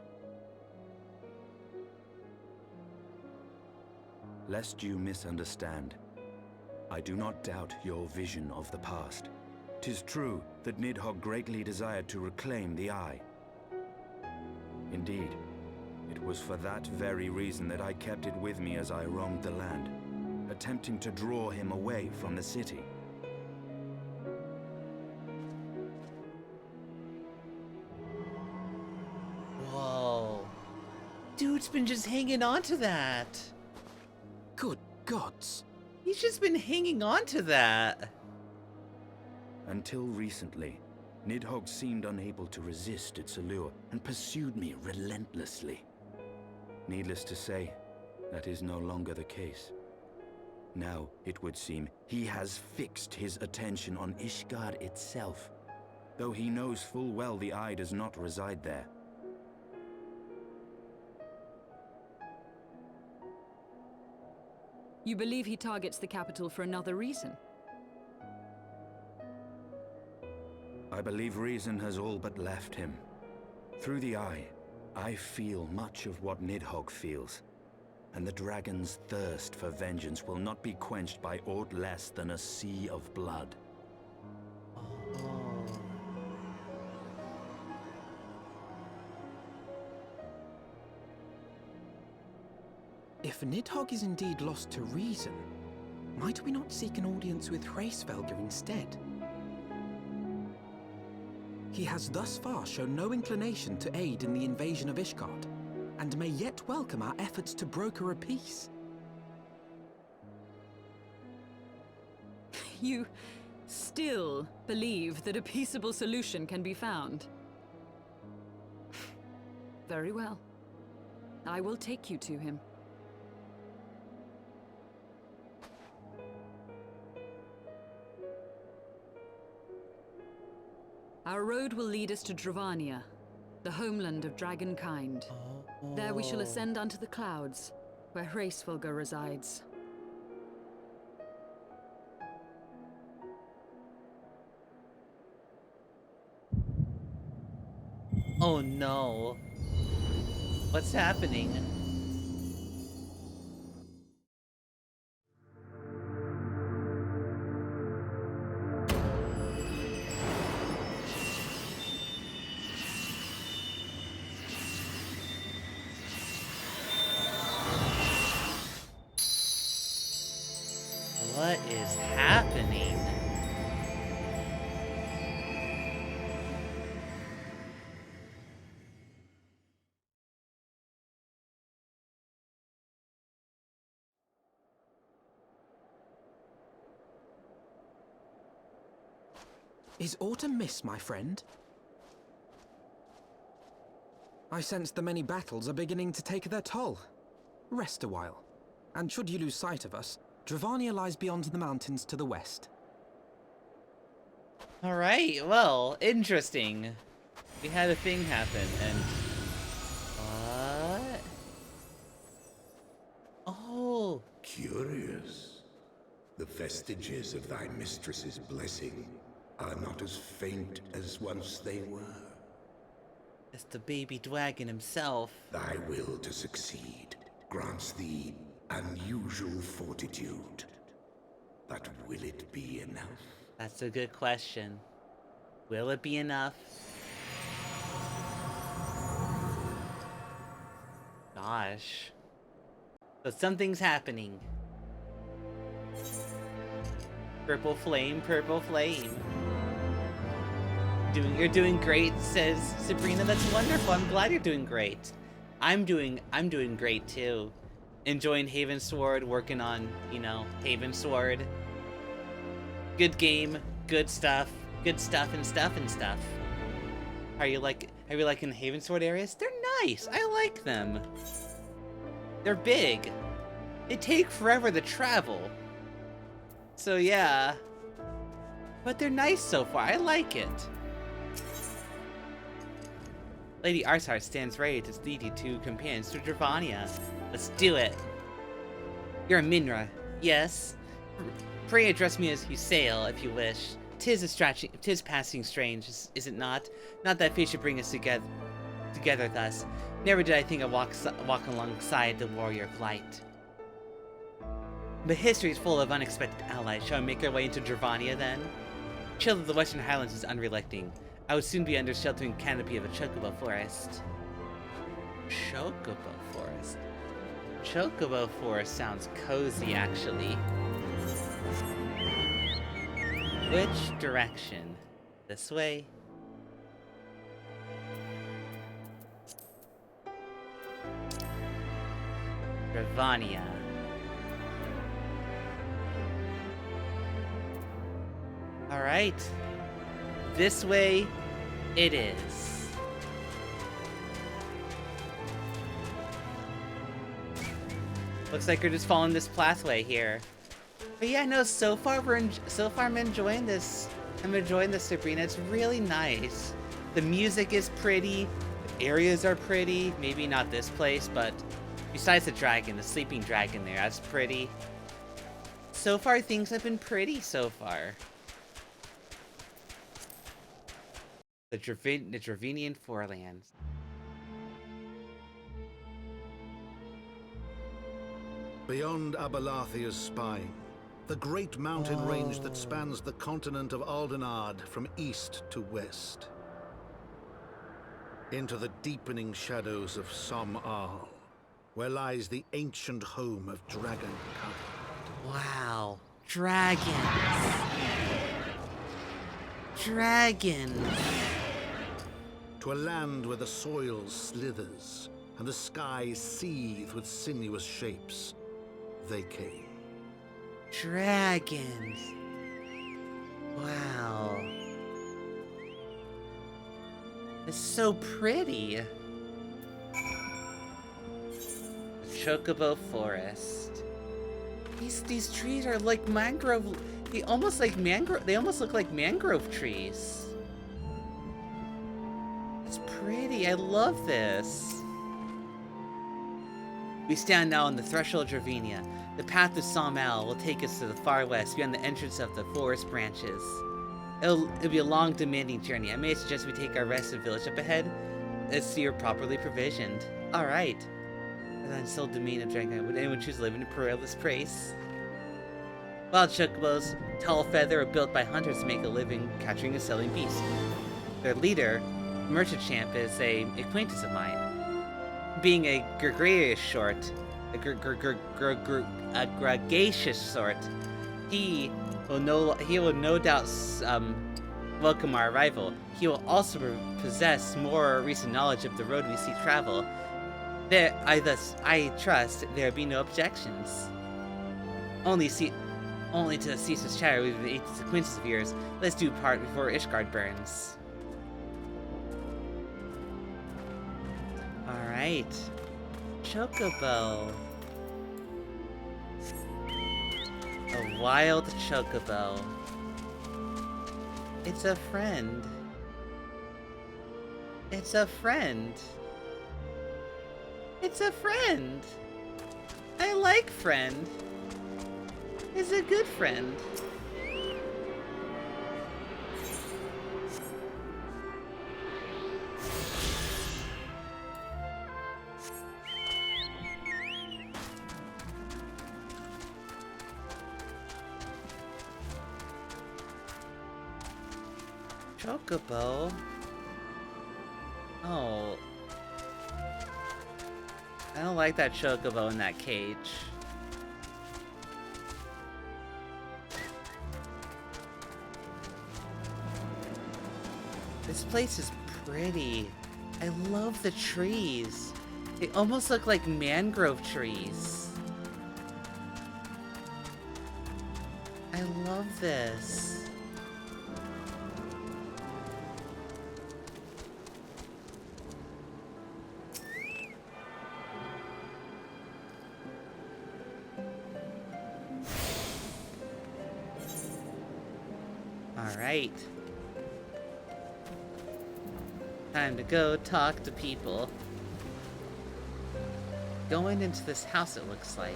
Lest you misunderstand, I do not doubt your vision of the past. 'Tis true that Nidhogg greatly desired to reclaim the Eye. Indeed, it was for that very reason that I kept it with me as I roamed the land, attempting to draw him away from the city.
Whoa. Dude's been just hanging on to that.
Good gods.
He's just been hanging on to that.
Until recently, Nidhogg seemed unable to resist its allure and pursued me relentlessly. Needless to say, that is no longer the case. Now, it would seem, he has fixed his attention on Ishgard itself, though he knows full well the Eye does not reside there.
You believe he targets the capital for another reason?
I believe reason has all but left him. Through the eye, I feel much of what Nidhogg feels. And the dragon's thirst for vengeance will not be quenched by aught less than a sea of blood.
If Nidhogg is indeed lost to reason, might we not seek an audience with Hraesvelgr instead? He has thus far shown no inclination to aid in the invasion of Ishgard, and may yet welcome our efforts to broker a peace.
You still believe that a peaceable solution can be found? Very well. I will take you to him. Our road will lead us to Dravania, the homeland of dragonkind. There we shall ascend unto the clouds, where Hraesvelgr resides.
Oh no. What's happening? What is happening?
Is aught amiss, my friend? I sense the many battles are beginning to take their toll. Rest a while, and should you lose sight of us, Dravania lies beyond the mountains to the west.
Alright, well, interesting. We had a thing happen, and... What? Oh!
Curious. The vestiges of thy mistress's blessing are not as faint as once they were.
It's the baby dragon himself.
Thy will to succeed grants thee unusual fortitude. But will it be enough?
That's a good question. Will it be enough? Gosh. So something's happening. Purple flame, purple flame. You're doing great, says Sabrina. That's wonderful. I'm glad you're doing great. I'm doing great too. Enjoying Havensward, working on, you know, Havensward. Good game, good stuff and stuff. Are you liking the Havensward areas? They're nice. I like them. They're big. They take forever to travel. So yeah. But they're nice so far. I like it. Lady Arsar stands ready to lead you two companions to Dravania. Let's do it. You're a Minra, yes? Pray address me as you sail, if you wish. 'Tis passing strange, is it not? Not that fate should bring us together thus. Never did I think I'd walk alongside the warrior of light. But history is full of unexpected allies. Shall we make our way into Dravania then? Chill of the Western Highlands is unrelenting. I would soon be under sheltering canopy of a chocobo forest. Chocobo forest? Chocobo forest sounds cozy, actually. Which direction? This way? Dravania. Alright. This way it is. Looks like we're just following this pathway here. But yeah, no, so far I'm enjoying this. I'm enjoying this, Sabrina. It's really nice. The music is pretty. The areas are pretty. Maybe not this place, but besides the dragon, the sleeping dragon there, that's pretty. So far, things have been pretty so far. The Dravenian Forelands.
Beyond Abalathia's spine, the great mountain range that spans the continent of Aldenard from east to west. Into the deepening shadows of Som-Al, where lies the ancient home of dragonkind.
Wow. Dragons. Dragons.
To a land where the soil slithers and the skies seethe with sinuous shapes, they came.
Dragons. Wow. It's so pretty. The Chocobo Forest. These trees are like mangrove. They almost look like mangrove trees. It's pretty. I love this. We stand now on the threshold of Dravenia. The path to Som-Al will take us to the far west, beyond the entrance of the forest branches. It'll be a long, demanding journey. I may suggest we take our rest in the village up ahead, as you're properly provisioned. Alright. And then still demean of dragon. Would anyone choose to live in a perilous place? Wild chocobos, tall feather, are built by hunters to make a living capturing and selling beasts. Their leader, Merchant Champ, is an acquaintance of mine. Being a gregarious sort, a gregarious sort, he will no doubt welcome our arrival. He will also possess more recent knowledge of the road we seek travel. I trust there be no objections. Only to cease this chatter with the acquaintance of yours. Let's do part before Ishgard burns. Alright. Chocobo. A wild chocobo. It's a friend. It's a friend. It's a friend. I like friend. It's a good friend. Chocobo? Oh. I don't like that chocobo in that cage. This place is pretty. I love the trees. They almost look like mangrove trees. I love this. All right. Time to go talk to people. Going into this house, it looks like.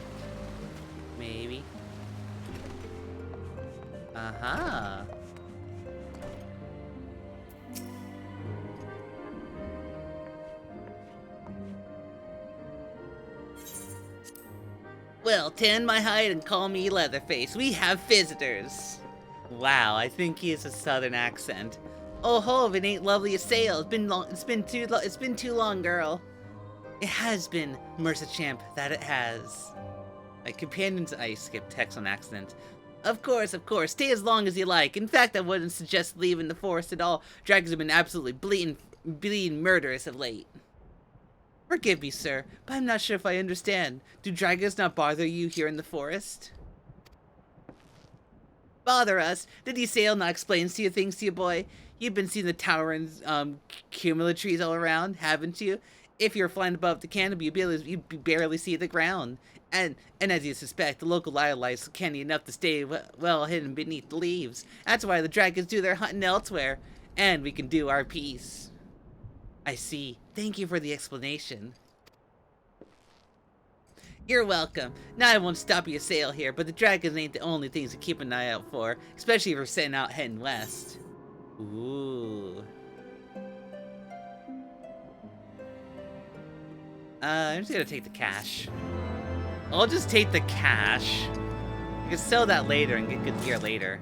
Maybe. Aha. Well, tan my hide and call me Leatherface. We have visitors. Wow, I think he has a southern accent. Oh ho, if it ain't lovely a sail. It's been too long, girl. It has been, Mercer Champ, that it has. My companion's I skipped text on accident. Of course, stay as long as you like. In fact, I wouldn't suggest leaving the forest at all. Dragons have been absolutely bleeding murderous of late. Forgive me, sir, but I'm not sure if I understand. Do dragons not bother you here in the forest? Bother us? Did he sail not explain to you things to you, boy? You've been seeing the towering cumula trees all around, haven't you? If you're flying above the canopy, you'd barely see the ground. And as you suspect, the local wildlife canny enough to stay well hidden beneath the leaves. That's why the dragons do their hunting elsewhere. And we can do our piece. I see. Thank you for the explanation. You're welcome. Now I won't stop your sail here, but the dragons ain't the only things to keep an eye out for, especially if we're setting out heading west. Ooh. I'm just gonna take the cash. I'll just take the cash. I can sell that later and get good gear later.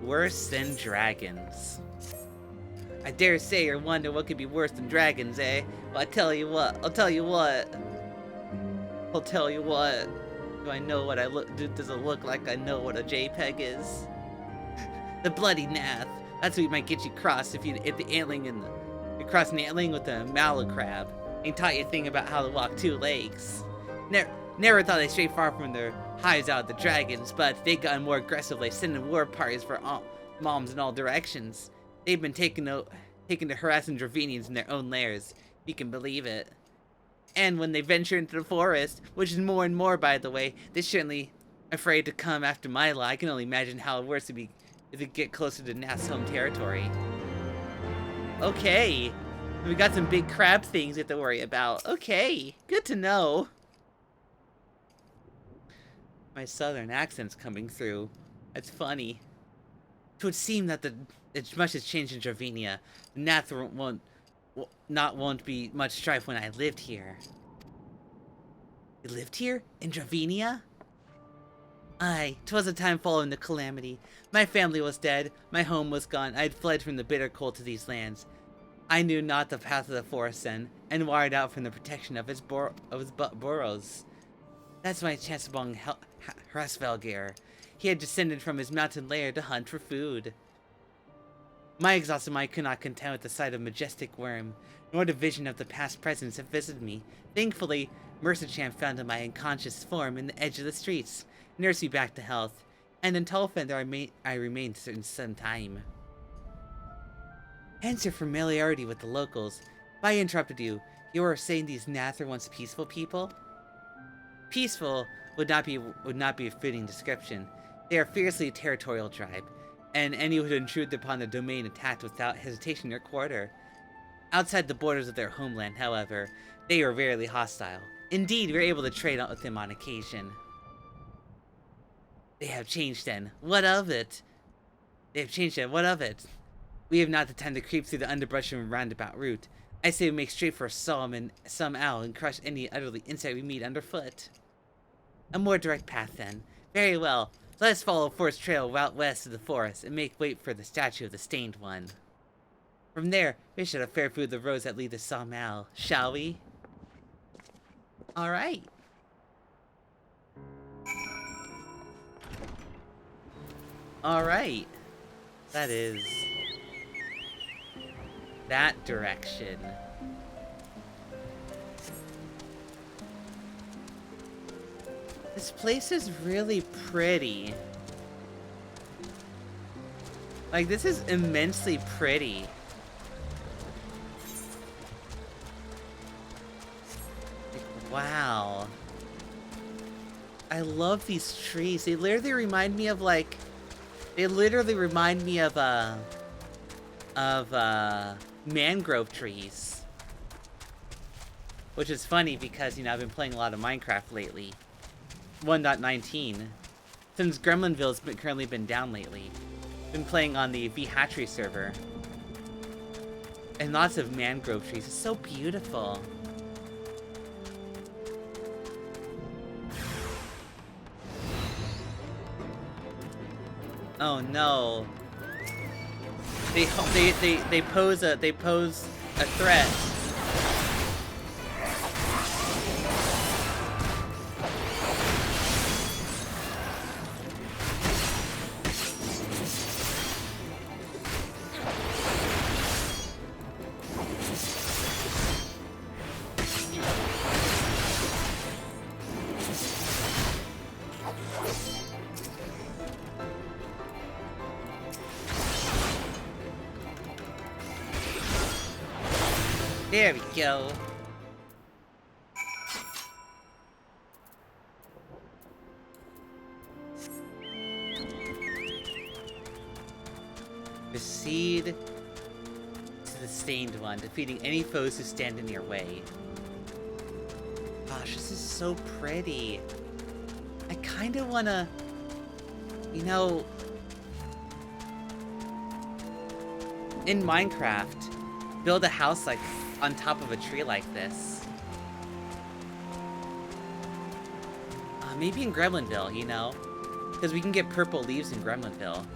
Worse than dragons. I dare say or wonder what could be worse than dragons, eh? Well, I'll tell you what. Do I know what I look? Does it look like I know what a JPEG is? The bloody nath. That's what might get you crossed if you hit the antling and you're crossing the antling with the mallow crab. Ain't taught you a thing about how to walk 2 legs. Never thought they strayed far from their hives out of the dragons, but they got more aggressively, sending war parties for moms in all directions. They've been taking to harassing Dravenians in their own lairs. You can believe it. And when they venture into the forest, which is more and more, by the way, they're certainly afraid to come after my law. I can only imagine how worse it'd be if it get closer to Nath's home territory. Okay. We got some big crab things we have to worry about. Okay. Good to know. My southern accent's coming through. That's funny. It would seem that as much has changed in Dravenia, the Nath won't be much strife when I lived here. You lived here? In Dravenia? Aye, 'twas a time following the calamity. My family was dead, my home was gone, I had fled from the bitter cold to these lands. I knew not the path of the forest then, and wired out from the protection of his burrows. That's my chance among Hrasvelgir. He had descended from his mountain lair to hunt for food. My exhausted mind could not contend with the sight of majestic worm, nor the vision of the past presence that visited me. Thankfully, Mercerchamp found my unconscious form in the edge of the streets, nursed me back to health, and in Tallfender I remained certain some time. Hence your familiarity with the locals. If I interrupted you, you were saying these Nath are once peaceful people? Peaceful would not be a fitting description. They are a fiercely territorial tribe, and any who intrude upon their domain attacked without hesitation or quarter. Outside the borders of their homeland, however, they are rarely hostile. Indeed, we are able to trade with them on occasion. They have changed then. What of it? They have changed then. What of it? We have not the time to creep through the underbrush and roundabout route. I say we make straight for some owl and crush any utterly insect we meet underfoot. A more direct path then. Very well. Let us follow Forest Trail out west of the forest and make way for the statue of the Stained One. From there, we should have fair through the roads that lead to Sawmal, shall we? Alright. Alright. That is that direction. This place is really pretty. Like, this is immensely pretty. Wow. I love these trees. They literally remind me of like... mangrove trees. Which is funny because, you know, I've been playing a lot of Minecraft lately. 1.19. Since Gremlinville's currently been down lately. Been playing on the Vhatchery server. And lots of mangrove trees. It's so beautiful. Oh no. They pose a threat. There we go. Proceed to the Stained One, defeating any foes who stand in your way. Gosh, this is so pretty. I kind of want to, you know... in Minecraft, build a house like on top of a tree like this. Maybe in Gremlinville, you know? Because we can get purple leaves in Gremlinville.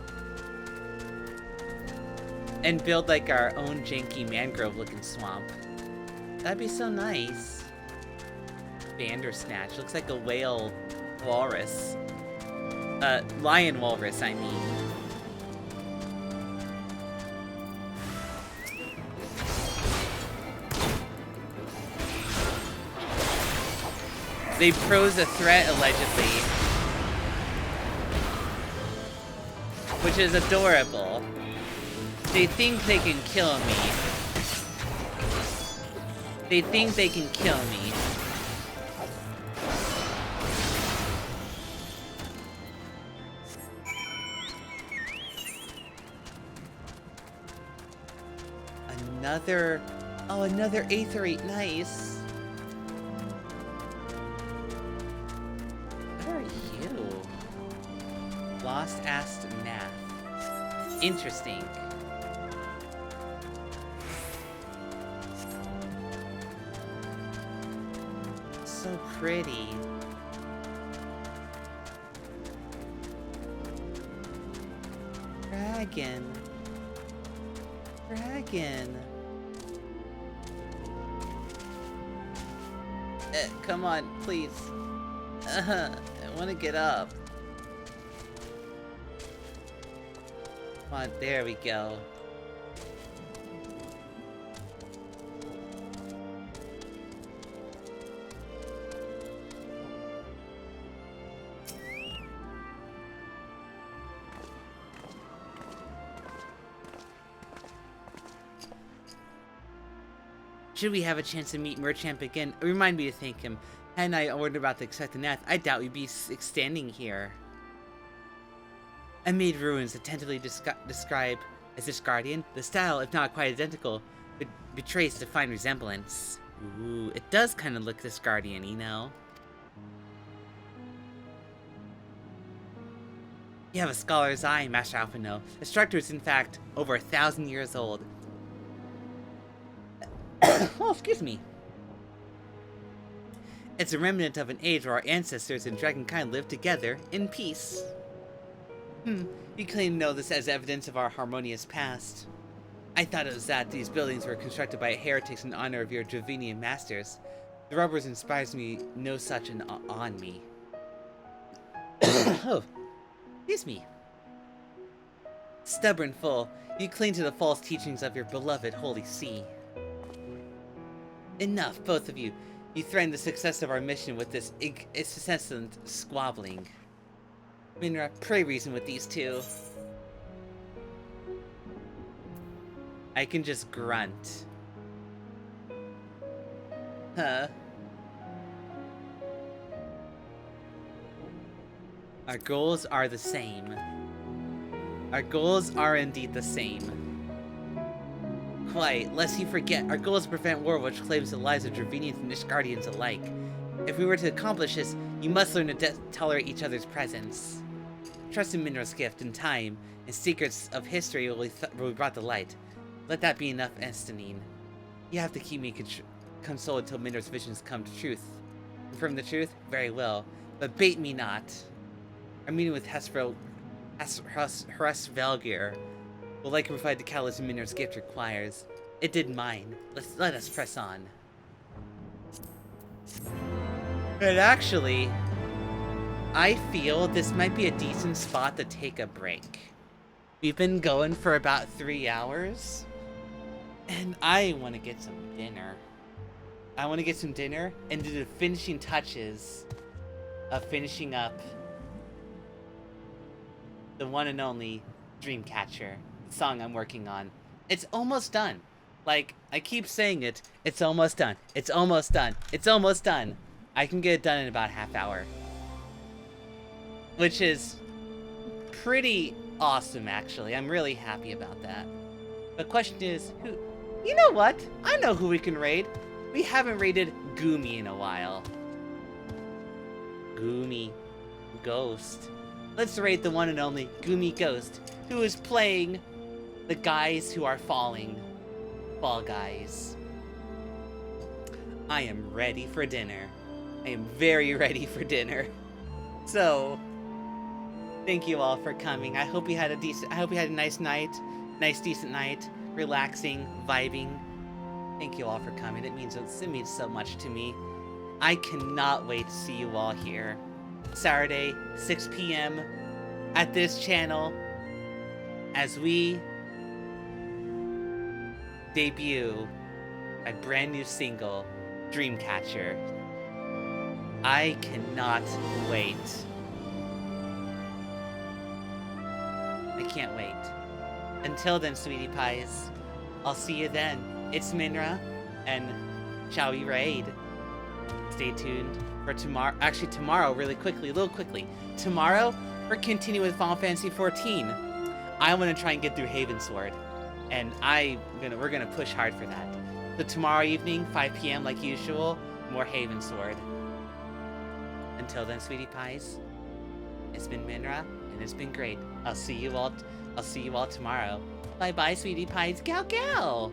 And build like our own janky mangrove-looking swamp. That'd be so nice. Bandersnatch. Looks like a whale walrus. Lion walrus, I mean. They pose a threat, allegedly. Which is adorable. They think they can kill me. They think they can kill me. Another... Oh, another Aetherite. Nice. What are you? Lost Asked Nath. Interesting. So pretty. Dragon. Dragon. Come on, please. I want to get up. Come on, there we go. Should we have a chance to meet Merchamp again, remind me to thank him. Hadn't I ordered about the expected Nath, I doubt we'd be standing here. Amid ruins attentively describe as this guardian. The style, if not quite identical, betrays a fine resemblance. Ooh, it does kind of look this guardian, you know? You have a scholar's eye, Master Alphino. The structure is in fact over 1,000 years old. Oh, excuse me. It's a remnant of an age where our ancestors and dragonkind lived together in peace. You claim to know this as evidence of our harmonious past. I thought it was that these buildings were constructed by heretics in honor of your Dravenian masters. The rubbers inspires me no such an on me. Oh, excuse me. Stubborn fool, you cling to the false teachings of your beloved Holy See. Enough, both of you. You threaten the success of our mission with this incessant squabbling. Minra, pray reason with these two. I can just grunt. Huh. Our goals are the same. Our goals are indeed the same. Quite, lest you forget, our goal is to prevent war which claims the lives of Dravenians and Nishguardians alike. If we were to accomplish this, you must learn to tolerate each other's presence. Trust in Minra's gift, and time, and secrets of history will be brought to light. Let that be enough, Estinine. You have to keep me consoled until Minra's visions come to truth. Confirm the truth? Very well. But bait me not. Our meeting with Hresvelgir will likely provide the catalyst Minra's gift requires. It did mine. Let us press on. And actually, I feel this might be a decent spot to take a break. We've been going for about 3 hours, and I want to get some dinner. I want to get some dinner and do the finishing touches of finishing up the one and only Dreamcatcher, the song I'm working on. It's almost done. Like, I keep saying it, it's almost done. It's almost done. It's almost done. I can get it done in about half hour. Which is pretty awesome, actually. I'm really happy about that. The question is, who... You know what? I know who we can raid. We haven't raided Goomy in a while. Goomy. Ghost. Let's raid the one and only Goomy Ghost, who is playing the guys who are falling. Fall Guys. I am ready for dinner. I am very ready for dinner. So, thank you all for coming. I hope you had a nice night. Nice, decent night. Relaxing, vibing. Thank you all for coming. It means so much to me. I cannot wait to see you all here. Saturday, 6 p.m. at this channel as we debut my brand new single, Dreamcatcher. I cannot wait. I can't wait. Until then, sweetie pies, I'll see you then. It's Minra, and shall we raid? Stay tuned for tomorrow. Actually, tomorrow, a little quickly. Tomorrow, we're continuing with Final Fantasy 14. I want to try and get through Havensward, and we're gonna push hard for that. So tomorrow evening, 5 p.m. like usual, more Havensward. Until then, sweetie pies, it's been Minra, and it's been great. I'll see you all tomorrow. Bye bye, sweetie pies. Gal gal.